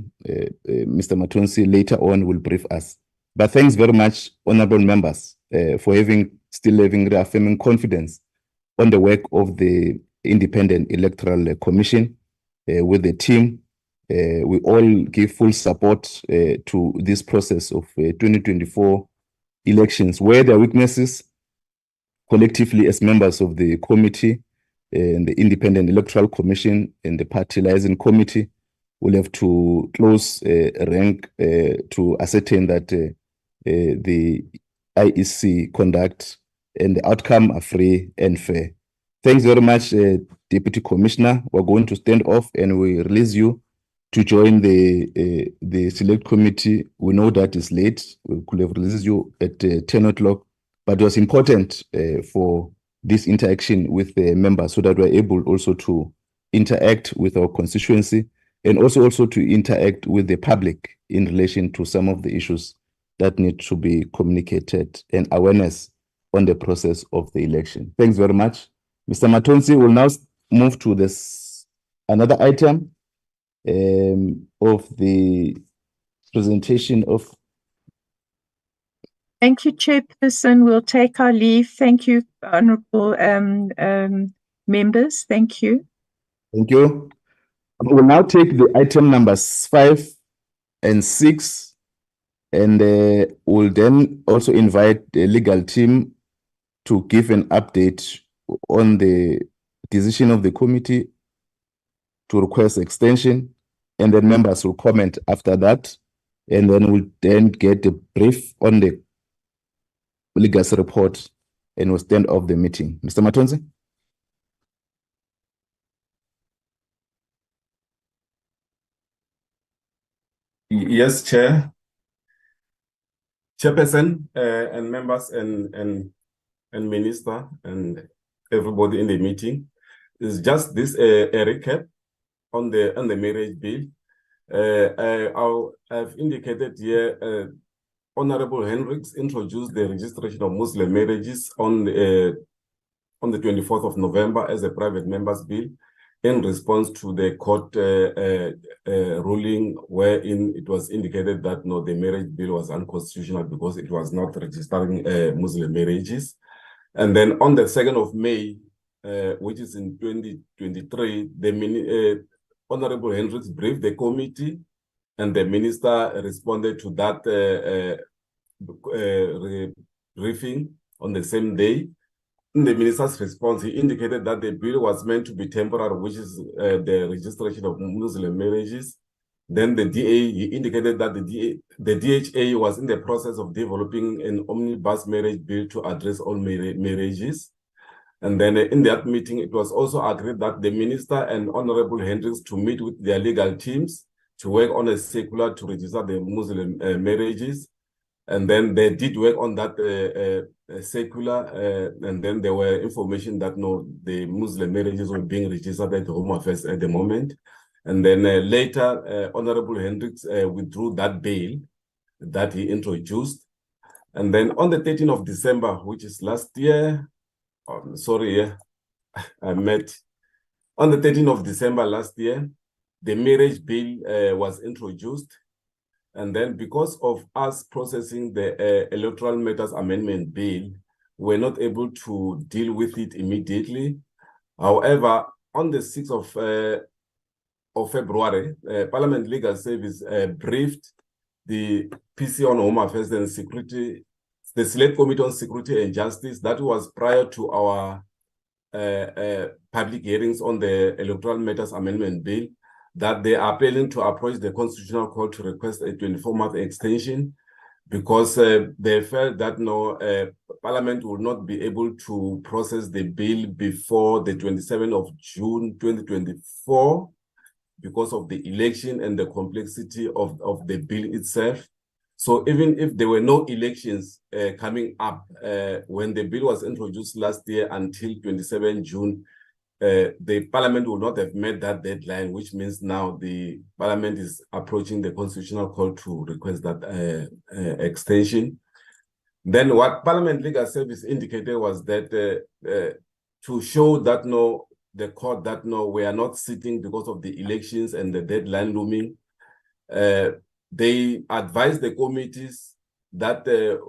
Mr. Matonsi later on will brief us. But thanks very much, honorable members, for still reaffirming confidence on the work of the Independent Electoral Commission with the team. We all give full support to this process of 2024 elections. Where there are weaknesses, collectively as members of the committee and the Independent Electoral Commission and the Party Liaison Committee, will have to close rank to ascertain that the IEC conduct and the outcome are free and fair. Thanks very much, Deputy Commissioner. We're going to stand off and we release you to join the select committee. We know that it's late. We could have released you at 10 o'clock, but it was important for this interaction with the members so that we're able also to interact with our constituency and also to interact with the public in relation to some of the issues that need to be communicated and awareness on the process of the election. Thanks very much. Mr. Matonsi will now move to this another item of the presentation of. Thank you, Chairperson. We'll take our leave. Thank you, honorable members. Thank you. Thank you. We'll now take the item numbers 5 and 6, and we'll then also invite the legal team to give an update on the decision of the committee to request extension, and then members will comment after that, and then we'll then get a brief on the legacy report and we'll stand off the meeting. Mr. Matonsi? Yes, Chair. Chairperson and members and Minister and everybody in the meeting. It's just this a recap on the marriage bill. I've indicated here Honorable Hendricks introduced the registration of Muslim marriages on the 24th of November as a private members bill in response to the court ruling wherein it was indicated that no, the marriage bill was unconstitutional because it was not registering Muslim marriages. And then on the 2nd of May, which is in 2023, the Honorable Hendricks briefed the committee and the minister responded to that briefing on the same day. In the minister's response, he indicated that the bill was meant to be temporary, which is the registration of Muslim marriages. Then the DA, he indicated that the DHA was in the process of developing an omnibus marriage bill to address all marriages. And then in that meeting, it was also agreed that the minister and Honorable Hendricks to meet with their legal teams to work on a circular to register the Muslim marriages. And then they did work on that circular, and then there were information that no, the Muslim marriages were being registered at the Home Affairs at the moment. And then later, Honorable Hendricks withdrew that bill that he introduced. And then on the 13th of December, which is last year, I met. On the 13th of December last year, the marriage bill was introduced. And then because of us processing the Electoral Matters Amendment Bill, we're not able to deal with it immediately. However, on the 6th of February, Parliament Legal Service briefed the PC on Home Affairs and Security, the Select Committee on Security and Justice. That was prior to our public hearings on the Electoral Matters Amendment Bill, that they are planning to approach the Constitutional Court to request a 24-month extension because they felt that no, Parliament will not be able to process the bill before the 27th of June 2024 because of the election and the complexity of the bill itself. So even if there were no elections coming up when the bill was introduced last year until 27 June, the Parliament will not have met that deadline, which means now the Parliament is approaching the Constitutional Court to request that extension. Then what Parliament Legal Service indicated was that to show that the court that we are not sitting because of the elections and the deadline looming, they advised the committees that the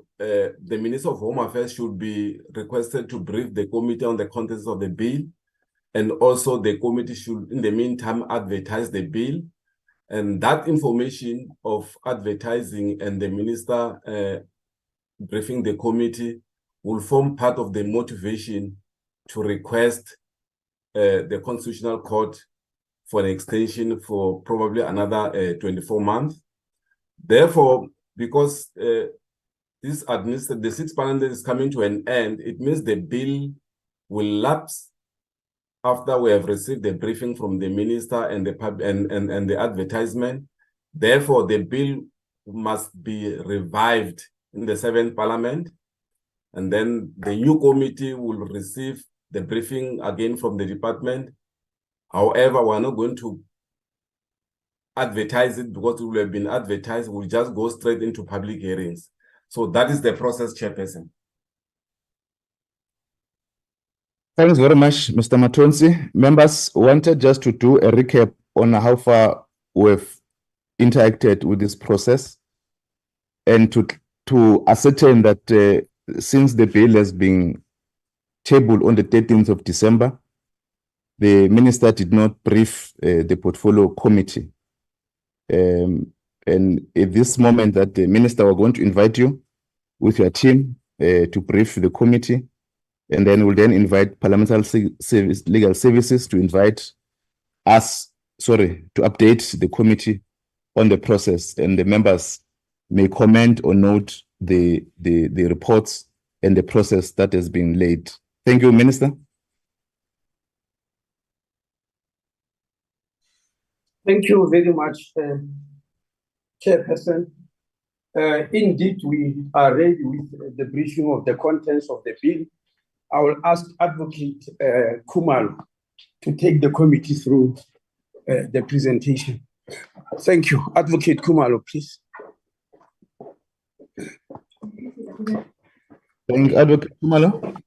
Minister of Home Affairs should be requested to brief the committee on the contents of the bill, and also the committee should, in the meantime, advertise the bill. And that information of advertising and the minister briefing the committee will form part of the motivation to request the Constitutional Court for an extension for probably another 24 months. Therefore, because the sixth parliament is coming to an end, it means the bill will lapse after we have received the briefing from the minister and the advertisement. Therefore, the bill must be revived in the 7th Parliament, and then the new committee will receive the briefing again from the department. However, we're not going to advertise it because it will have been advertised. We'll just go straight into public hearings. So that is the process, Chairperson. Thanks very much, Mr. Matonsi. Members wanted just to do a recap on how far we've interacted with this process and to ascertain that since the bill has been tabled on the 13th of December, the minister did not brief the portfolio committee. And at this moment that the minister were going to invite you with your team to brief the committee, and then we'll then invite parliamentary legal services to invite us, to update the committee on the process, and the members may comment or note the reports and the process that has been laid. Thank you, Minister. Thank you very much, Chairperson. Indeed, we are ready with the briefing of the contents of the bill. I will ask Advocate Khumalo to take the committee through the presentation. Thank you. Advocate Khumalo, please. Thank you, Advocate Khumalo.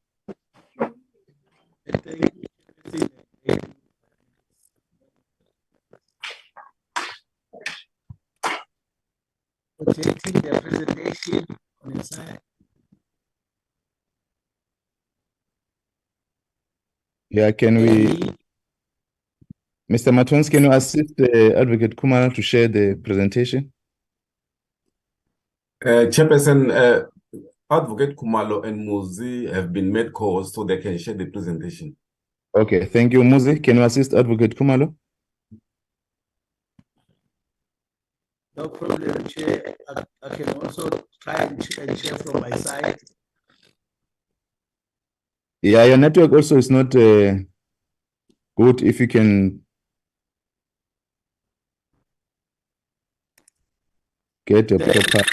For taking the presentation on the side. Yeah, can we, Mr. Matons, can you assist Advocate Khumalo to share the presentation? Chairperson, Advocate Khumalo and Muzi have been made co-hosts so they can share the presentation. Okay, thank you, Muzi. Can you assist Advocate Khumalo? No problem, Chair. I can also try and share from my side. Yeah, your network also is not good. If you can get a proper.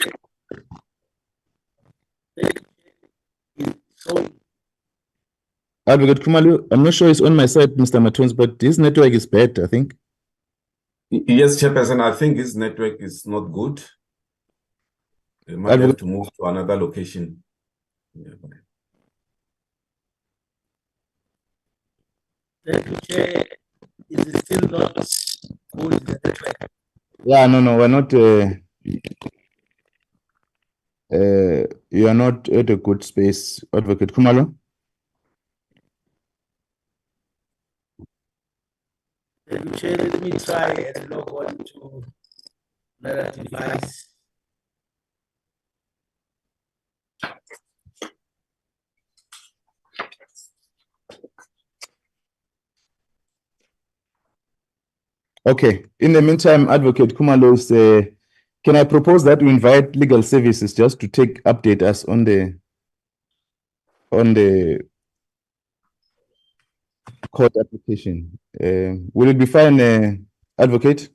Advocate Khumalo, I'm not sure it's on my side, Mr. Matons, but this network is bad, I think. Yes, Chairperson, I think his network is not good. They might have to move to another location. Yeah, okay. Thank you, Chair. Is it still not good, the network? Yeah, no, we're not. You are not at a good space, Advocate Khumalo. Thank you, Chair. Let me try and log on to another device. Okay. In the meantime, Advocate Khumalo, can I propose that we invite legal services just to update us on the court application? Will it be fine, Advocate?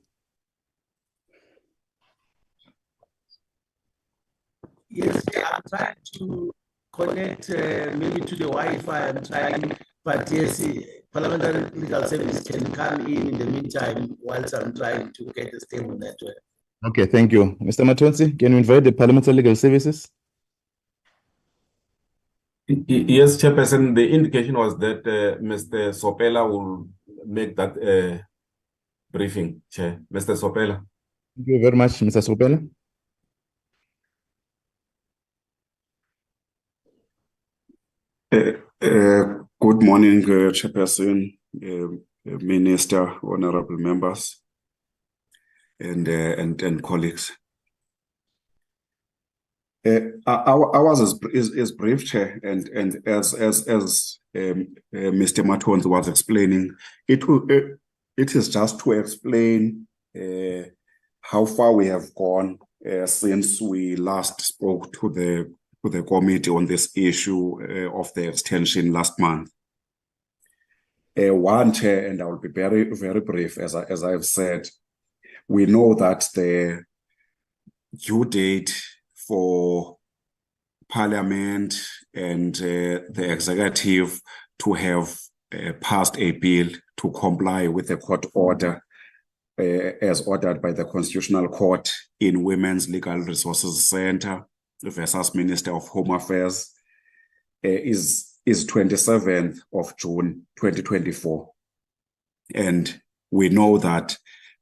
Yes, I'm trying to connect maybe to the Wi-Fi. I'm trying, but yes, parliamentary legal service can come in the meantime whilst I'm trying to get a stable network. Okay, thank you. Mr. Matonsi, can you invite the parliamentary legal services? Yes, Chairperson, the indication was that Mr. Sopela will make that briefing, Chair. Mr. Sopela. Thank you very much, Mr. Sopela. Good morning, Chairperson, Minister, honorable members, and colleagues. Ours is brief, Chair, and as Mr. Matons was explaining, it is just to explain how far we have gone since we last spoke to the committee on this issue of the extension last month. One, Chair, and I will be very, very brief, as I've said, we know that the due date for Parliament and the executive to have passed a bill to comply with the court order as ordered by the Constitutional Court in Women's Legal Resources Center versus Minister of Home Affairs is 27th of June 2024. And we know that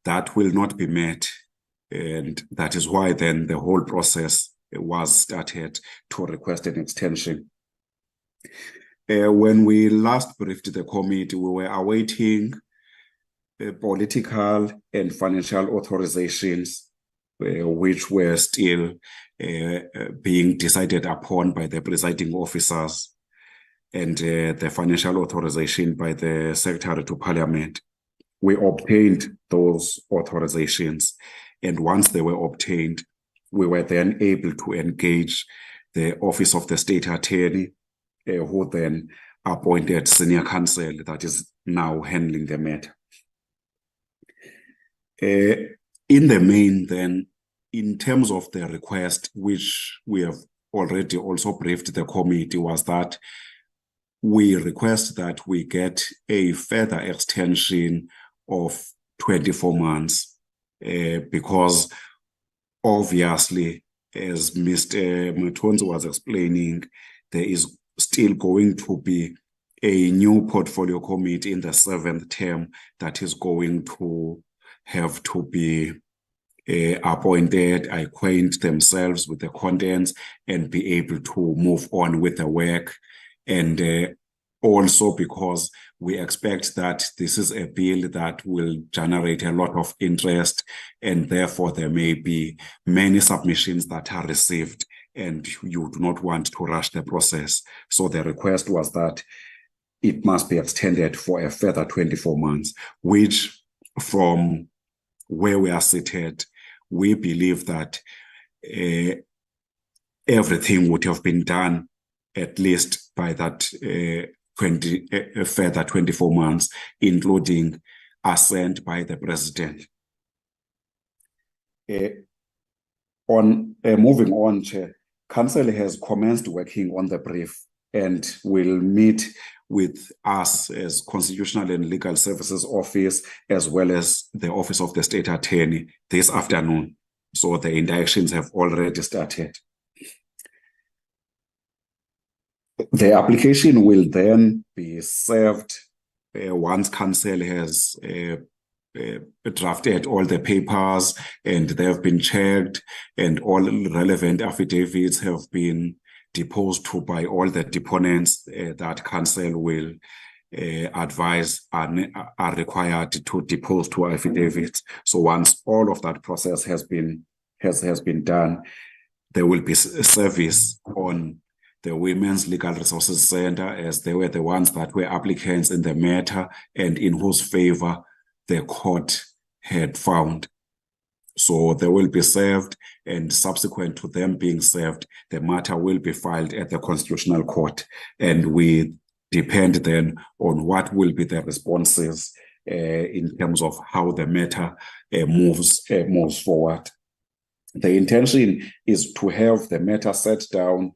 that will not be met. And that is why then the whole process was started to request an extension. When we last briefed the committee, we were awaiting political and financial authorizations, which were still being decided upon by the presiding officers, and the financial authorization by the Secretary to Parliament. We obtained those authorizations, and once they were obtained, we were then able to engage the Office of the State Attorney, who then appointed senior counsel that is now handling the matter. In the main, then, in terms of the request, which we have already also briefed the committee, was that we request that we get a further extension of 24 months because obviously, as Mr. Matons was explaining, there is still going to be a new portfolio committee in the 7th term that is going to have to be appointed, acquaint themselves with the contents, and be able to move on with the work. And also because we expect that this is a bill that will generate a lot of interest, and therefore there may be many submissions that are received, and you do not want to rush the process. So the request was that it must be extended for a further 24 months, which from where we are seated, we believe that everything would have been done at least by that further 24 months, including assent by the president. Moving on, Chair, Council has commenced working on the brief and will meet with us as Constitutional and Legal Services Office, as well as the Office of the State Attorney this afternoon. So the interactions have already started. The application will then be served once Council has drafted all the papers and they have been checked and all relevant affidavits have been deposed to by all the deponents that Council will advise are required to depose to affidavits. So once all of that process has been done, there will be service on the Women's Legal Resources Center, as they were the ones that were applicants in the matter and in whose favor the court had found. So they will be served, and subsequent to them being served, the matter will be filed at the Constitutional Court. And we depend then on what will be the responses in terms of how the matter moves forward. The intention is to have the matter set down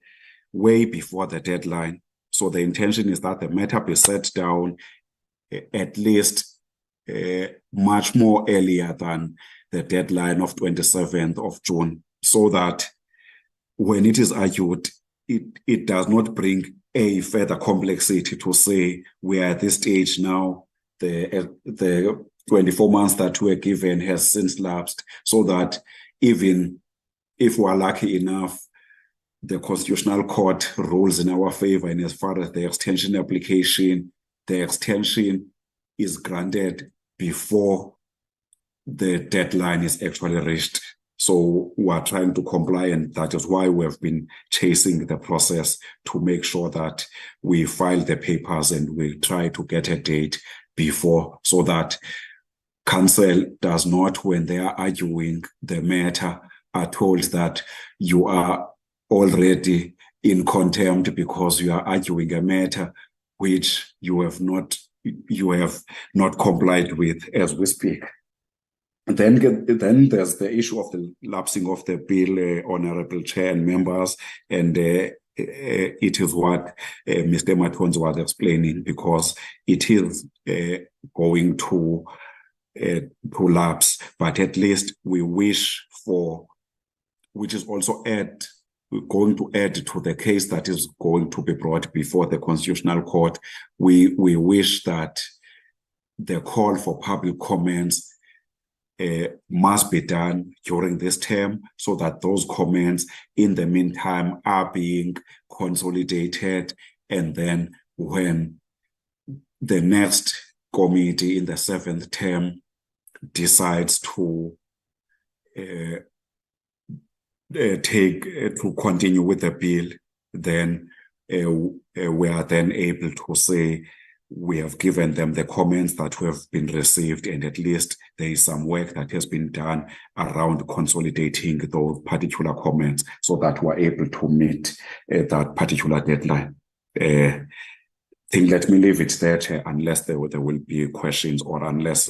way before the deadline. So the intention is that the matter be set down at least much more earlier than the deadline of 27th of June, so that when it is argued, it does not bring a further complexity to say we are at this stage now. The 24 months that were given has since lapsed, so that even if we are lucky enough, the Constitutional Court rules in our favor, and as far as the extension application, the extension is granted before the deadline is actually reached. So we are trying to comply, and that is why we have been chasing the process to make sure that we file the papers and we try to get a date before, so that council does not, when they are arguing the matter, are told that you are already in contempt because you are arguing a matter which you have not complied with as we speak. Then there's the issue of the lapsing of the bill, Honorable Chair and members, and it is what Mr. Matonzi was explaining, because it is going to lapse, but at least we wish for, which is also going to add to the case that is going to be brought before the Constitutional Court. We wish that the call for public comments must be done during this term, so that those comments in the meantime are being consolidated, and then when the next committee in the 7th term decides to continue with the bill, then we are then able to say we have given them the comments that have been received, and at least there is some work that has been done around consolidating those particular comments, so that we're able to meet that particular deadline. Let me leave it there, unless there will be questions, or unless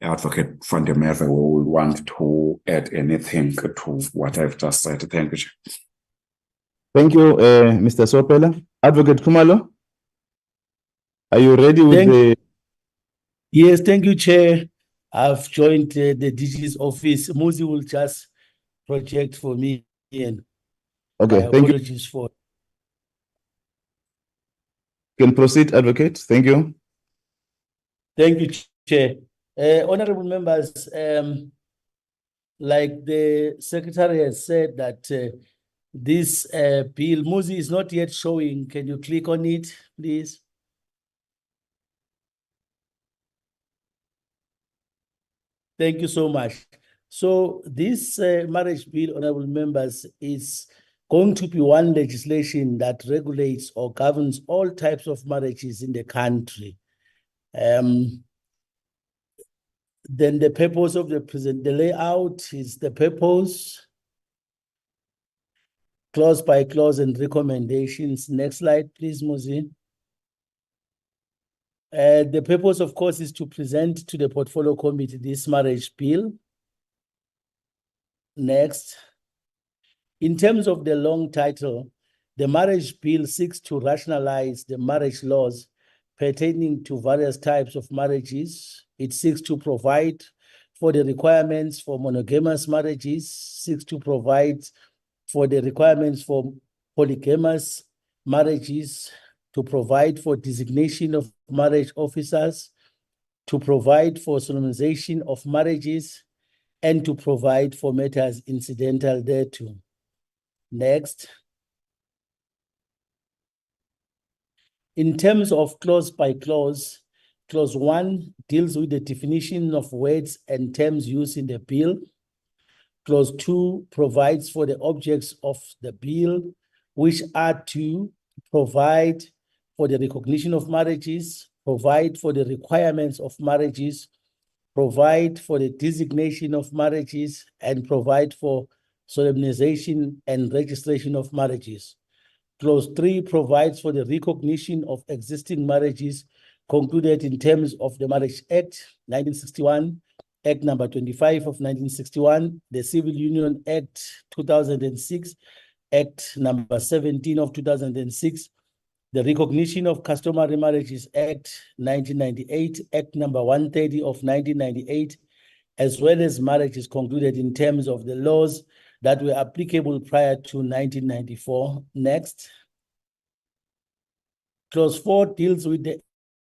Advocate van der Merwe will want to add anything to what I've just said. Thank you. Thank you, Mr. Sopela. Advocate Kumalo, are you ready with the... Yes, thank you, Chair. I've joined the DG's office. Muzi will just project for me. And okay, thank you. Apologies for... Can proceed, Advocate. Thank you. Thank you, Chair. Honorable members, like the Secretary has said, that this bill, Muzi, is not yet showing. Can you click on it, please? Thank you so much. So this marriage bill, honorable members, is going to be one legislation that regulates or governs all types of marriages in the country. Then the purpose of the layout is the purpose, clause by clause, and recommendations. Next slide, please, Muzi. The purpose, of course, is to present to the Portfolio Committee this marriage bill. Next. In terms of the long title, the marriage bill seeks to rationalize the marriage laws pertaining to various types of marriages. It seeks to provide for the requirements for monogamous marriages, seeks to provide for the requirements for polygamous marriages, to provide for designation of marriage officers, to provide for solemnization of marriages, and to provide for matters incidental thereto. Next. In terms of clause by clause, clause 1 deals with the definition of words and terms used in the bill. Clause 2 provides for the objects of the bill, which are to provide for the recognition of marriages, provide for the requirements of marriages, provide for the designation of marriages, and provide for solemnization and registration of marriages. Clause 3 provides for the recognition of existing marriages concluded in terms of the Marriage Act 1961, Act number 25 of 1961, the Civil Union Act 2006, Act number 17 of 2006, the Recognition of Customary Marriages Act 1998, Act number 130 of 1998, as well as marriages concluded in terms of the laws that were applicable prior to 1994. Next. Clause 4 deals with the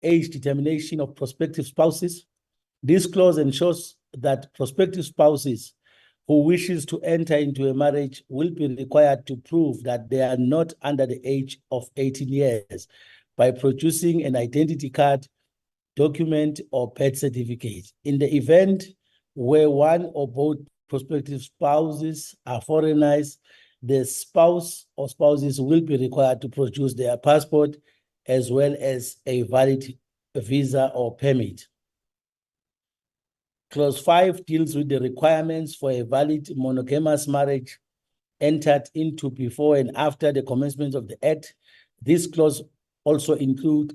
age determination of prospective spouses. This clause ensures that prospective spouses who wishes to enter into a marriage will be required to prove that they are not under the age of 18 years by producing an identity card, document, or birth certificate. In the event where one or both prospective spouses are foreigners, the spouse or spouses will be required to produce their passport as well as a valid visa or permit. Clause 5 deals with the requirements for a valid monogamous marriage entered into before and after the commencement of the Act. This clause also includes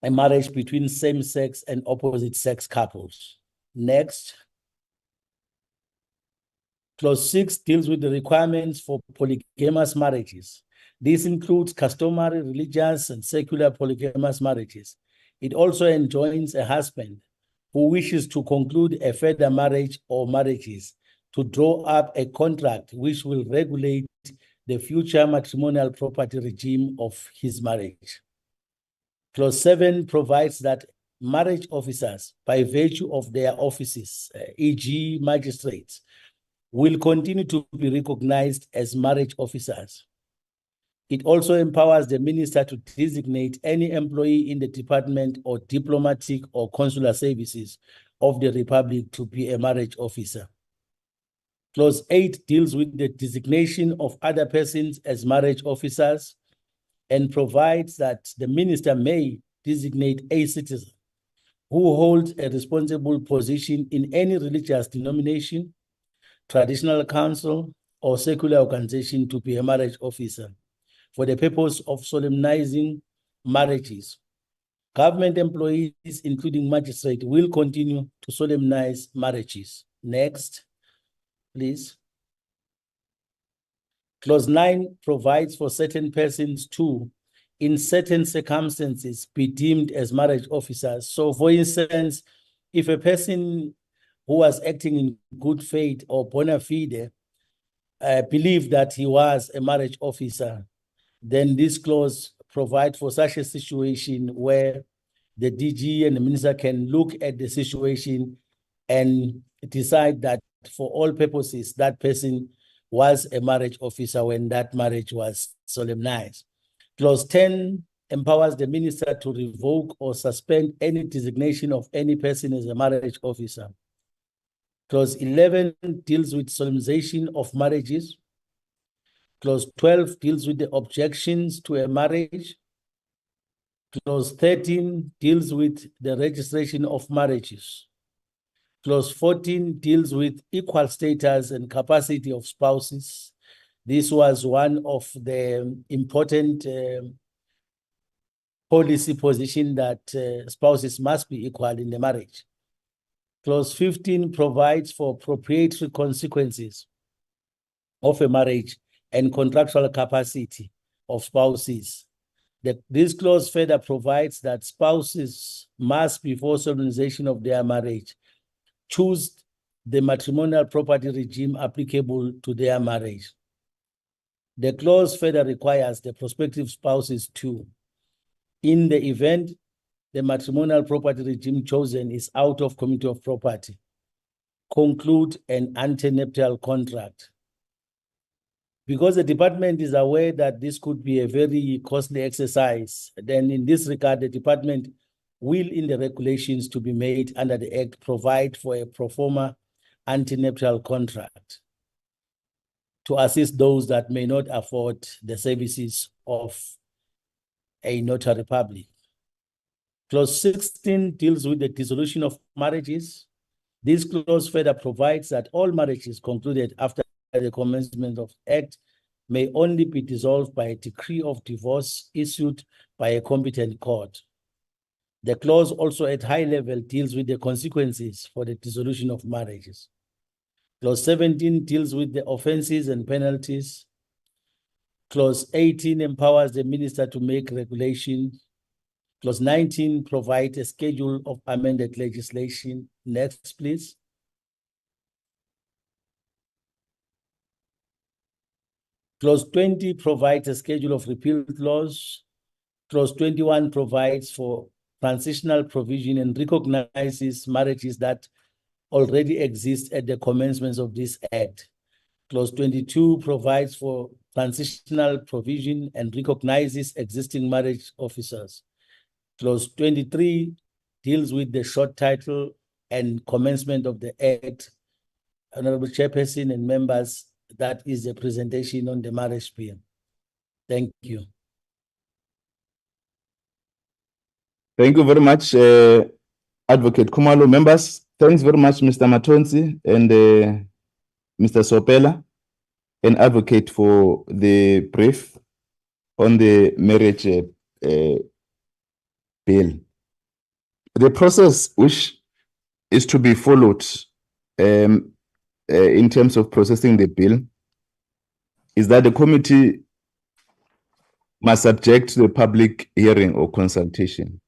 a marriage between same-sex and opposite-sex couples. Next. Clause 6 deals with the requirements for polygamous marriages. This includes customary, religious, and secular polygamous marriages. It also enjoins a husband who wishes to conclude a further marriage or marriages to draw up a contract which will regulate the future matrimonial property regime of his marriage. Clause 7 provides that marriage officers, by virtue of their offices, e.g. magistrates, will continue to be recognized as marriage officers. It also empowers the minister to designate any employee in the department or diplomatic or consular services of the Republic to be a marriage officer. Clause 8 deals with the designation of other persons as marriage officers and provides that the minister may designate a citizen who holds a responsible position in any religious denomination, traditional council, or secular organization to be a marriage officer for the purpose of solemnizing marriages. Government employees, including magistrates, will continue to solemnize marriages. Next, please. Clause 9 provides for certain persons to, in certain circumstances, be deemed as marriage officers. So, for instance, if a person who was acting in good faith or bona fide believed that he was a marriage officer, then this clause provides for such a situation where the DG and the minister can look at the situation and decide that for all purposes, that person was a marriage officer when that marriage was solemnized. Clause 10 empowers the minister to revoke or suspend any designation of any person as a marriage officer. Clause 11 deals with solemnization of marriages. Clause 12 deals with the objections to a marriage. Clause 13 deals with the registration of marriages. Clause 14 deals with equal status and capacity of spouses. This was one of the important policy position that spouses must be equal in the marriage. Clause 15 provides for proprietary consequences of a marriage and contractual capacity of spouses. This clause further provides that spouses must, before solemnization of their marriage, choose the matrimonial property regime applicable to their marriage. The clause further requires the prospective spouses to, in the event the matrimonial property regime chosen is out of community of property, conclude an antenuptial contract. Because the department is aware that this could be a very costly exercise, then in this regard, the department will, in the regulations to be made under the Act, provide for a pro forma antenuptial contract to assist those that may not afford the services of a notary public. Clause 16 deals with the dissolution of marriages. This clause further provides that all marriages concluded after the commencement of the Act may only be dissolved by a decree of divorce issued by a competent court. The clause also at high level deals with the consequences for the dissolution of marriages. Clause 17 deals with the offenses and penalties. Clause 18 empowers the minister to make regulations. Clause 19 provides a schedule of amended legislation. Next, please. Clause 20 provides a schedule of repealed laws. Clause 21 provides for transitional provision and recognizes marriages that already exist at the commencement of this Act. Clause 22 provides for transitional provision and recognizes existing marriage officers. Clause 23 deals with the short title and commencement of the Act. Honorable Chairperson and members, that is a presentation on the marriage bill. Thank you. Thank you very much, Advocate Khumalo. Members, thanks very much, Mr. Matonsi and Mr. Sopela, and Advocate, for the brief on the marriage bill. The process which is to be followed in terms of processing the bill is that the committee must subject to the public hearing or consultation.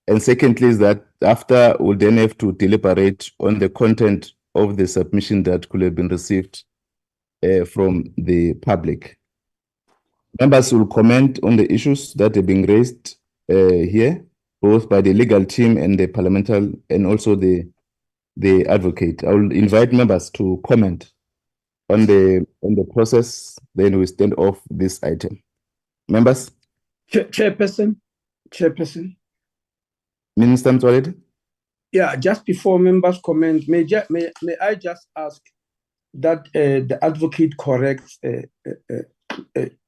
And secondly is that after we'll then have to deliberate on the content of the submission that could have been received from the public. Members will comment on the issues that are being raised here, both by the legal team and the parliamentary, and also the advocate. I will invite members to comment on the process, then we stand off this item. Members? Chairperson. Minister Mtsoaledi? Yeah, just before members comment, may I just ask that the advocate corrects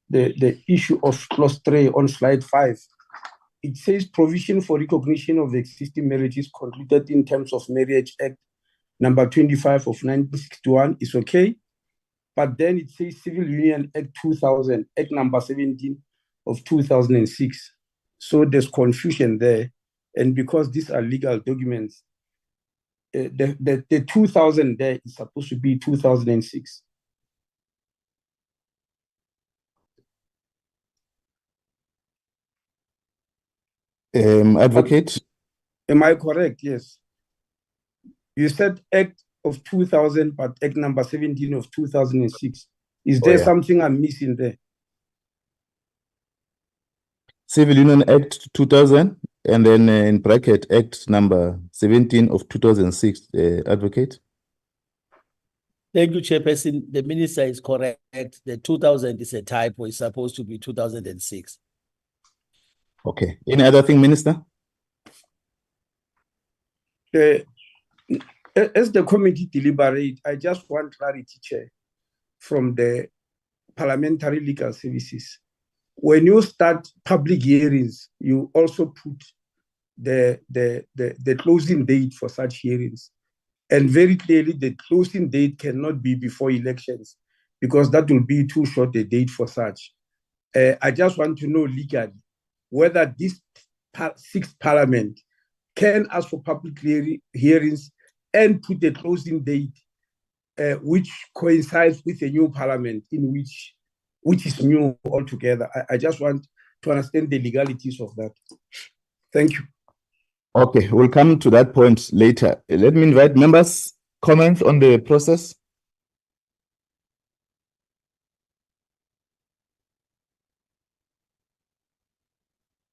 the issue of clause 3 on slide 5. It says provision for recognition of the existing marriages concluded in terms of Marriage Act number 25 of 1961 is okay, but then it says Civil Union Act 2000, Act number 17 of 2006. So there's confusion there. And because these are legal documents, the 2000 there is supposed to be 2006. Advocate? Am I correct? Yes. You said Act of 2000, but Act number 17 of 2006. Is there something I'm missing there? Civil Union Act 2000, and then in bracket Act number 17 of 2006, Advocate. Thank you, Chairperson. The minister is correct. The 2000 is a typo. It's supposed to be 2006. Okay. Any other thing, Minister? As the committee deliberate, I just want clarity, Chair, from the Parliamentary Legal Services. When you start public hearings, you also put the closing date for such hearings. And very clearly, the closing date cannot be before elections, because that will be too short a date for such. I just want to know legally whether this sixth parliament can ask for public hearings and put the closing date which coincides with the new parliament, in which is new altogether. I just want to understand the legalities of that. Thank you. Okay, we'll come to that point later. Let me invite members' comments on the process.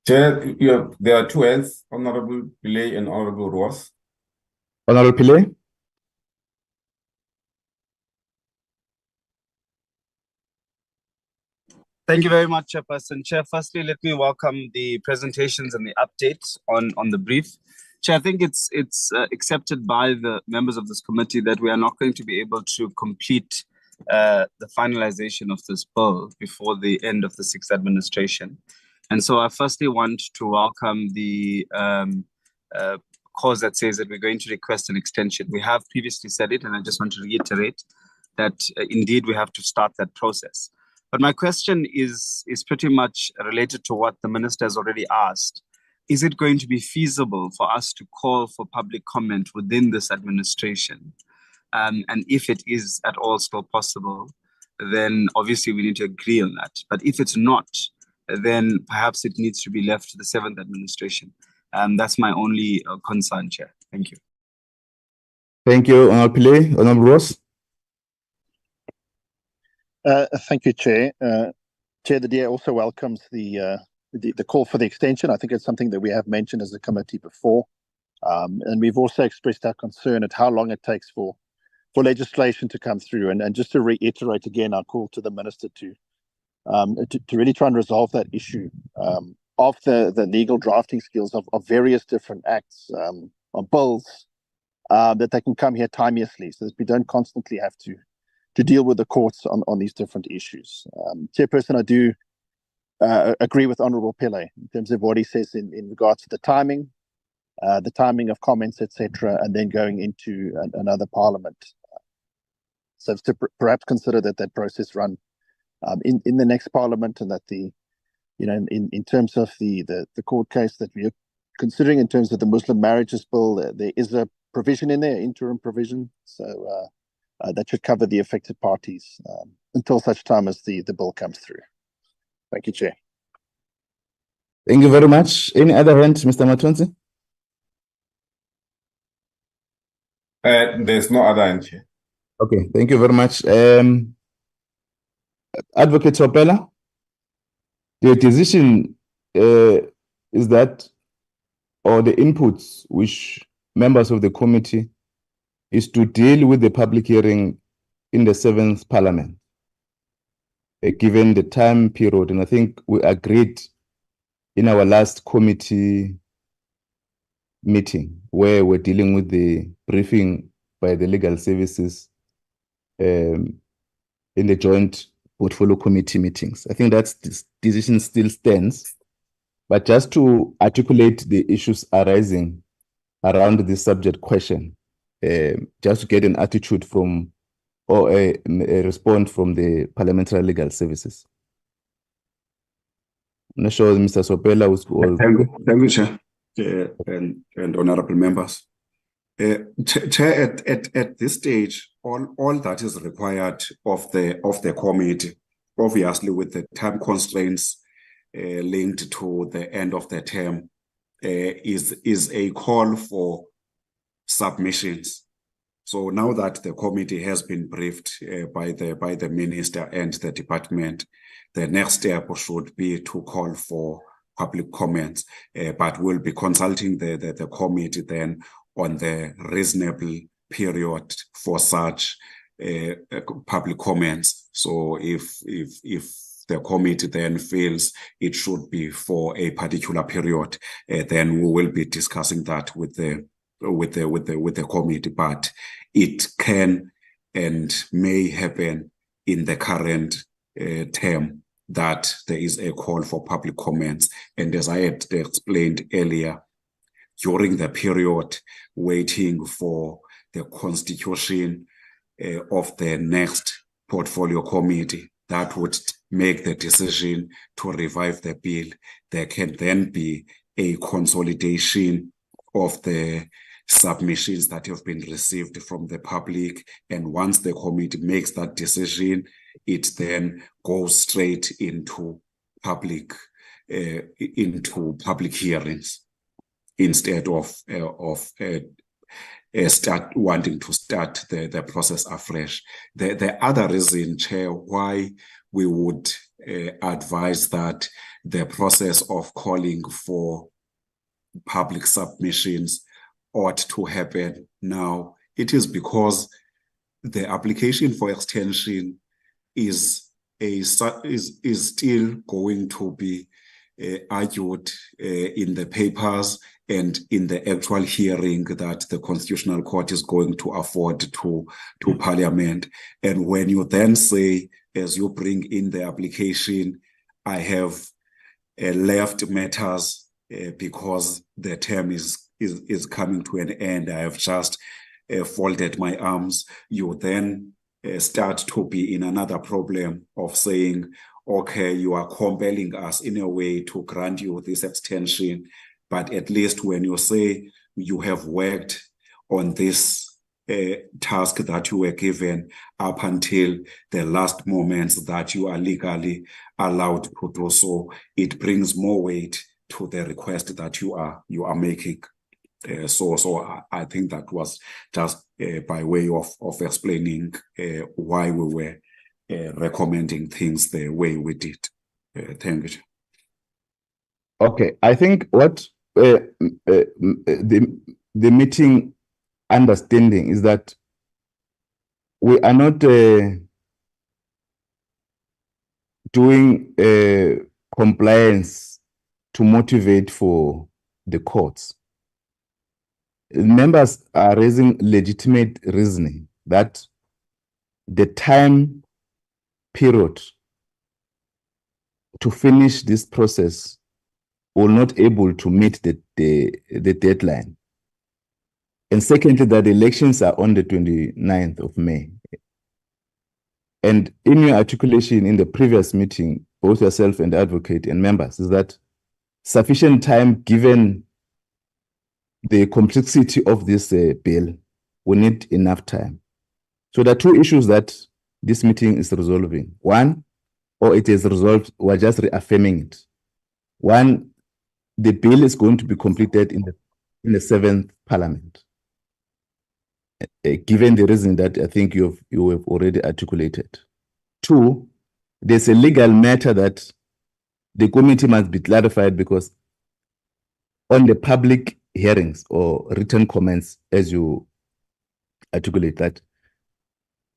Chair, there are two hands, Honorable Pillay and Honorable Ross. Honorable Pillay. Thank you very much, Chairperson. Chair, firstly, let me welcome the presentations and the updates on the brief. Chair, I think it's accepted by the members of this committee that we are not going to be able to complete the finalization of this bill before the end of the sixth administration. And so I firstly want to welcome the clause that says that we're going to request an extension. We have previously said it, and I just want to reiterate that indeed we have to start that process. But my question is pretty much related to what the minister has already asked. Is it going to be feasible for us to call for public comment within this administration? And if it is at all still possible, then obviously we need to agree on that. But if it's not, then perhaps it needs to be left to the seventh administration. That's my only concern, Chair. Thank you. Thank you, Honorable Pillay. Honorable Ross. Thank you, Chair. Chair, the DA also welcomes the call for the extension. I think it's something that we have mentioned as a committee before. And we've also expressed our concern at how long it takes for legislation to come through. And just to reiterate again, our call to the Minister to really try and resolve that issue of the legal drafting skills of various different acts, of bills, that they can come here timeously so that we don't constantly have to deal with the courts on these different issues. Chairperson, I do agree with Honourable Pillay in terms of what he says in regards to the timing of comments, etc., and then going into another parliament. So to perhaps consider that process run in the next parliament, and that in terms of the court case that we are considering in terms of the Muslim marriages bill, there is a provision in there, interim provision, so that should cover the affected parties until such time as the bill comes through. Thank you, Chair. Thank you very much. Any other hand, Mr. Matonzi? There's no other hand, Chair. Okay, thank you very much. Advocate Sopela, the decision is that, or the inputs which members of the committee is to deal with the public hearing in the 7th Parliament, given the time period. And I think we agreed in our last committee meeting where we're dealing with the briefing by the legal services in the joint portfolio committee meetings. I think that this decision still stands, but just to articulate the issues arising around this subject question, just to get an attitude from or a response from the parliamentary legal services. I'm not sure Mr. Sopela was. Thank you, Chair, and honourable members. Chair, at this stage, all that is required of the committee, obviously with the time constraints linked to the end of the term, is a call for submissions. So now that the committee has been briefed by the minister and the department, the next step should be to call for public comments, but we'll be consulting the committee then on the reasonable period for such public comments. So if the committee then feels it should be for a particular period, then we will be discussing that with the committee, but it can and may happen in the current term that there is a call for public comments. And as I had explained earlier, during the period waiting for the constitution of the next portfolio committee that would make the decision to revive the bill, there can then be a consolidation of the submissions that have been received from the public. And once the committee makes that decision, it then goes straight into public hearings instead of wanting to start the process afresh. The other reason, Chair, why we would advise that the process of calling for public submissions ought to happen now, it is because the application for extension is still going to be argued in the papers and in the actual hearing that the Constitutional Court is going to afford to Parliament. And when you then say, as you bring in the application, I have left matters because the term is coming to an end, I have just folded my arms, you then start to be in another problem of saying, okay, you are compelling us in a way to grant you this extension, but at least when you say you have worked on this task that you were given up until the last moments that you are legally allowed to do so, it brings more weight to the request that you are making. So I think that was just by way of explaining why we were recommending things the way we did. Thank you. Okay, I think what the meeting understanding is that we are not doing compliance to motivate for the courts. Members are raising legitimate reasoning that the time period to finish this process will not able to meet the deadline. And secondly, that the elections are on the 29th of May. And in your articulation in the previous meeting, both yourself and the advocate and members, is that sufficient time given the complexity of this bill, we need enough time. So there are two issues that this meeting is resolving. One, or it is resolved, we're just reaffirming it. One, the bill is going to be completed in the 7th Parliament, given the reason that I think you have already articulated. Two, there's a legal matter that the committee must be clarified, because on the public hearings or written comments, as you articulate that,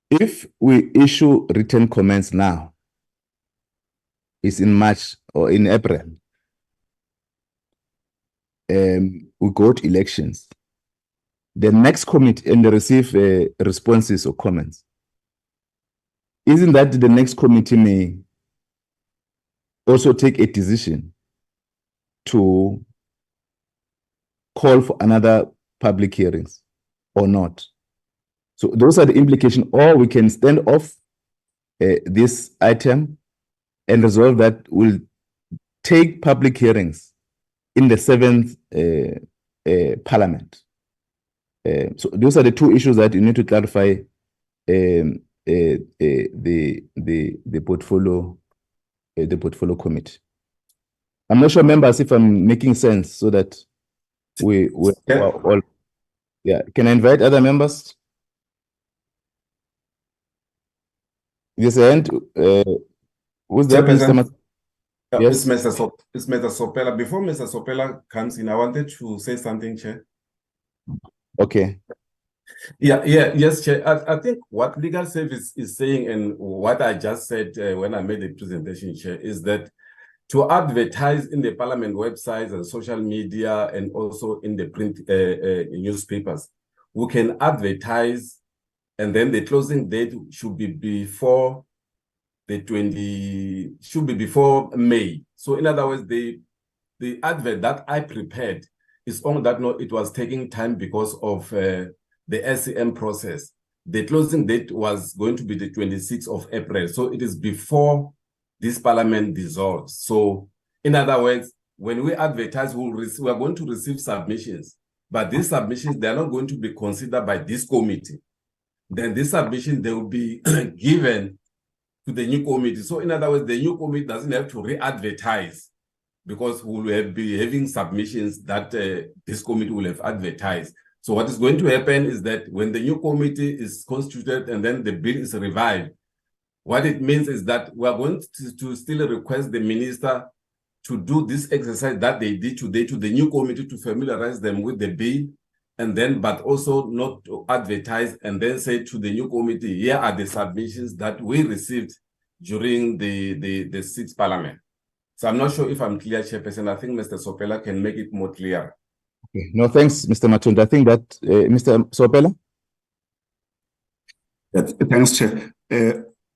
if we issue written comments now, it's in March or in April, we go to elections. The next committee and they receive responses or comments. Isn't that the next committee may also take a decision to call for another public hearings or not? So those are the implications. Or we can stand off this item and resolve that we'll take public hearings in the 7th Parliament. So those are the two issues that you need to clarify the portfolio committee. I'm not sure, members, if I'm making sense, so that we are all. Yeah, can I invite other members? Yes, and who's that, Mr. Yes, Mr. Sopela. Before Mr. Sopela comes in, I wanted to say something, Chair. Okay. Yes, Chair. I think what legal service is saying, and what I just said when I made the presentation, Chair, is that to advertise in the Parliament websites and social media, and also in the print newspapers, we can advertise, and then the closing date should be before before May. So in other words, the advert that I prepared is on that note, it was taking time because of the SCM process. The closing date was going to be the 26th of April. So it is before this Parliament dissolves. So in other words, when we advertise, we are going to receive submissions, but these submissions, they are not going to be considered by this committee. Then this submission, they will be given to the new committee. So in other words, the new committee doesn't have to re-advertise, because we will be having submissions that this committee will have advertised. So what is going to happen is that when the new committee is constituted and then the bill is revived, what it means is that we are going to still request the minister to do this exercise that they did today to the new committee to familiarize them with the bill, and then, but also not to advertise and then say to the new committee, here are the submissions that we received during the 6th Parliament. So I'm not sure if I'm clear, Chairperson. I think Mr. Sopela can make it more clear. Okay. No, thanks, Mr. Matunda. I think that Mr. Sopela? Thanks, Chair.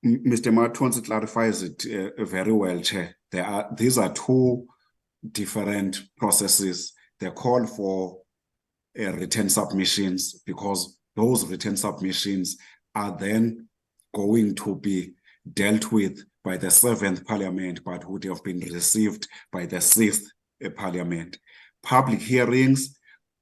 Mr. Matonzi clarifies it very well, Chair. These are two different processes. They call for written submissions, because those written submissions are then going to be dealt with by the 7th Parliament, but would have been received by the 6th Parliament. Public hearings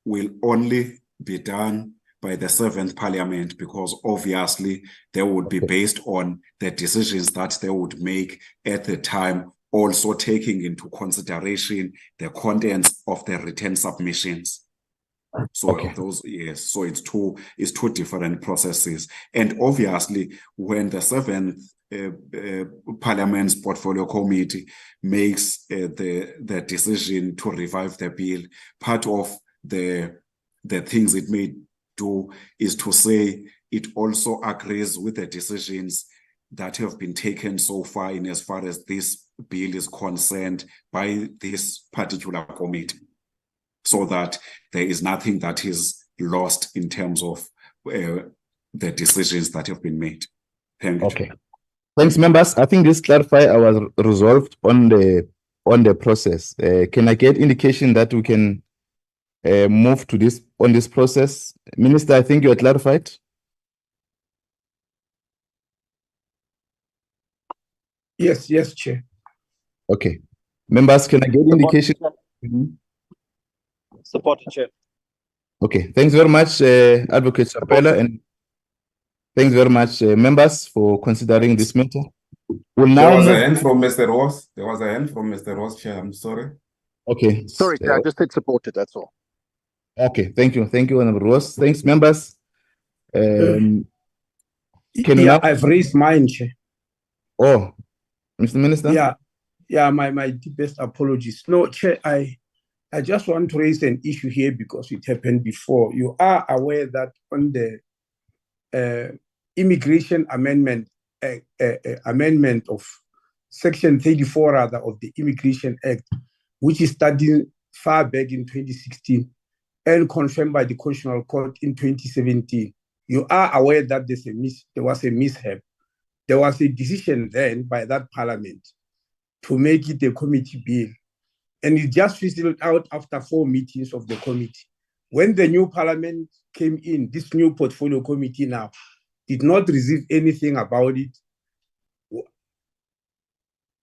will only be done by the 7th Parliament, because obviously they would be based on the decisions that they would make at the time, also taking into consideration the contents of the written submissions. So those, yes, so it's two different processes. And obviously, when the 7th Parliament's Portfolio Committee makes the decision to revive the bill, part of the things it may do is to say it also agrees with the decisions that have been taken so far in as far as this bill is concerned by this particular committee, so that there is nothing that is lost in terms of the decisions that have been made. Thank you. Okay. Thanks, members. I think this clarify our resolved on the process. Can I get indication that we can move to this on this process? Minister, I think you are clarified. Yes, Chair. Okay. Members, can I get indication? Support, Chair. Okay. Thanks very much, Advocate Chapela, and thanks very much, members, for considering this matter. We'll now There was a move. hand from Mr. Ross. There was a hand from Mr. Ross, Chair. I'm sorry. Okay. Sorry, Chair, I just said supported, that's all. Okay. Thank you. Thank you, Honorable Ross. Thanks, members. Can you now... I've raised mine, Chair. Oh, Mr. Minister? Yeah, my deepest apologies. No, Chair, I just want to raise an issue here because it happened before. You are aware that on the immigration amendment of Section 34 of the Immigration Act, which is starting far back in 2016 and confirmed by the Constitutional Court in 2017. You are aware that there was a mishap. There was a decision then by that parliament to make it a committee bill. And it just fizzled out after 4 meetings of the committee. When the new parliament came in, this new portfolio committee now did not receive anything about it.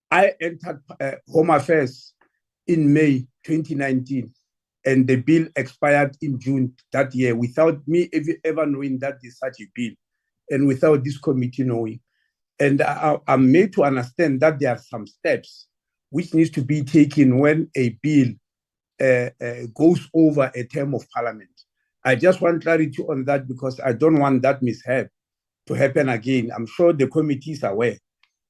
I entered Home Affairs in May 2019, and the bill expired in June that year without me ever knowing that there's such a bill, and without this committee knowing. And I'm made to understand that there are some steps which needs to be taken when a bill goes over a term of parliament. I just want clarity on that because I don't want that mishap to happen again. I'm sure the committee is aware.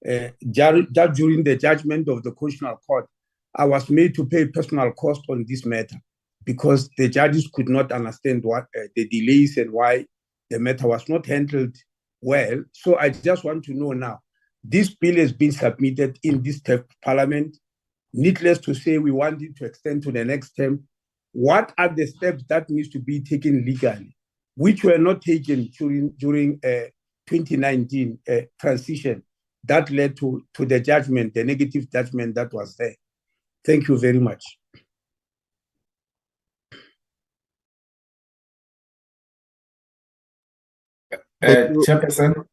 That during the judgment of the Constitutional Court, I was made to pay personal cost on this matter because the judges could not understand what the delays and why the matter was not handled well. So I just want to know now, this bill has been submitted in this term of parliament. Needless to say, we want it to extend to the next term. What are the steps that needs to be taken legally, which were not taken during 2019 transition that led to the judgment, the negative judgment that was there? Thank you very much. Chairperson,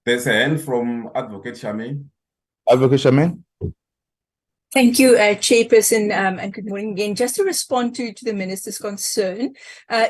there's a hand from Advocate Charmaine. Advocate Charmaine. Thank you, Chairperson, and good morning again. Just to respond to the Minister's concern,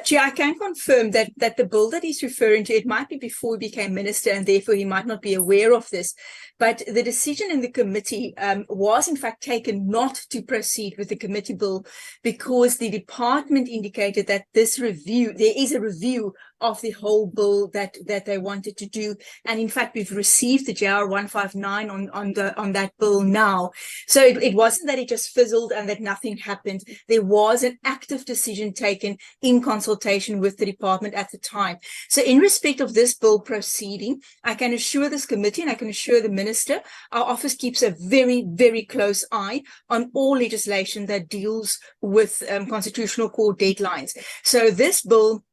Chair, I can confirm that the bill that he's referring to, it might be before he became Minister, and therefore he might not be aware of this. But the decision in the committee was in fact taken not to proceed with the committee bill because the department indicated that there is a review of the whole bill that they wanted to do. And in fact, we've received the JR 159 on that bill now. So it wasn't that it just fizzled and that nothing happened. There was an active decision taken in consultation with the department at the time. So in respect of this bill proceeding, I can assure this committee and I can assure the Minister, our office keeps a very, very close eye on all legislation that deals with constitutional court deadlines. So this bill,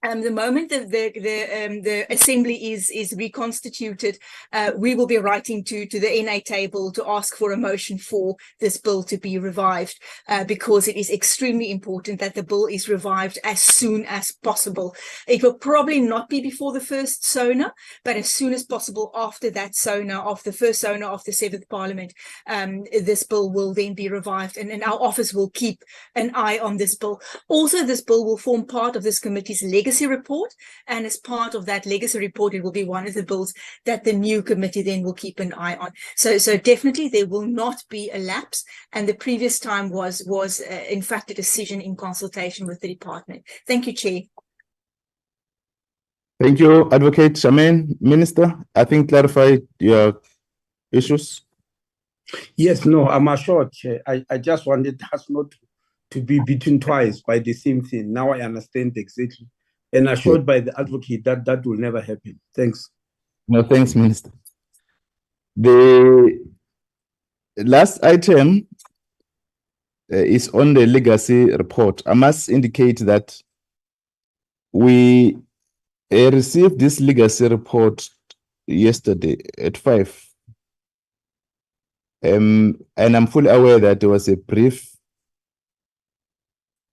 the moment that the assembly is reconstituted, we will be writing to the NA table to ask for a motion for this bill to be revived, because it is extremely important that the bill is revived as soon as possible. It will probably not be before the first SONA, but as soon as possible after that SONA, of the first SONA of the 7th Parliament, this bill will then be revived, and our office will keep an eye on this bill. Also, this bill will form part of this committee's legacy report, and as part of that legacy report, it will be one of the bills that the new committee then will keep an eye on. So definitely there will not be a lapse, and the previous time was in fact a decision in consultation with the department. Thank you, Chair. Thank you, Advocate Charmaine. Minister, I think clarify your issues. Yes, no, I'm assured, Chair. I just wanted us not to be beaten twice by the same thing. Now I understand exactly. And assured by the advocate that that will never happen. Thanks. No, thanks, Minister. The last item is on the legacy report. I must indicate that we received this legacy report yesterday at 5. And I'm fully aware that there was a brief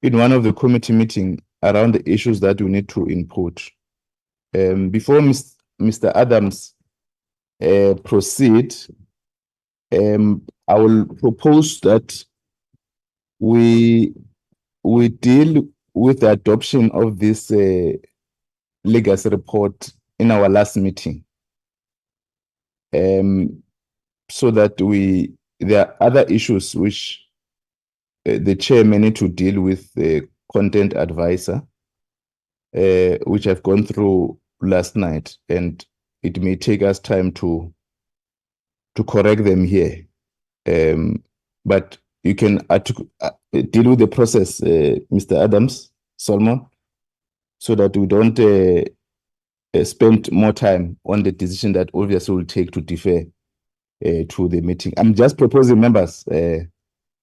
in one of the committee meetings around the issues that we need to input. Before Mr. Adams proceed, I will propose that we deal with the adoption of this legacy report in our last meeting, so that there are other issues which the chair may need to deal with the content advisor, which I've gone through last night, and it may take us time to correct them here. But you can deal with the process, Mr. Adams, Solomon, so that we don't spend more time on the decision that obviously will take to defer to the meeting. I'm just proposing, members.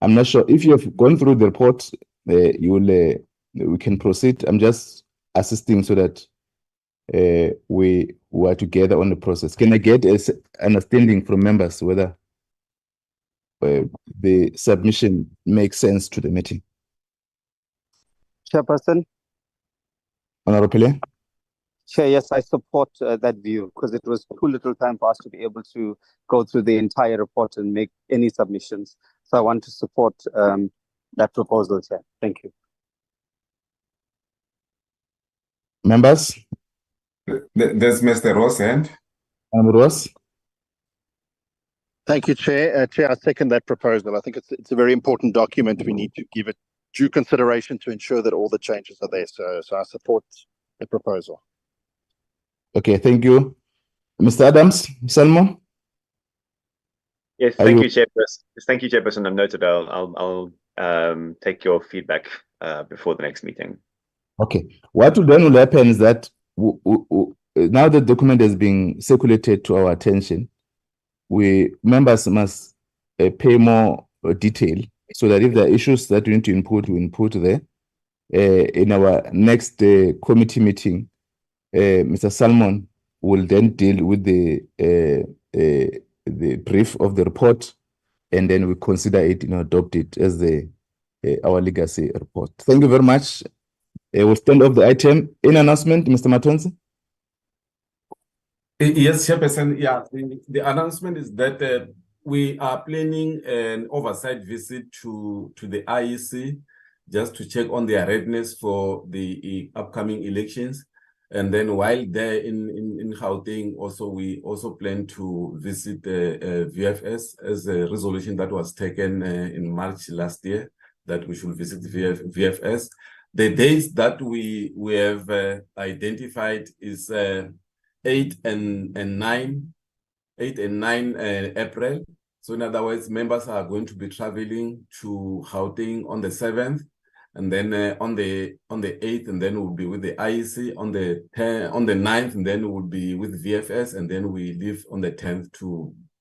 I'm not sure if you have gone through the report. We can proceed. I'm just assisting so that we are together on the process. Can I get an understanding from members whether the submission makes sense to the meeting? Chairperson. Honorable Pile? Chair, yes, I support that view because it was too little time for us to be able to go through the entire report and make any submissions. So I want to support that proposal, Chair. Thank you. Members? There's Mr. Ross hand. Ross? Thank you, Chair. Chair, I second that proposal. I think it's a very important document. We need to give it due consideration to ensure that all the changes are there. So I support the proposal. Okay, thank you. Mr. Adams, Salmo? Yes, thank you, Chairperson. Thank you, Chairperson. I'm noted. I'll take your feedback before the next meeting. Okay. What then will happen is that now the document has been circulated to our attention, members must pay more detail so that if there are issues that we need to input, we input there. In our next committee meeting, Mr. Salmon will then deal with the brief of the report, and then we consider it, adopt it as our legacy report. Thank you very much. We'll stand off the item. In announcement, Mr. Matonzi? Yes, Chairperson. Yeah, the announcement is that we are planning an oversight visit to the IEC just to check on their readiness for the upcoming elections. And then while there in Gauteng, we also plan to visit VFS as a resolution that was taken in March last year, that we should visit VFS. The dates that we have identified is 8 and 9 April. So in other words, members are going to be traveling to Gauteng on the 7th, and then on the 8th, and then we'll be with the IEC on the 9th, and then we'll be with VFS, and then we leave on the 10th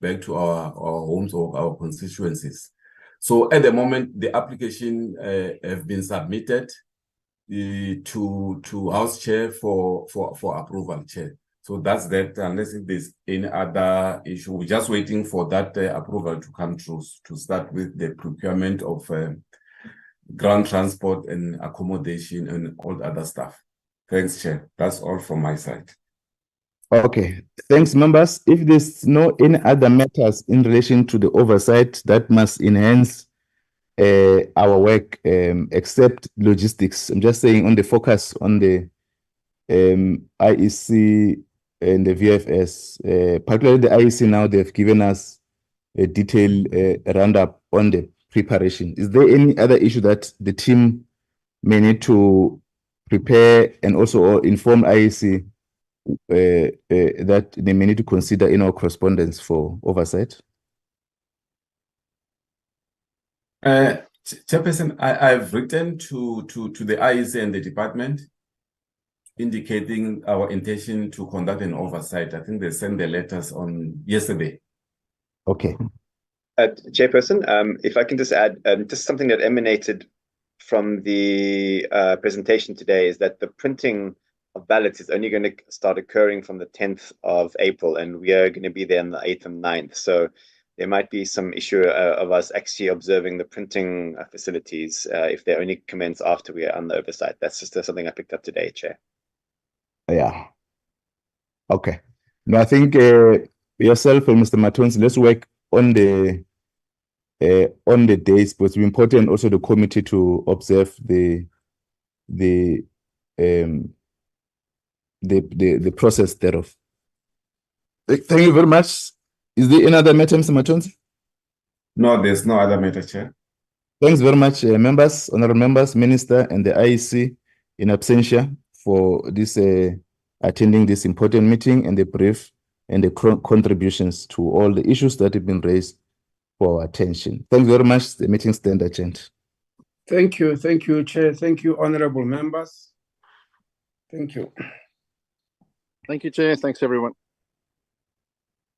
back to our homes or our constituencies. So at the moment, the application have been submitted to House Chair for approval, Chair. So that's that. Unless if there's any other issue, we're just waiting for that approval to come through to start with the procurement of ground transport and accommodation and all the other stuff. Thanks, Chair. That's all from my side. Okay. Thanks, members. If there's any other matters in relation to the oversight that must enhance our work, except logistics, I'm just saying on the focus on the IEC and the VFS, particularly the IEC now, they've given us a detailed roundup on the preparation. Is there any other issue that the team may need to prepare and also inform IEC that they may need to consider in our correspondence for oversight? Chairperson, I've written to the IEC and the department indicating our intention to conduct an oversight. I think they sent the letters on yesterday. Okay. Chairperson, if I can just add, just something that emanated from the presentation today is that the printing of ballots is only going to start occurring from the 10th of April, and we are going to be there on the 8th and 9th. So there might be some issue of us actually observing the printing facilities if they only commence after we are on the oversight. That's just something I picked up today, Chair. Yeah. Okay. No, I think yourself and Mr. Matonzi, let's work on the days, but it's important also the committee to observe the process thereof. Thank you very much. Is there any other matter, Mr. Matonzi? No, there's no other matter, Chair. Thanks very much, members, honorable members, Minister, and the IEC in absentia for this attending this important meeting and the brief and the contributions to all the issues that have been raised for our attention. Thanks very much. The meeting stands adjourned. Thank you, Chair. Thank you, honorable members. Thank you. Thank you, Chair. Thanks, everyone.